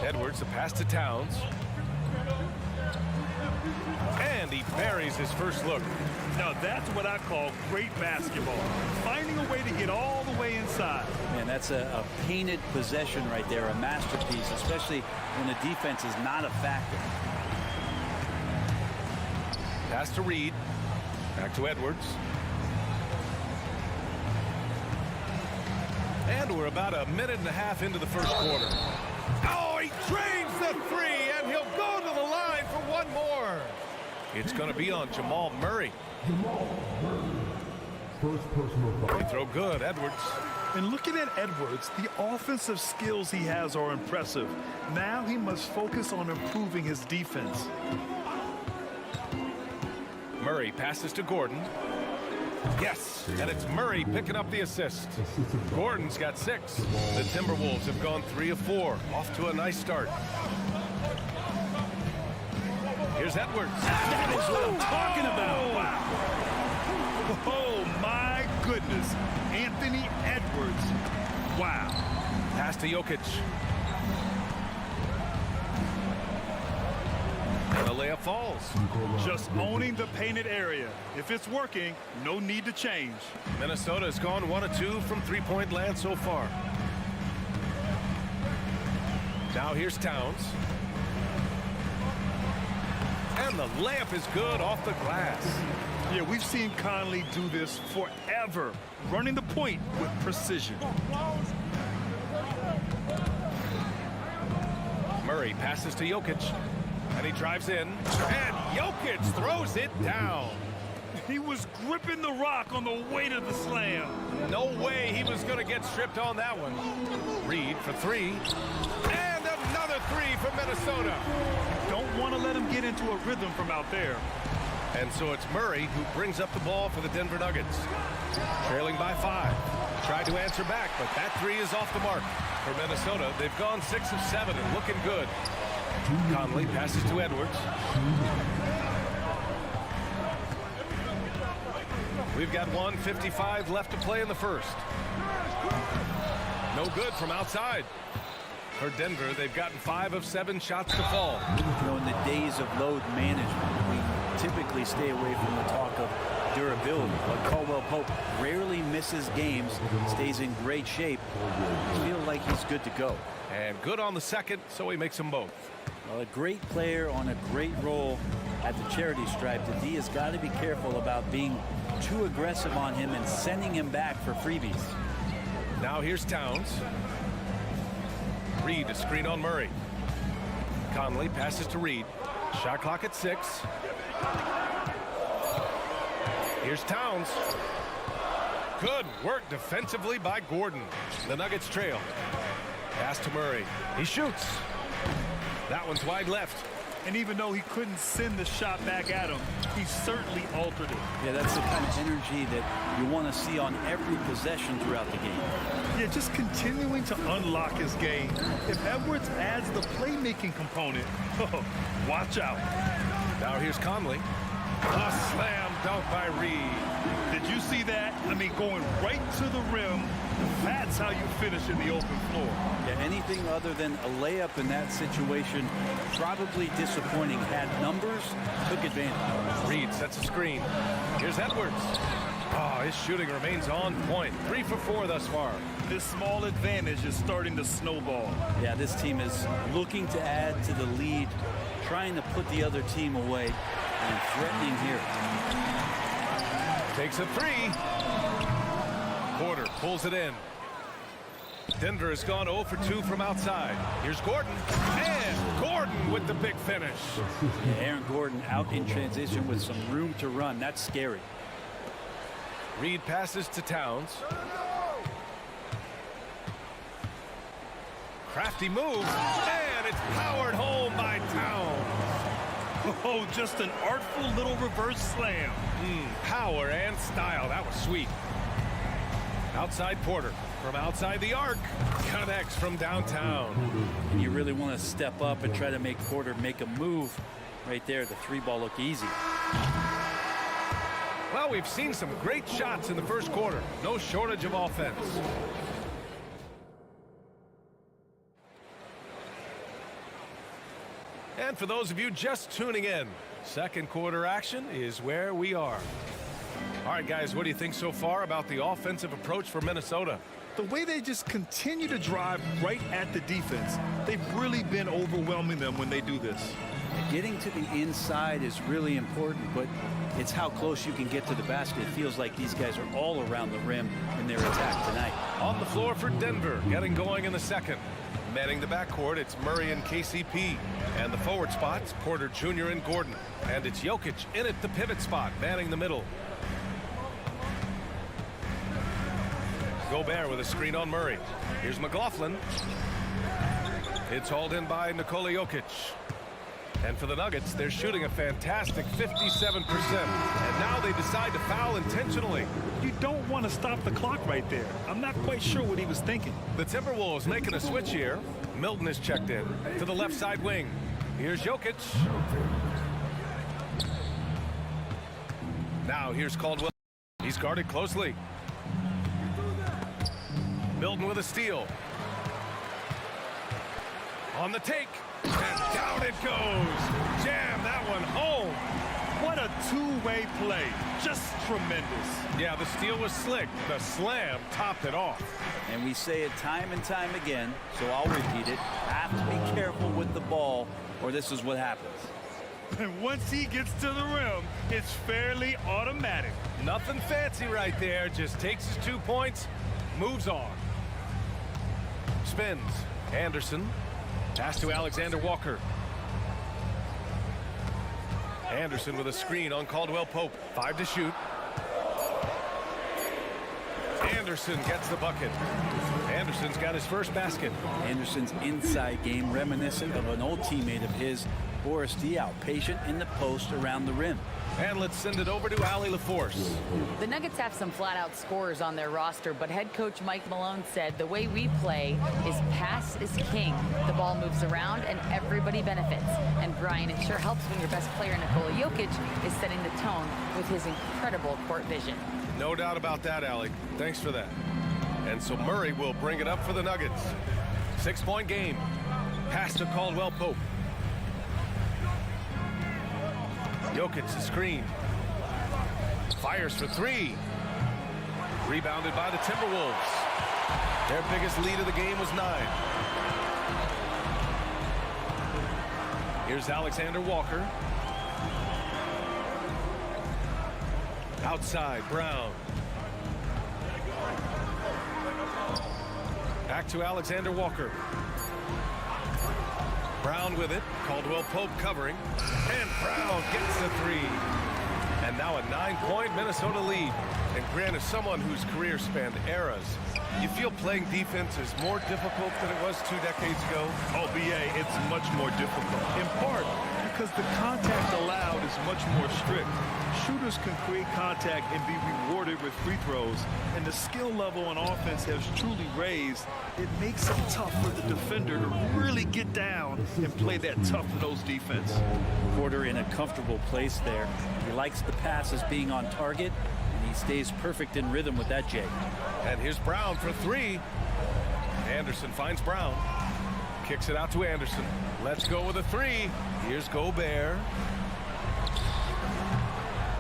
Edwards, the pass to Towns. And he buries his first look. Now that's what I call great basketball. Finding a way to get all the way inside. Man, that's a painted possession right there, a masterpiece, especially when the defense is not a factor. Pass to Reed. Back to Edwards. And we're about a minute and a half into the first quarter. Oh, he drains the three, and he'll go to the line for one more. It's going to be on Jamal Murray. First personal foul. They throw good, Edwards. And looking at Edwards, the offensive skills he has are impressive. Now he must focus on improving his defense. Murray passes to Gordon. Yes, and it's Murray picking up the assist. Gordon's got 6. The Timberwolves have gone 3 of 4. Off to a nice start. Here's Edwards. That is what I'm talking about. Wow. Oh, my goodness. Anthony Edwards. Wow. Pass to Jokic. And the layup falls. Just owning the painted area. If it's working, no need to change. Minnesota has gone 1 of 2 from three-point land so far. Now here's Towns. And the layup is good off the glass. Yeah, we've seen Conley do this forever, running the point with precision. Murray passes to Jokic. And he drives in. And Jokic throws it down. He was gripping the rock on the way to the slam. No way he was going to get stripped on that one. Reed for 3. And another 3 from Minnesota. Don't want to let him get into a rhythm from out there. And so it's Murray who brings up the ball for the Denver Nuggets. Trailing by 5. Tried to answer back, but that 3 is off the mark. For Minnesota, they've gone 6 of 7 and looking good. Conley passes to Edwards. We've got 1:55 left to play in the first. No good from outside. For Denver, they've gotten 5 of 7 shots to fall. You know, in the days of load management, we typically stay away from the talk of durability. But Caldwell Pope rarely misses games, stays in great shape. I feel like he's good to go. And good on the second, so he makes them both. Well, a great player on a great role at the charity stripe. The D has got to be careful about being too aggressive on him and sending him back for freebies. Now here's Towns. Reed, a screen on Murray. Conley passes to Reed. Shot clock at 6. Here's Towns. Good work defensively by Gordon. The Nuggets trail. Pass to Murray. He shoots. That one's wide left. And even though he couldn't send the shot back at him, he certainly altered it. Yeah, that's the kind of energy that you want to see on every possession throughout the game. Yeah, just continuing to unlock his game. If Edwards adds the playmaking component, watch out. Now here's Conley. A slam dunk by Reed. Did you see that? I mean, going right to the rim. That's how you finish in the open floor. Yeah, anything other than a layup in that situation, probably disappointing. Had numbers, took advantage. Reed sets a screen. Here's Edwards. Oh, his shooting remains on point. 3 for 4 thus far. this small advantage is starting to snowball. Yeah, this team is looking to add to the lead, trying to put the other team away, and threatening here. Takes a three. Porter pulls it in. Denver has gone 0 for 2 from outside. Here's Gordon. And Gordon with the big finish. Yeah, Aaron Gordon out in transition with some room to run. That's scary. Reed passes to Towns. Crafty move. And it's powered home by Towns. Oh, just an artful little reverse slam. Power and style. That was sweet. Outside Porter. From outside the arc, connects from downtown. And you really want to step up and try to make Porter make a move right there. The three ball look easy. Well, we've seen some great shots in the first quarter. No shortage of offense. And for those of you just tuning in, second quarter action is where we are. All right, guys, what do you think so far about the offensive approach for Minnesota? The way they just continue to drive right at the defense, they've really been overwhelming them when they do this. Getting to the inside is really important, but it's how close you can get to the basket. It feels like these guys are all around the rim in their attack tonight. On the floor for Denver, getting going in the second. Manning the backcourt, it's Murray and KCP. And the forward spots, Porter Jr. and Gordon. And it's Jokic in at the pivot spot, manning the middle. Gobert with a screen on Murray. Here's McLaughlin. It's hauled in by Nikola Jokic. And for the Nuggets, they're shooting a fantastic 57%. And now they decide to foul intentionally. You don't want to stop the clock right there. I'm not quite sure what he was thinking. The Timberwolves making a switch here. Milton is checked in to the left side wing. Here's Jokic. Now here's Caldwell. He's guarded closely. Milton with a steal. On the take. And down it goes. Jam that one home. What a two-way play. Just tremendous. Yeah, the steal was slick. The slam topped it off. And we say it time and time again, so I'll repeat it. Have to be careful with the ball, or this is what happens. And once he gets to the rim, it's fairly automatic. Nothing fancy right there. Just takes his 2 points, moves on. Spins. Anderson. Pass to Alexander Walker. Anderson with a screen on Caldwell Pope. 5 to shoot. Anderson gets the bucket. Anderson's got his first basket. Anderson's inside game reminiscent of an old teammate of his, Boris Diaw, patient in the post around the rim. And let's send it over to Allie LaForce. The Nuggets have some flat-out scorers on their roster, but head coach Mike Malone said the way we play is pass is king. The ball moves around and everybody benefits. And Brian, it sure helps when your best player, Nikola Jokic, is setting the tone with his incredible court vision. No doubt about that, Allie. Thanks for that. And so Murray will bring it up for the Nuggets. 6-point game. Pass to Caldwell Pope. Jokic the screen. Fires for 3. Rebounded by the Timberwolves. Their biggest lead of the game was 9. Here's Alexander Walker. Outside, Brown. Back to Alexander Walker. Brown with it. Caldwell Pope covering. And Brown gets the 3. And now a 9-point Minnesota lead. And Grant, as someone whose career spanned eras, you feel playing defense is more difficult than it was 2 decades ago? Oh, BA, it's much more difficult. In part because the contact allowed is much more strict. Shooters can create contact and be rewarded with free throws, and the skill level on offense has truly raised. It makes it tough for the defender to really get down and play that tough-nosed defense. Porter in a comfortable place there. He likes the passes being on target, and he stays perfect in rhythm with that, Jay. And here's Brown for 3. Anderson finds Brown. Kicks it out to Anderson. Let's go with a 3. Here's Gobert.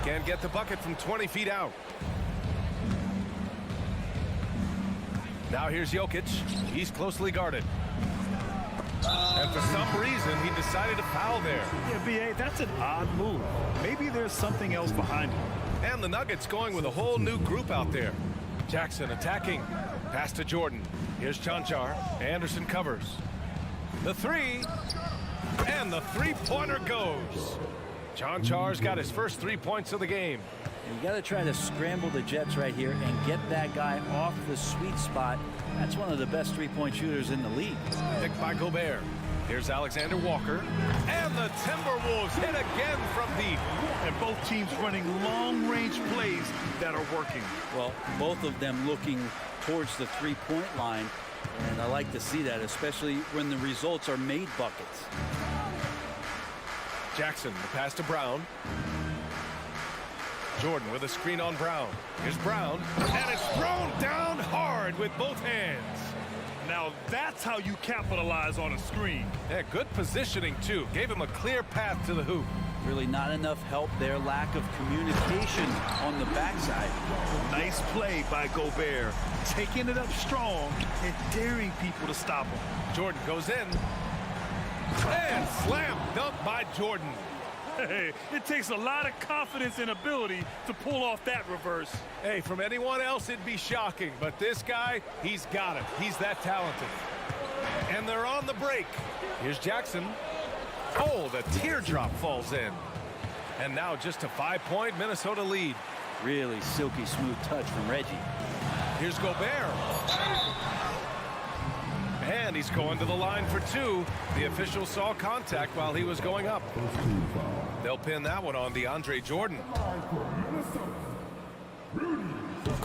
Can't get the bucket from 20 feet out. Now here's Jokic. He's closely guarded. And for some reason, he decided to foul there. Yeah, B.A., that's an odd move. Maybe there's something else behind it. And the Nuggets going with a whole new group out there. Jackson attacking. Pass to Jordan. Here's Chanchar. Anderson covers. The three. And the three-pointer goes. Chanchar's got his first 3 points of the game. You got to try to scramble the Jets right here and get that guy off the sweet spot. That's one of the best three-point shooters in the league. Picked by Gobert. Here's Alexander Walker. And the Timberwolves hit again from deep. And both teams running long-range plays that are working. Well, both of them looking towards the three-point line. And I like to see that, especially when the results are made buckets. Jackson, the pass to Brown. Jordan with a screen on Brown. Here's Brown. And it's thrown down hard with both hands. Now that's how you capitalize on a screen. Yeah, good positioning, too. Gave him a clear path to the hoop. Really not enough help there. Lack of communication on the backside. Nice play by Gobert. Taking it up strong and daring people to stop him. Jordan goes in. And slam dunk by Jordan. Hey, it takes a lot of confidence and ability to pull off that reverse. Hey, from anyone else, it'd be shocking. But this guy, he's got it. He's that talented. And they're on the break. Here's Jackson. Oh, the teardrop falls in. And now just a 5-point Minnesota lead. Really silky smooth touch from Reggie. Here's Gobert. And he's going to the line for two. The official saw contact while he was going up. They'll pin that one on DeAndre Jordan.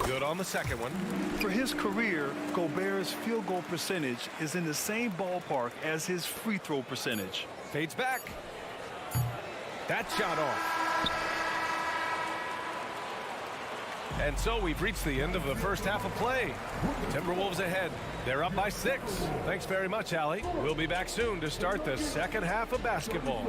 Good on the second one. For his career, Gobert's field goal percentage is in the same ballpark as his free throw percentage. Fades back. That shot off. And so we've reached the end of the first half of play. The Timberwolves ahead. They're up by 6. Thanks very much, Allie. We'll be back soon to start the second half of basketball.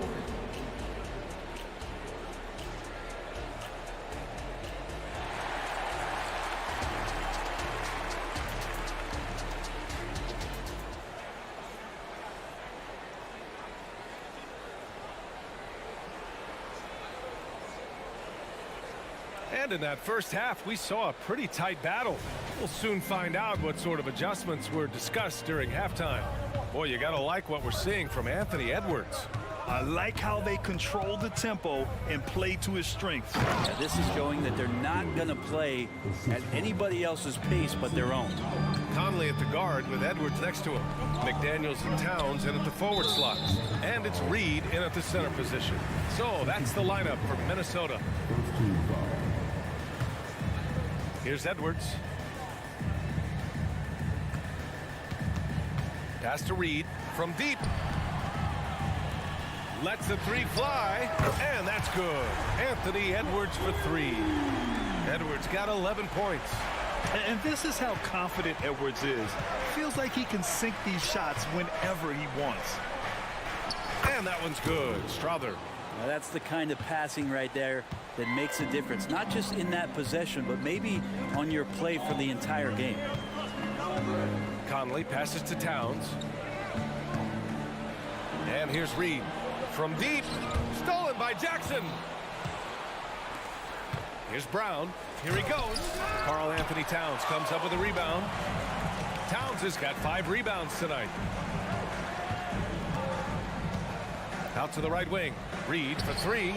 And in that first half, we saw a pretty tight battle. We'll soon find out what sort of adjustments were discussed during halftime. Boy, you gotta like what we're seeing from Anthony Edwards. I like how they control the tempo and play to his strengths. Yeah, this is showing that they're not going to play at anybody else's pace but their own. Conley at the guard with Edwards next to him. McDaniels and Towns in at the forward slot. And it's Reed in at the center position. So that's the lineup for Minnesota. Here's Edwards. Pass to Reed from deep. Lets the three fly, and that's good. Anthony Edwards for 3. Edwards got 11 points. And this is how confident Edwards is. Feels like he can sink these shots whenever he wants. And that one's good. Strother. Now that's the kind of passing right there that makes a difference, not just in that possession, but maybe on your play for the entire game. Conley passes to Towns. And here's Reed. From deep, stolen by Jackson. Here's Brown. Here he goes. Karl Anthony Towns comes up with a rebound. Towns has got 5 rebounds tonight. Out to the right wing. Reed for 3.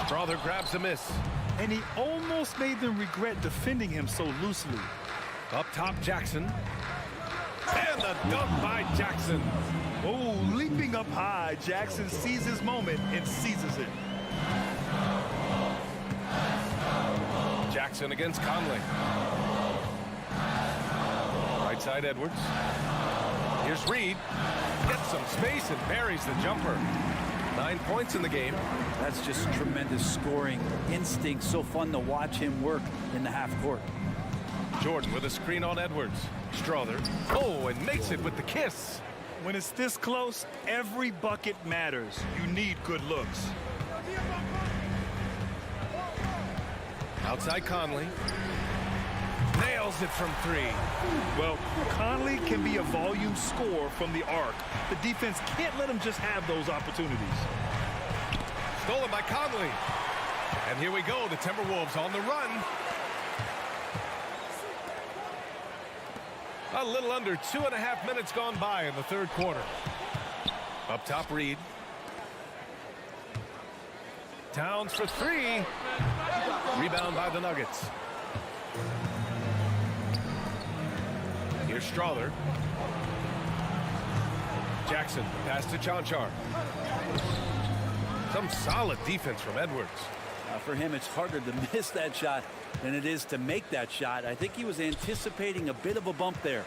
Strother grabs a miss. And he almost made them regret defending him so loosely. Up top, Jackson. And the dunk by Jackson. Oh, leaping up high, Jackson sees his moment and seizes it. Jackson against Conley. Right side, Edwards. Here's Reed. Gets some space and buries the jumper. 9 points in the game. That's just tremendous scoring instinct. So fun to watch him work in the half court. Jordan with a screen on Edwards. Strother. Oh, and makes it with the kiss. When it's this close, every bucket matters. You need good looks. Outside Conley. Nails it from 3. Well, Conley can be a volume scorer from the arc. The defense can't let him just have those opportunities. Stolen by Conley. And here we go, the Timberwolves on the run. A little under 2.5 minutes gone by in the third quarter. Up top, Reed. Towns for 3. Rebound by the Nuggets. Here's Strawther. Jackson, pass to Chanchar. Some solid defense from Edwards. For him, it's harder to miss that shot than it is to make that shot. I think he was anticipating a bit of a bump there.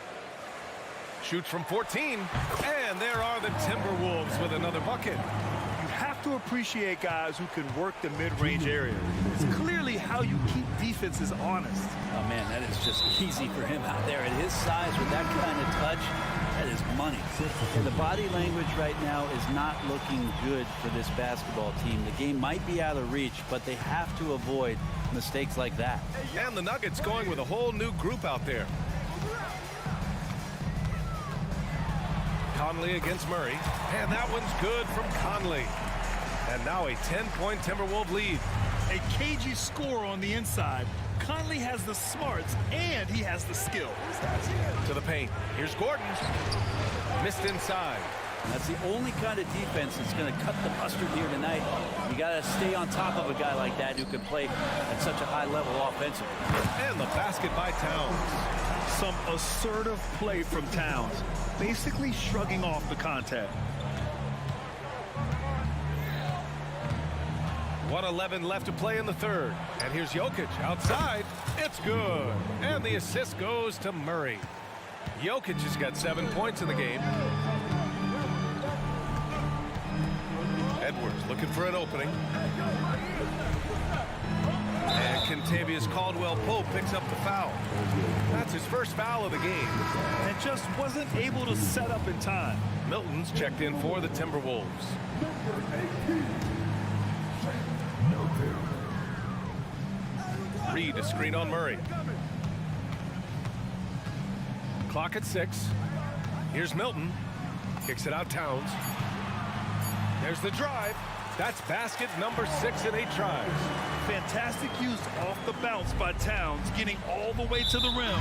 Shoots from 14. And there are the Timberwolves with another bucket. You have to appreciate guys who can work the mid-range area. It's clearly how you keep defenses honest. Oh, man, that is just easy for him out there. At his size, with that kind of touch, that is money. And the body language right now is not looking good for this basketball team. The game might be out of reach, but they have to avoid mistakes like that. And the Nuggets going with a whole new group out there. Conley against Murray. And that one's good from Conley. And now a 10-point Timberwolves lead. A cagey score on the inside. Conley has the smarts and he has the skill. To the paint. Here's Gordon. Missed inside. And that's the only kind of defense that's going to cut the mustard here tonight. You got to stay on top of a guy like that who can play at such a high level offensively. And the basket by Towns. Some assertive play from Towns, basically shrugging off the contact. 1:11 left to play in the third. And here's Jokic outside. It's good. And the assist goes to Murray. Jokic has got 7 points in the game. Edwards looking for an opening. And Kentavious Caldwell-Pope picks up the foul. That's his first foul of the game. And just wasn't able to set up in time. Milton's checked in for the Timberwolves. Reed, a screen on Murray. Clock at 6. Here's Milton. Kicks it out Towns. There's the drive. That's basket number 6 in 8 tries. Fantastic use off the bounce by Towns, getting all the way to the rim.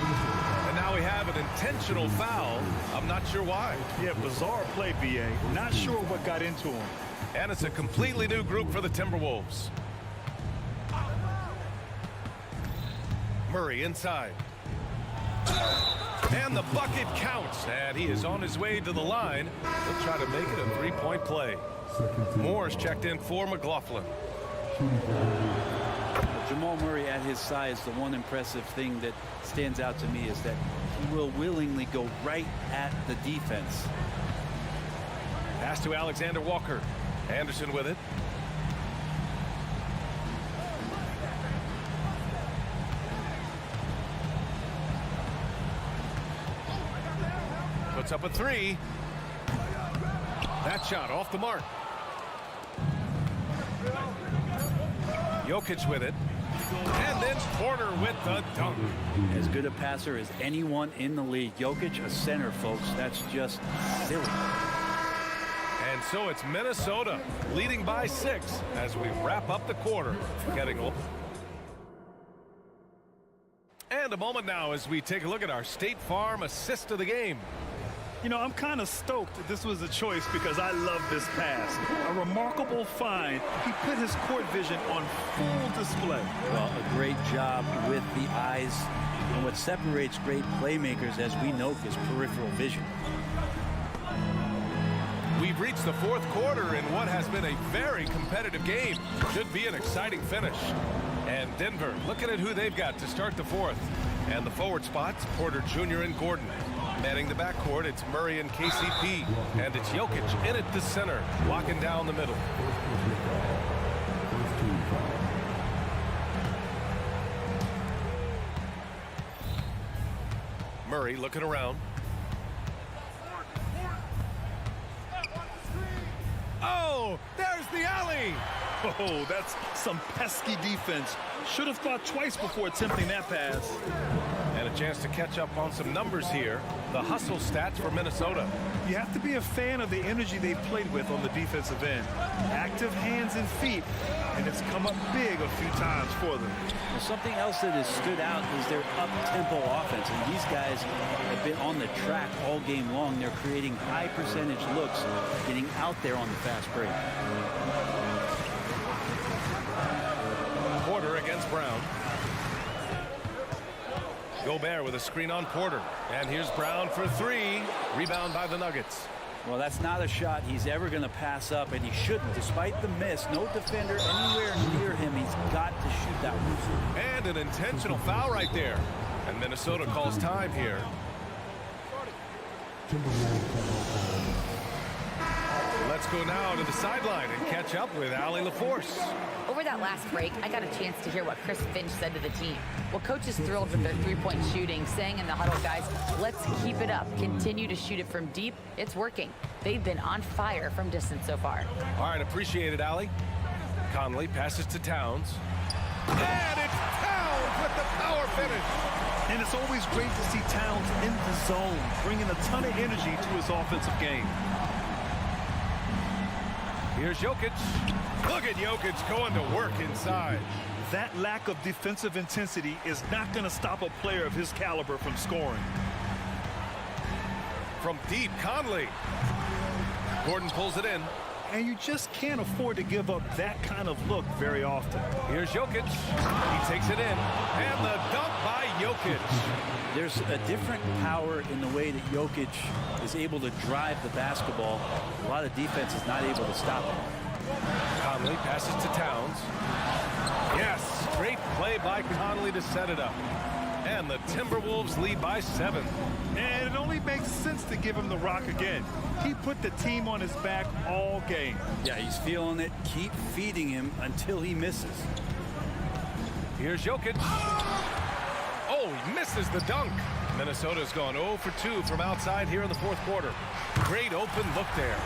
And now we have an intentional foul. I'm not sure why. Yeah, bizarre play, BA. Not sure what got into him. And it's a completely new group for the Timberwolves. Murray inside. And the bucket counts. And he is on his way to the line. He'll try to make it a 3-point play. Moore's checked in for McLaughlin. Jamal Murray at his size, the one impressive thing that stands out to me is that he will willingly go right at the defense. Pass to Alexander Walker. Anderson with it. Puts up a 3. That shot off the mark. Jokic with it. And then Porter with the dunk. As good a passer as anyone in the league. Jokic, a center, folks. That's just silly. And so it's Minnesota leading by 6 as we wrap up the quarter. And a moment now as we take a look at our State Farm assist of the game. You know, I'm kind of stoked that this was a choice because I love this pass. A remarkable find. He put his court vision on full display. Well, a great job with the eyes. And what separates great playmakers, as we know, is peripheral vision. We've reached the fourth quarter in what has been a very competitive game. Should be an exciting finish. And Denver, looking at who they've got to start the fourth. And the forward spots, Porter Jr. and Gordon. Manning the backcourt, it's Murray and KCP. And it's Jokic in at the center, locking down the middle. Murray looking around. Oh, there's the alley. Oh, that's some pesky defense. Should have thought twice before attempting that pass. And chance to catch up on some numbers here. The hustle stats for Minnesota. You have to be a fan of the energy they've played with on the defensive end. Active hands and feet, and it's come up big a few times for them. Well, something else that has stood out is their up-tempo offense. And these guys have been on the track all game long. They're creating high percentage looks, getting out there on the fast break. Porter against Brown. Gobert with a screen on Porter. And here's Brown for three. Rebound by the Nuggets. Well, that's not a shot he's ever going to pass up, and he shouldn't. Despite the miss, no defender anywhere near him. He's got to shoot that one. And an intentional foul right there. And Minnesota calls time here. Let's go now to the sideline and catch up with Allie LaForce. Over that last break, I got a chance to hear what Chris Finch said to the team. Well, coach is thrilled with their three-point shooting, saying in the huddle, guys, let's keep it up. Continue to shoot it from deep. It's working. They've been on fire from distance so far. All right, appreciate it, Allie. Conley passes to Towns. And it's Towns with the power finish. And it's always great to see Towns in the zone, bringing a ton of energy to his offensive game. Here's Jokic. Look at Jokic going to work inside. That lack of defensive intensity is not going to stop a player of his caliber from scoring. From deep, Conley. Gordon pulls it in. And you just can't afford to give up that kind of look very often. Here's Jokic. He takes it in. And the dunk by Jokic. There's a different power in the way that Jokic is able to drive the basketball. A lot of defense is not able to stop him. Conley passes to Towns. Yes, great play by Conley to set it up. And the Timberwolves lead by 7. And it only makes sense to give him the rock again. He put the team on his back all game. Yeah, he's feeling it. Keep feeding him until he misses. Here's Jokic. Oh, he misses the dunk. Minnesota's gone 0 for 2 from outside here in the fourth quarter. Great open look there.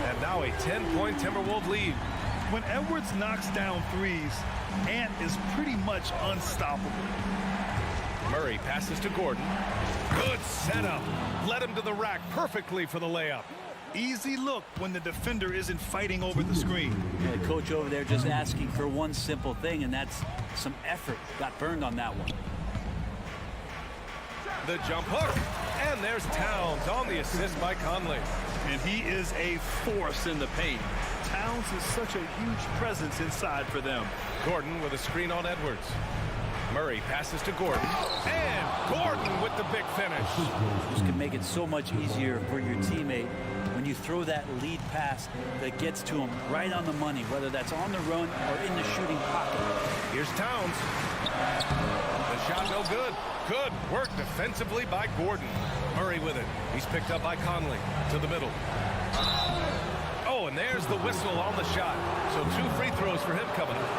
And now a 10-point Timberwolves lead. When Edwards knocks down threes, Ant is pretty much unstoppable. Murray passes to Gordon. Good setup. Led him to the rack perfectly for the layup. Easy look when the defender isn't fighting over the screen. Yeah, the coach over there just asking for one simple thing, and that's some effort. Got burned on that one. The jump hook. And there's Towns on the assist by Conley. And he is a force in the paint. Towns is such a huge presence inside for them. Gordon with a screen on Edwards. Murray passes to Gordon. And Gordon with the big finish. This can make it so much easier for your teammate when you throw that lead pass that gets to him right on the money, whether that's on the run or in the shooting pocket. Here's Towns. The shot no good. Good work defensively by Gordon. Murray with it. He's picked up by Conley to the middle. Oh, and there's the whistle on the shot. So 2 free throws for him coming up.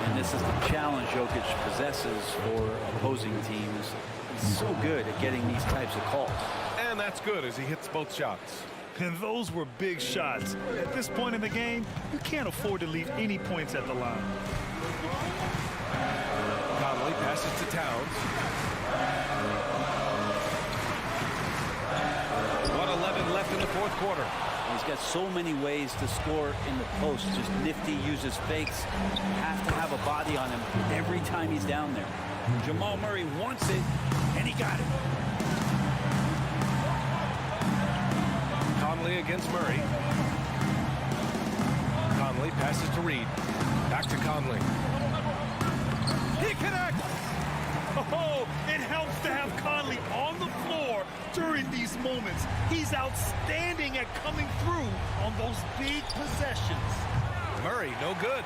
And this is the challenge Jokic possesses for opposing teams. He's so good at getting these types of calls. And that's good as he hits both shots. And those were big shots. At this point in the game, you can't afford to leave any points at the line. Conley passes to Towns. 1:11 left in the fourth quarter. He's got so many ways to score in the post. Just nifty, uses fakes. Have to have a body on him every time he's down there. Jamal Murray wants it, and he got it. Conley against Murray. Conley passes to Reed. Back to Conley. He connects! Oh, it helps to have Conley on the floor during these moments. He's outstanding at coming through on those big possessions. Murray, no good.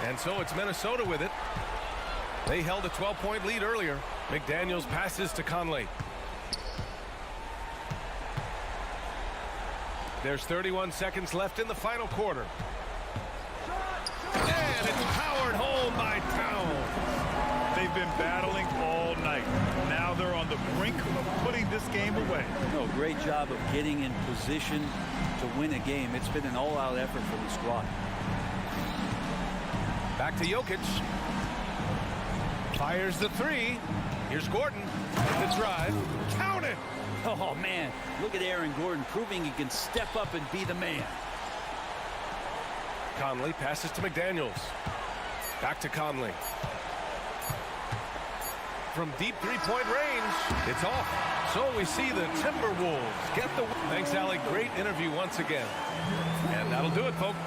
And so it's Minnesota with it. They held a 12-point lead earlier. McDaniels passes to Conley. There's 31 seconds left in the final quarter. And it's powered home by Towns. They've been battling all night. Now they're on the brink of putting this game away. No, great job of getting in position to win a game. It's been an all-out effort for the squad. Back to Jokic. Fires the three. Here's Gordon. The drive. Count it. Oh, man. Look at Aaron Gordon proving he can step up and be the man. Conley passes to McDaniels. Back to Conley. From deep three-point range, it's off. So we see the Timberwolves get the win. Thanks, Allie. Great interview once again. And that'll do it, folks.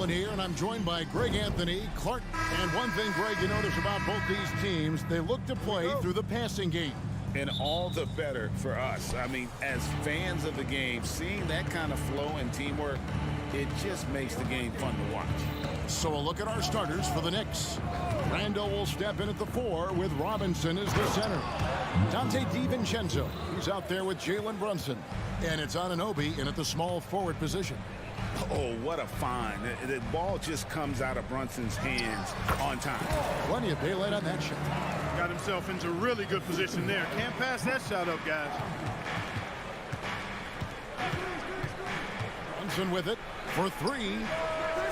Here, and I'm joined by Greg Anthony, Clark. And one thing, Greg, you notice about both these teams, they look to play through the passing game. And all the better for us. I mean, as fans of the game, seeing that kind of flow and teamwork, it just makes the game fun to watch. So a look at our starters for the Knicks. Randall will step in at the 4 with Robinson as the center. Dante DiVincenzo, he's out there with Jalen Brunson. And it's Anunoby in at the small forward position. Oh, what a find. The ball just comes out of Brunson's hands on time. Plenty of daylight on that shot. Got himself into really good position there. Can't pass that shot up, guys. Brunson with it for 3.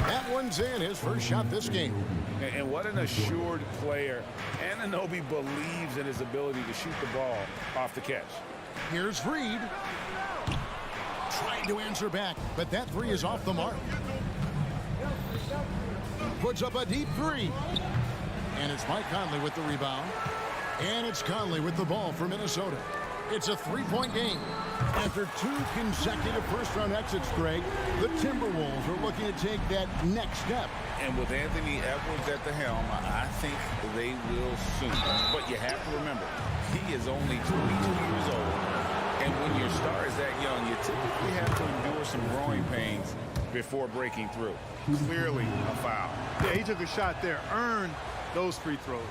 That one's in, his first shot this game. And what an assured player. Anunoby believes in his ability to shoot the ball off the catch. Here's Reed. Trying to answer back, but that 3 is off the mark. Puts up a deep 3. And it's Mike Conley with the rebound. And it's Conley with the ball for Minnesota. It's a 3-point game. After 2 consecutive first-round exits, Greg, the Timberwolves are looking to take that next step. And with Anthony Edwards at the helm, I think they will soon. But you have to remember, he is only 22 years old. And when your star is that young, you typically have to endure some growing pains before breaking through. Clearly a foul. Yeah, he took a shot there, earned those free throws.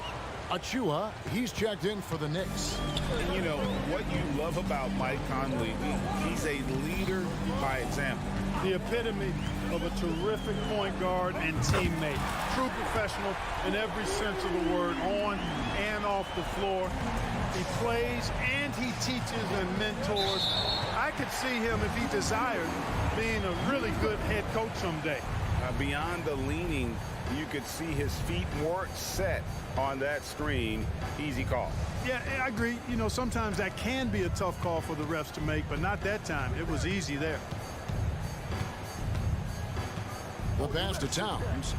Achua, he's checked in for the Knicks. And you know, what you love about Mike Conley, he's a leader by example. The epitome of a terrific point guard and teammate. True professional in every sense of the word, on and off the floor. He plays and he teaches and mentors. I could see him, if he desired, being a really good head coach someday. Beyond the leaning, you could see his feet weren't set on that screen. Easy call. Yeah, I agree. You know, sometimes that can be a tough call for the refs to make, but not that time. It was easy there. The pass to Towns.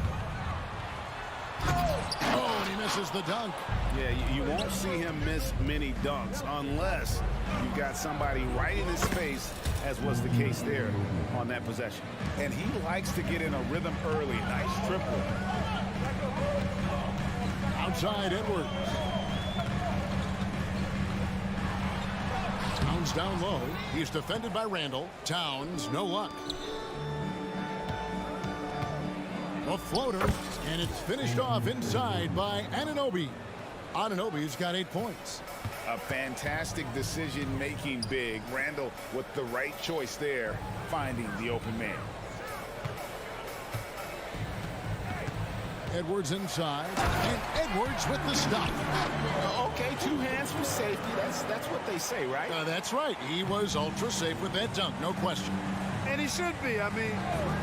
Oh, and he misses the dunk. Yeah, you won't see him miss many dunks unless you've got somebody right in his face, as was the case there on that possession. And he likes to get in a rhythm early. Nice triple. Outside Edwards. Towns down low. He's defended by Randall. Towns, no luck. A floater, and it's finished off inside by Anunoby. Anunoby's got 8 points. A fantastic decision-making big. Randall with the right choice there, finding the open man. Edwards inside, and Edwards with the stop. Okay, 2 hands for safety. That's what they say, right? That's right. He was ultra safe with that dunk, no question. And he should be. I mean,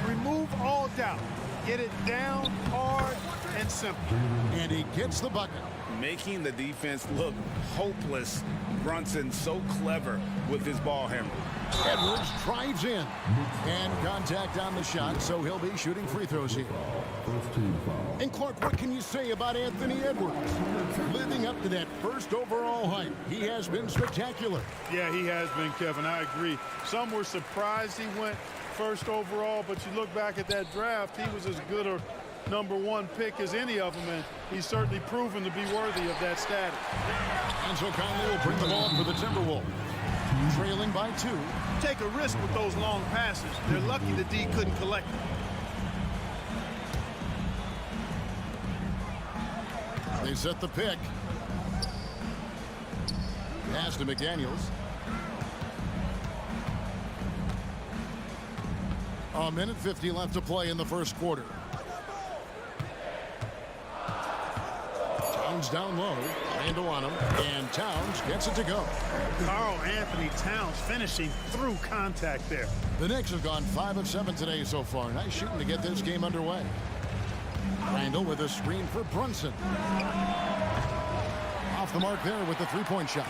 remove all doubt. Get it down, hard, and simple. And he gets the bucket. Making the defense look hopeless. Brunson so clever with his ball handling. Edwards drives in. And contact on the shot, so he'll be shooting free throws here. And Clark, what can you say about Anthony Edwards? Living up to that first overall hype, he has been spectacular. Yeah, he has been, Kevin. I agree. Some were surprised he went first overall, but you look back at that draft, he was as good a #1 pick as any of them, and he's certainly proven to be worthy of that status. And so Conley will bring the ball for the Timberwolves. Trailing by 2. Take a risk with those long passes. They're lucky the D couldn't collect them. They set the pick. Pass to McDaniels. A minute 50 left to play in the first quarter. Towns down low. Randall on him. And Towns gets it to go. Karl Anthony Towns finishing through contact there. The Knicks have gone 5 of 7 today so far. Nice shooting to get this game underway. Randall with a screen for Brunson. Off the mark there with the 3-point shot.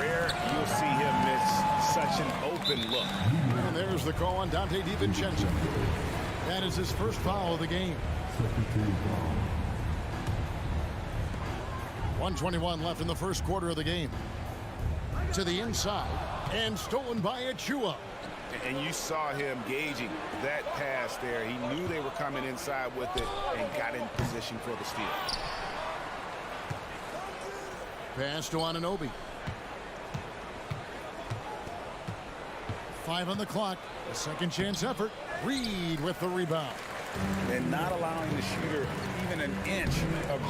Rare you'll see him miss such an open look. And there's the call on Dante DiVincenzo. That is his first foul of the game. 1:21 left in the first quarter of the game. To the inside, and stolen by Achua. And you saw him gauging that pass there. He knew they were coming inside with it and got in position for the steal. Pass to Anunoby. 5 on the clock. A second chance effort. Reed with the rebound. And not allowing the shooter even an inch of...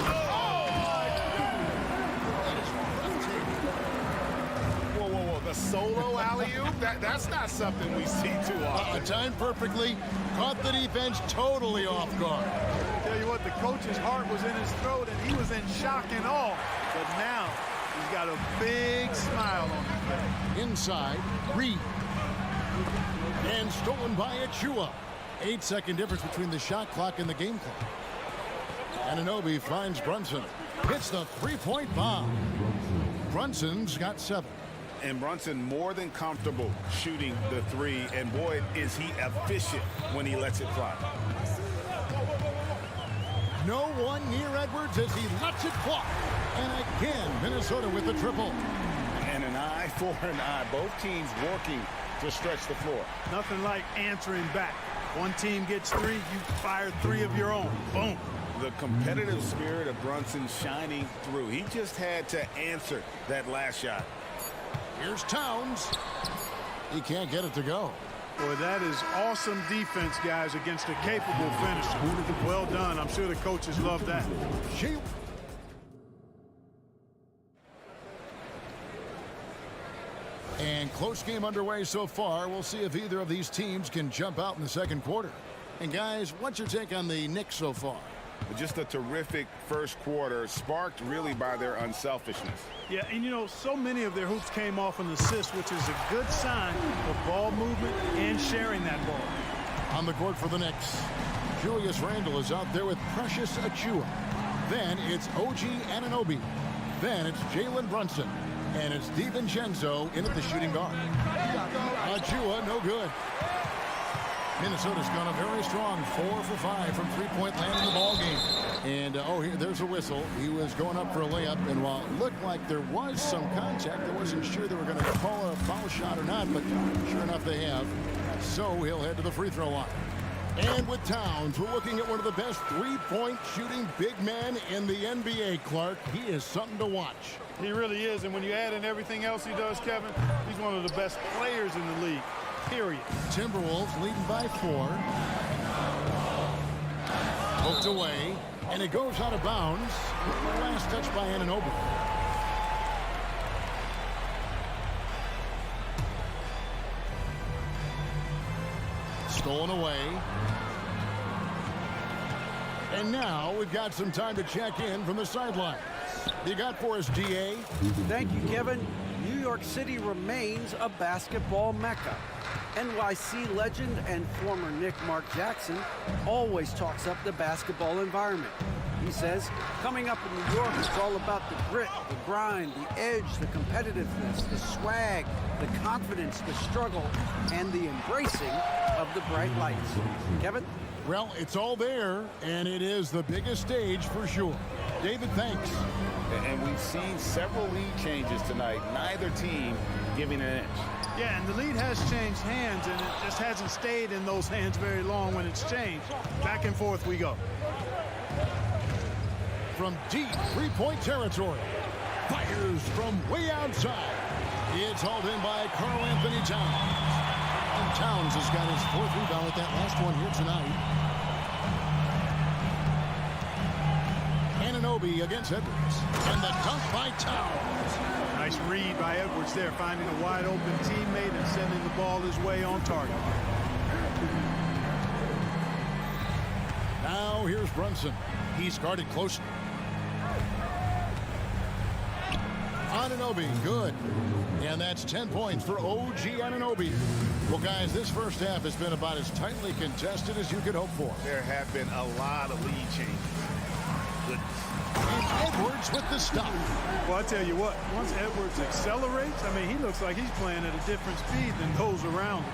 The solo alley-oop? That's not something we see too often. Timed perfectly. Caught the defense totally off guard. Tell you what, the coach's heart was in his throat, and he was in shock and awe. But now, he's got a big smile on his face. Inside, Reed. And stolen by Achua. 8-second difference between the shot clock and the game clock. Anunoby finds Brunson. Hits the three-point bomb. Brunson's got 7. And Brunson more than comfortable shooting the 3, and boy, is he efficient when he lets it fly. No one near Edwards as he lets it fly. And again, Minnesota with the triple. And an eye for an eye. Both teams working to stretch the floor. Nothing like answering back. One team gets 3, you fire 3 of your own. Boom. The competitive spirit of Brunson shining through. He just had to answer that last shot. Here's Towns. He can't get it to go. Boy, that is awesome defense, guys, against a capable finisher. Well done. I'm sure the coaches love that. And close game underway so far. We'll see if either of these teams can jump out in the second quarter. And guys, what's your take on the Knicks so far? Just a terrific first quarter, sparked really by their unselfishness. Yeah, and you know, so many of their hoops came off an assist, which is a good sign of ball movement and sharing that ball. On the court for the Knicks, Julius Randle is out there with Precious Achua. Then it's OG Anunoby. Then it's Jalen Brunson. And it's DiVincenzo in at the shooting guard. Achua, no good. Minnesota's gone up very strong, 4 for 5 from three-point land in the ball game. And, here, there's a whistle. He was going up for a layup, and while it looked like there was some contact, I wasn't sure they were going to call a foul shot or not, but sure enough they have. So he'll head to the free throw line. And with Towns, we're looking at one of the best three-point shooting big men in the NBA, Clark. He is something to watch. He really is, and when you add in everything else he does, Kevin, he's one of the best players in the league. Period. Timberwolves leading by 4. Hooked away, and it goes out of bounds. Last touch by Anunoby. Stolen away. And now we've got some time to check in from the sidelines. You got for us, DA? Thank you, Kevin. New York City remains a basketball mecca. NYC legend and former Knick Mark Jackson always talks up the basketball environment. He says, coming up in New York, it's all about the grit, the grind, the edge, the competitiveness, the swag, the confidence, the struggle, and the embracing of the bright lights. Kevin? Well, it's all there, and it is the biggest stage for sure. David, thanks. And we've seen several lead changes tonight. Neither team giving an inch. Yeah, and the lead has changed hands, and it just hasn't stayed in those hands very long when it's changed. Back and forth we go. From deep three-point territory. Fires from way outside. It's hauled in by Karl Anthony Towns. And Towns has got his 4th rebound with that last one here tonight. Anunoby against Edwards. And the dunk by Towns. Nice read by Edwards there, finding a wide open teammate and sending the ball his way on target. Now here's Brunson. He's guarded closely. Anunoby, good. And that's 10 points for OG Anunoby. Well, guys, this first half has been about as tightly contested as you could hope for. There have been a lot of lead changes. Goodness. And Edwards with the stop. Well, I tell you what, once Edwards accelerates, I mean, he looks like he's playing at a different speed than those around him.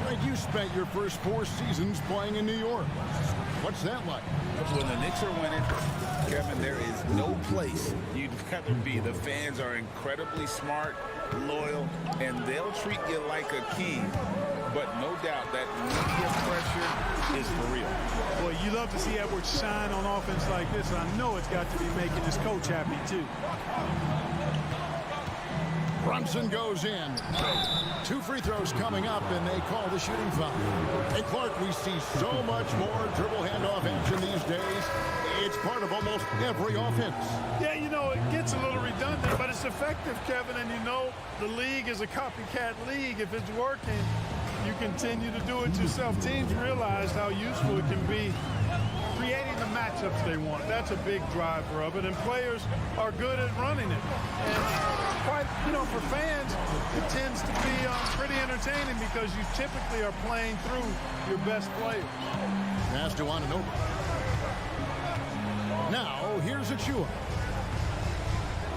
Greg, you spent your first 4 seasons playing in New York. What's that like? When the Knicks are winning, Kevin, there is no place you'd rather be. The fans are incredibly smart, loyal, and they'll treat you like a king. But no doubt that media pressure is for real. Boy, you love to see Edwards shine on offense like this. I know it's got to be making his coach happy, too. Brunson goes in. 2 free throws coming up, and they call the shooting foul. Hey, Clark, we see so much more dribble handoff action these days. It's part of almost every offense. Yeah, you know, it gets a little redundant, but it's effective, Kevin. And you know, the league is a copycat league. If it's working, you continue to do it yourself. Teams realize how useful it can be creating the matchups they want. That's a big driver of it, and players are good at running it. And quite, you know, for fans, it tends to be pretty entertaining because you typically are playing through your best players. Pass to Octopi. Now, here's Achua.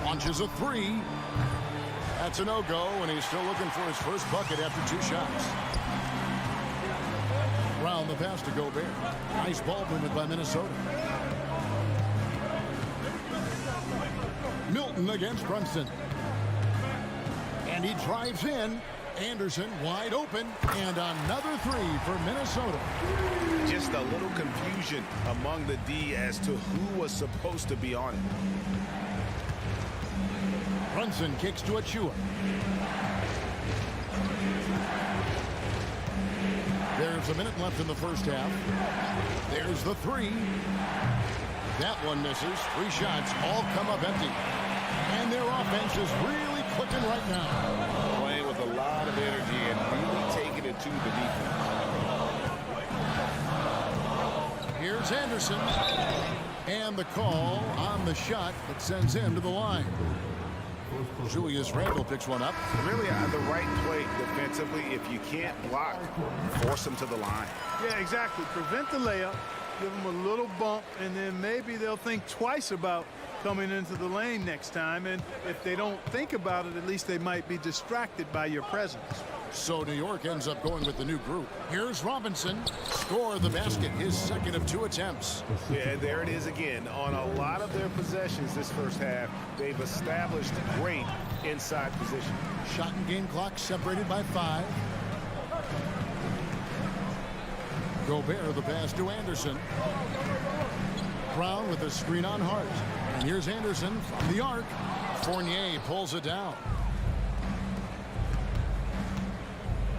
Launches a 3. That's a no-go, and he's still looking for his first bucket after 2 shots. Round the pass to Gobert. Nice ball movement by Minnesota. Milton against Brunson. And he drives in. Anderson wide open. And another 3 for Minnesota. Just a little confusion among the D as to who was supposed to be on it. Brunson kicks to Achua. There's a minute left in the first half. There's the 3. That one misses. 3 shots all come up empty. And their offense is really clicking right now. Playing with a lot of energy and really taking it to the defense. Here's Anderson. And the call on the shot that sends him to the line. Julius Randle picks one up. Really the right play defensively. If you can't block, force them to the line. Yeah, exactly. Prevent the layup, give them a little bump, and then maybe they'll think twice about coming into the lane next time. And if they don't think about it, at least they might be distracted by your presence. So New York ends up going with the new group. Here's Robinson. Score the basket, his second of 2 attempts. Yeah, there it is again. On a lot of their possessions this first half, they've established great inside position. Shot and game clock separated by 5. Gobert the pass to Anderson. Brown with a screen on Hart. And here's Anderson from the arc. Fournier pulls it down.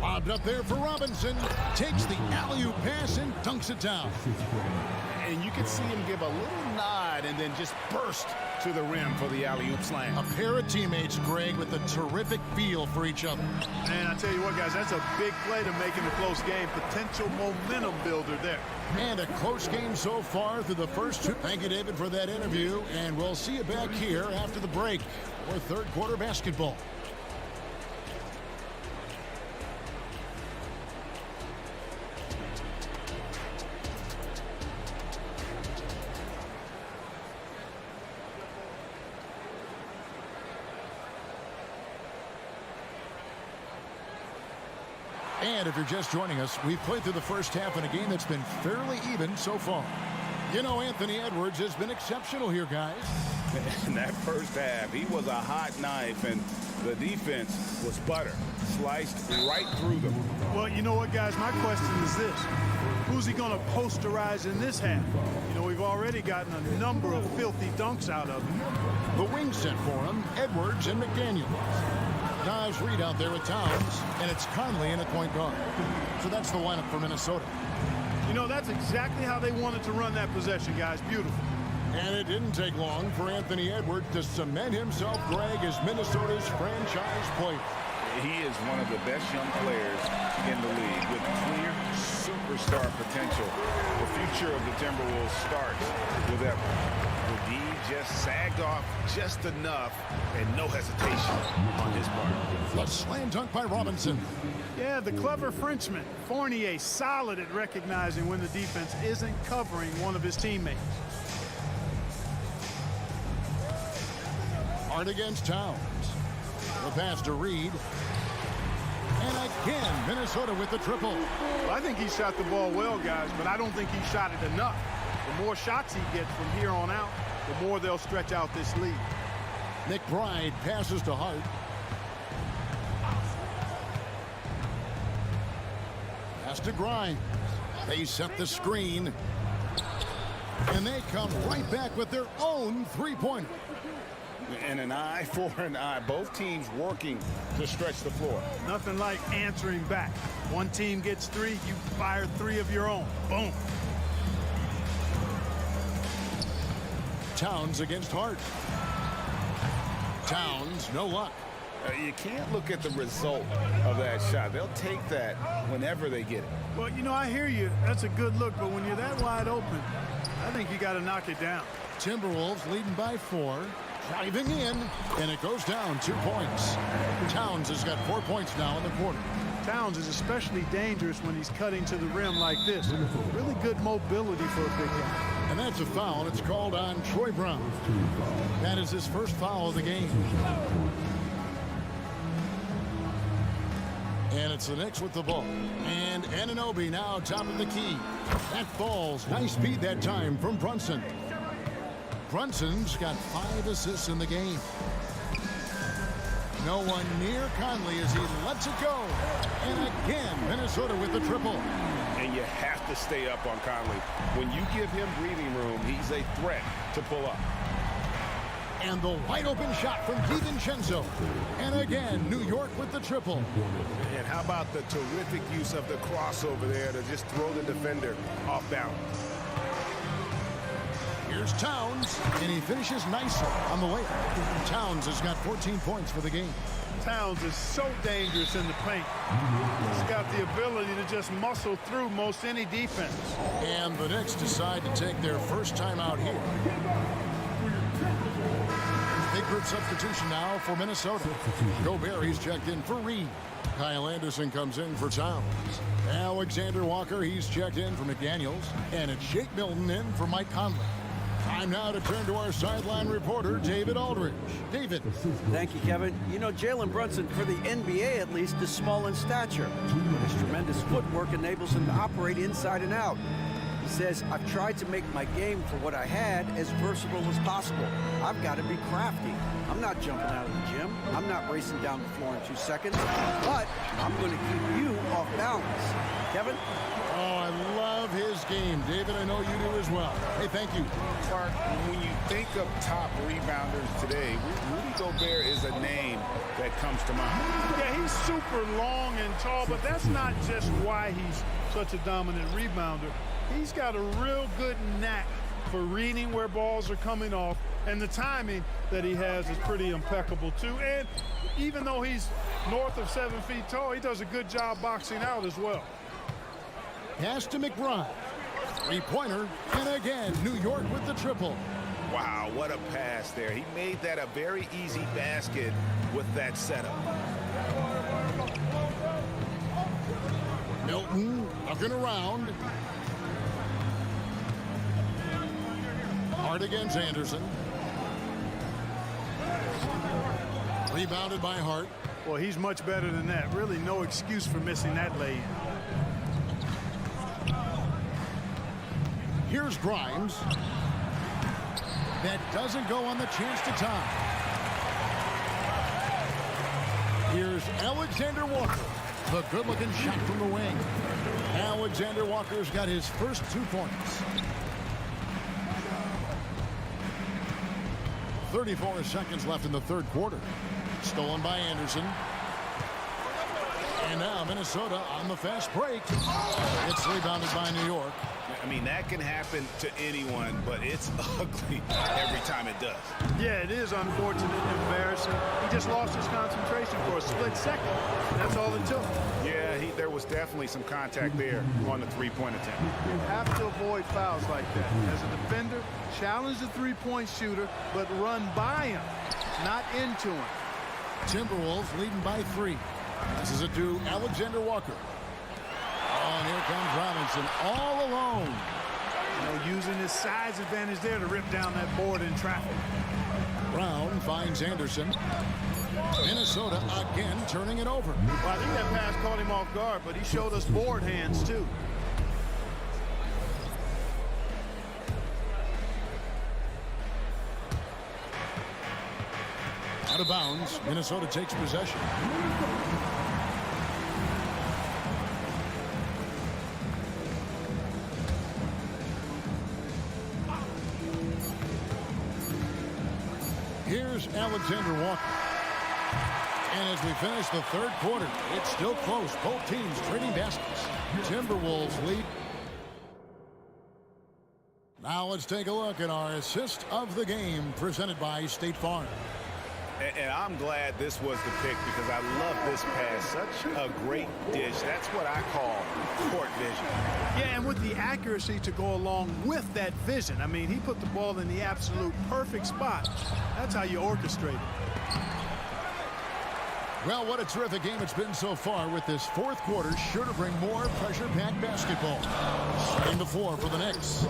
Lobbed up there for Robinson. Takes the alley-oop pass and dunks it down. And you can see him give a little nod and then just burst to the rim for the alley-oop slam. A pair of teammates, Greg, with a terrific feel for each other. And I tell you what, guys, that's a big play to make in a close game. Potential momentum builder there. And a close game so far through the first 2. Thank you, David, for that interview. And we'll see you back here after the break for third quarter basketball. And if you're just joining us, we've played through the first half in a game that's been fairly even so far. You know, Anthony Edwards has been exceptional here, guys. In that first half, he was a hot knife, and the defense was butter. Sliced right through them. Well, you know what, guys? My question is this. Who's he going to posterize in this half? You know, we've already gotten a number of filthy dunks out of him. The wing set for him, Edwards and McDaniels. Nas Reed out there with Towns, and it's Conley in at point guard. So that's the lineup for Minnesota. You know, that's exactly how they wanted to run that possession, guys. Beautiful. And it didn't take long for Anthony Edwards to cement himself, Greg, as Minnesota's franchise player. He is one of the best young players in the league with clear superstar potential. The future of the Timberwolves starts with Edwards. The D just sagged off just enough and no hesitation on his part. A slam dunk by Robinson. Yeah, the clever Frenchman. Fournier solid at recognizing when the defense isn't covering one of his teammates. Hard against Towns. The pass to Reed. And again, Minnesota with the triple. Well, I think he shot the ball well, guys, but I don't think he shot it enough. The more shots he gets from here on out, the more they'll stretch out this lead. McBride passes to Hart. Pass to Grimes. They set the screen. And they come right back with their own three-pointer. And an eye for an eye. Both teams working to stretch the floor. Nothing like answering back. One team gets three, you fire three of your own. Boom. Towns against Hart. Towns, no luck. You can't look at the result of that shot. They'll take that whenever they get it. Well, you know, I hear you. That's a good look, but when you're that wide open, I think you got to knock it down. Timberwolves leading by 4. Driving in, and it goes down 2 points. Towns has got 4 points now in the quarter. Towns is especially dangerous when he's cutting to the rim like this. Really good mobility for a big guy. And that's a foul. It's called on Troy Brown. That is his first foul of the game. And it's the Knicks with the ball. And Anunoby now top of the key. That falls. Nice speed that time from Brunson. Brunson's got 5 assists in the game. No one near Conley as he lets it go. And again, Minnesota with the triple. And you have to stay up on Conley. When you give him breathing room, he's a threat to pull up. And the wide open shot from DiVincenzo. And again, New York with the triple. And how about the terrific use of the crossover there to just throw the defender off balance. Here's Towns, and he finishes nicely on the layup. Towns has got 14 points for the game. Towns is so dangerous in the paint. He's got the ability to just muscle through most any defense. And the Knicks decide to take their first time out here. Big group substitution now for Minnesota. Gobert, he's checked in for Reed. Kyle Anderson comes in for Towns. Alexander Walker, he's checked in for McDaniels. And it's Shake Milton in for Mike Conley. Time now to turn to our sideline reporter, David Aldridge. David. Thank you, Kevin. You know, Jalen Brunson, for the NBA at least, is small in stature. His tremendous footwork enables him to operate inside and out. He says, I've tried to make my game for what I had as versatile as possible. I've got to be crafty. I'm not jumping out of the gym. I'm not racing down the floor in 2 seconds. But I'm going to keep you off balance. Kevin? Oh, I love his game. David, I know you do as well. Hey, thank you. Clark, when you think of top rebounders today, Rudy Gobert is a name that comes to mind. Yeah, he's super long and tall, but that's not just why he's such a dominant rebounder. He's got a real good knack for reading where balls are coming off, and the timing that he has is pretty impeccable too. And even though he's north of 7 feet tall, he does a good job boxing out as well. Pass to McBride. Three-pointer, and again, New York with the triple. Wow, what a pass there. He made that a very easy basket with that setup. Milton looking around. Hart against Anderson. Rebounded by Hart. Well, he's much better than that. Really no excuse for missing that lay-in. Here's Grimes. That doesn't go on the chance to tie. Here's Alexander Walker. The good-looking shot from the wing. Alexander Walker's got his first 2 points. 34 seconds left in the third quarter. Stolen by Anderson. And now Minnesota on the fast break. It's rebounded by New York. I mean, that can happen to anyone, but it's ugly every time it does. Yeah, it is unfortunate and embarrassing. He just lost his concentration for a split second. That's all it took. Yeah, there was definitely some contact there on the three-point attempt. You have to avoid fouls like that. As a defender, challenge the three-point shooter, but run by him, not into him. Timberwolves leading by 3. This is it to Alexander Walker. Oh, and here comes Robinson all alone. You know, using his size advantage there to rip down that board in traffic. Brown finds Anderson. Minnesota again turning it over. Well, I think that pass caught him off guard, but he showed us board hands, too. Out of bounds. Minnesota takes possession. Here's Alexander Walker. And as we finish the third quarter, it's still close. Both teams trading baskets. Timberwolves lead. Now let's take a look at our assist of the game presented by State Farm. And I'm glad this was the pick because I love this pass. Such a great dish. That's what I call court vision. Yeah, and with the accuracy to go along with that vision. I mean, he put the ball in the absolute perfect spot. That's how you orchestrate it. Well, what a terrific game it's been so far with this fourth quarter. Sure to bring more pressure-packed basketball. Starting the floor for the Knicks.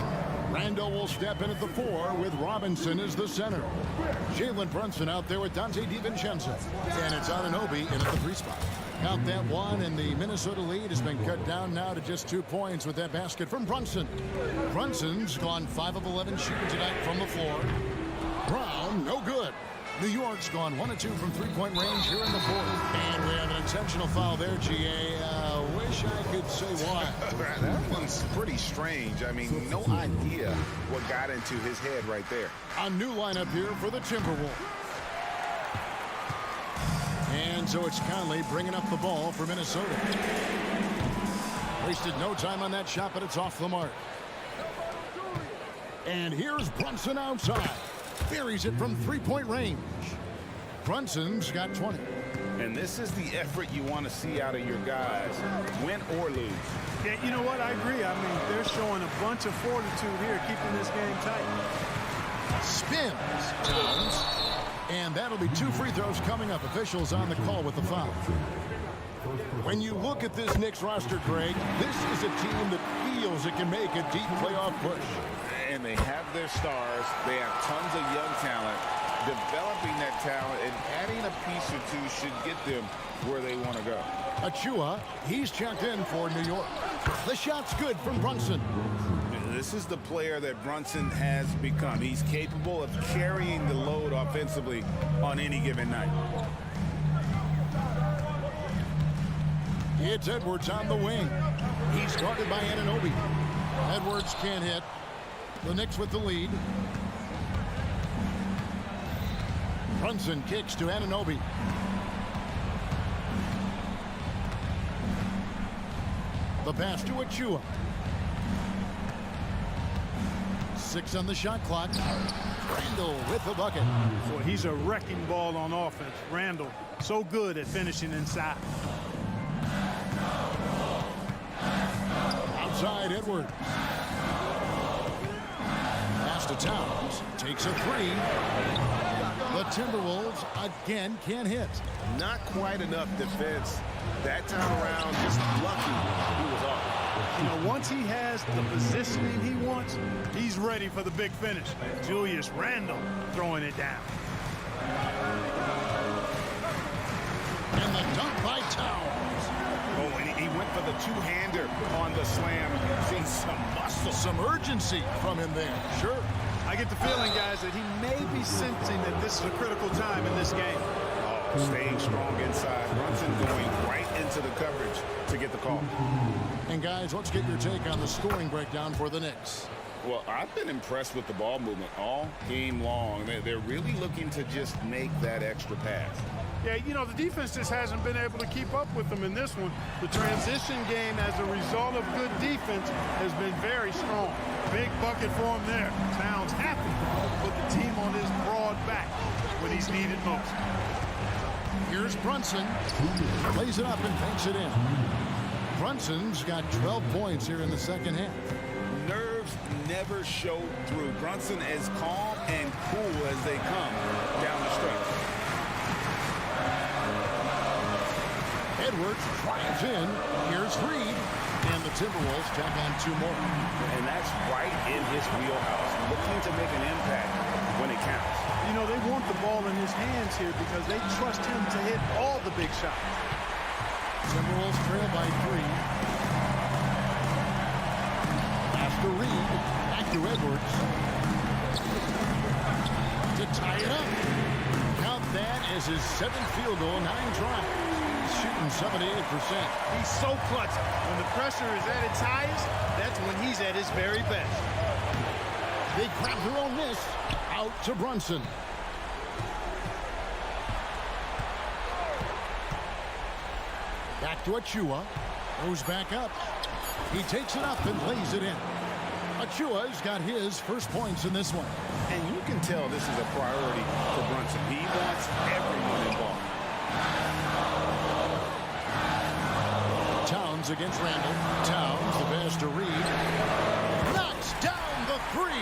Randall will step in at the 4 with Robinson as the center. Jalen Brunson out there with Dante DiVincenzo. And it's Anunoby in at the 3 spot. Count that one, and the Minnesota lead has been cut down now to just 2 points with that basket from Brunson. Brunson's gone 5 of 11 shooting tonight from the floor. Brown, no good. New York's gone 1 of 2 from 3-point range here in the fourth. And we have an intentional foul there, GA. Wish I could say why. That one's pretty strange. I mean, no idea what got into his head right there. A new lineup here for the Timberwolves. And so it's Conley bringing up the ball for Minnesota. Wasted no time on that shot, but it's off the mark. And here's Brunson outside. Buries it from 3-point range. Brunson's got 20. And this is the effort you want to see out of your guys, win or lose. Yeah, you know what? I agree. I mean, they're showing a bunch of fortitude here, keeping this game tight. Spins. Towns. And that'll be 2 free throws coming up. Officials on the call with the foul. When you look at this Knicks roster, Greg, this is a team that feels it can make a deep playoff push. And they have their stars. They have tons of young talent. Developing that talent and adding a piece or 2 should get them where they want to go. Achua, he's checked in for New York. The shot's good from Brunson. This is the player that Brunson has become. He's capable of carrying the load offensively on any given night. It's Edwards on the wing. He's guarded by Anunoby. Edwards can't hit. The Knicks with the lead. Brunson kicks to Anunoby. The pass to Achua. 6 on the shot clock. Randall with the bucket. Boy, he's a wrecking ball on offense. Randall, so good at finishing inside. Outside Edwards. Pass to Towns. Takes a 3. The Timberwolves again can't hit. Not quite enough defense. That time around, just lucky he was off. You know, once he has the positioning he wants, he's ready for the big finish. Julius Randle throwing it down. And the dunk by Towns. Oh, and he went for the 2-hander on the slam. Seeing some muscle. Some urgency from him there. Sure. I get the feeling, guys, that he may be sensing that this is a critical time in this game. Oh, staying strong inside. Brunson going right into the coverage to get the call. And guys, let's get your take on the scoring breakdown for the Knicks. Well, I've been impressed with the ball movement all game long. They're really looking to just make that extra pass. Yeah, you know, the defense just hasn't been able to keep up with them in this one. The transition game as a result of good defense has been very strong. Big bucket for him there. Towns happy to put the team on his broad back when he's needed most. Here's Brunson. Plays it up and banks it in. Brunson's got 12 points here in the second half. Nerves never show through. Brunson as calm and cool as they come down the stretch. Edwards drives in. Here's Reed. And the Timberwolves tack on 2 more. And that's right in his wheelhouse. Looking to make an impact. when it counts. You know, they want the ball in his hands here because they trust him to hit all the big shots. Timberwolves trail by 3. Pass to Reed. Back to Edwards. To tie it up. Count that as his 7th field goal, 9 tries. He's shooting 78%. He's so clutch. When the pressure is at its highest, that's when he's at his very best. They grab their own miss. Out to Brunson. Back to Achua. Goes back up. He takes it up and lays it in. Achua's got his first points in this one. And you can tell this is a priority for Brunson. He wants everyone involved. Towns against Randall. Towns, the pass to Reed. Knocks down the 3.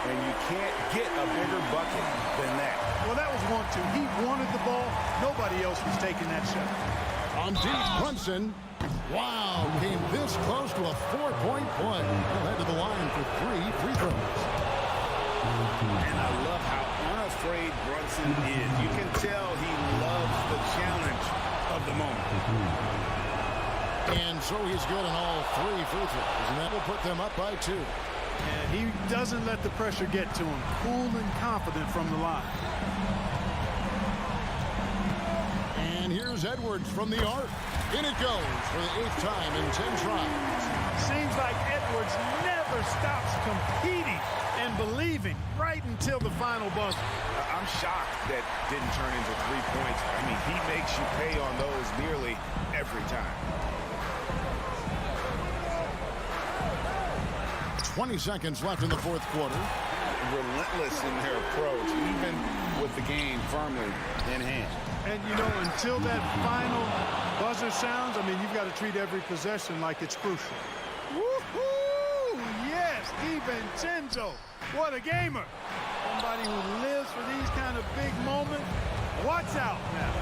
And you can't get a bigger bucket than that. Well, that was 1-2. He wanted the ball. Nobody else was taking that shot. On deep, Brunson. Wow, came this close to a 4-point play. He'll head to the line for 3 free throws. And I love how unafraid Brunson is. You can tell he loves the challenge of the moment. And so he's good on all 3 free throws, and that will put them up by 2. And he doesn't let the pressure get to him. Cool and confident from the line. And here's Edwards from the arc. In it goes for the 8th time in 10 tries. Seems like Edwards never stops competing and believing right until the final buzzer. I'm shocked that didn't turn into 3 points. I mean, he makes you pay on those nearly every time. 20 seconds left in the 4th quarter. Relentless in their approach, even with the game firmly in hand. And, you know, until that final buzzer sounds, I mean, you've got to treat every possession like it's crucial. Woohoo! Yes, DiVincenzo. What a gamer. Somebody who lives for these kind of big moments. Watch out now.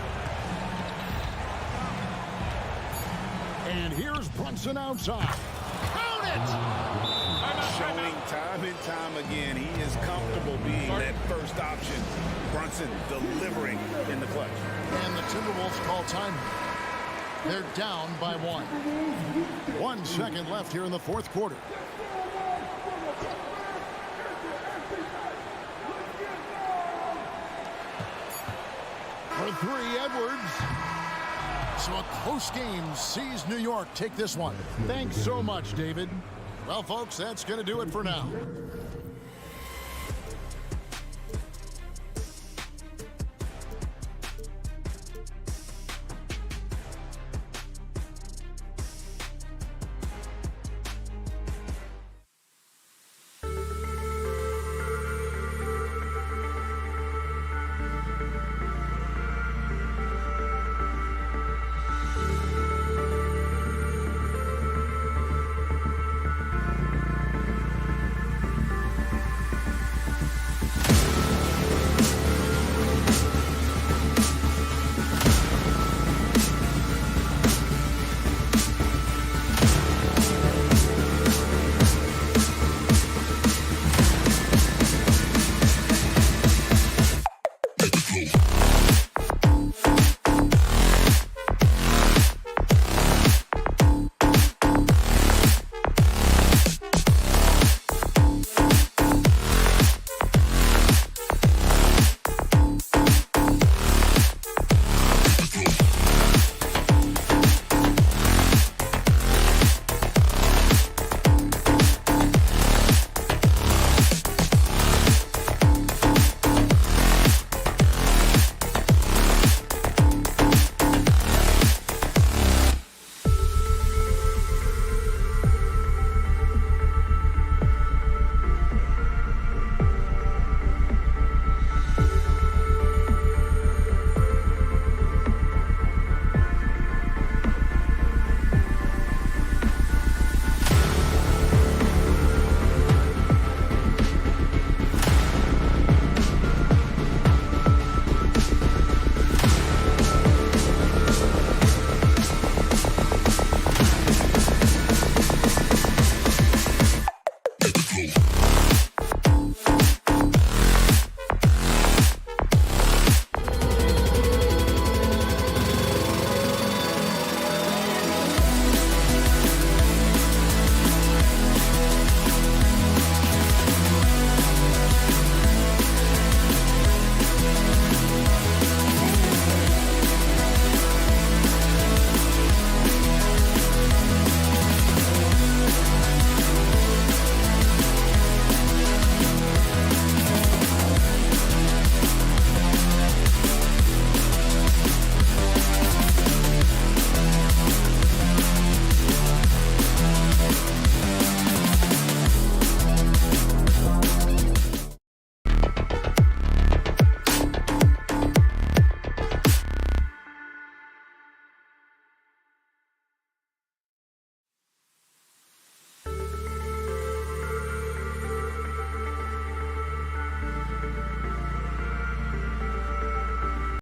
And here's Brunson outside. Count it! Showing time and time again, he is comfortable being that first option. Brunson delivering in the clutch. And the Timberwolves call time. They're down by 1. 1 second left here in the 4th quarter. For 3, Edwards. So a close game sees New York take this one. Thanks so much, David. Well, folks, that's going to do it for now.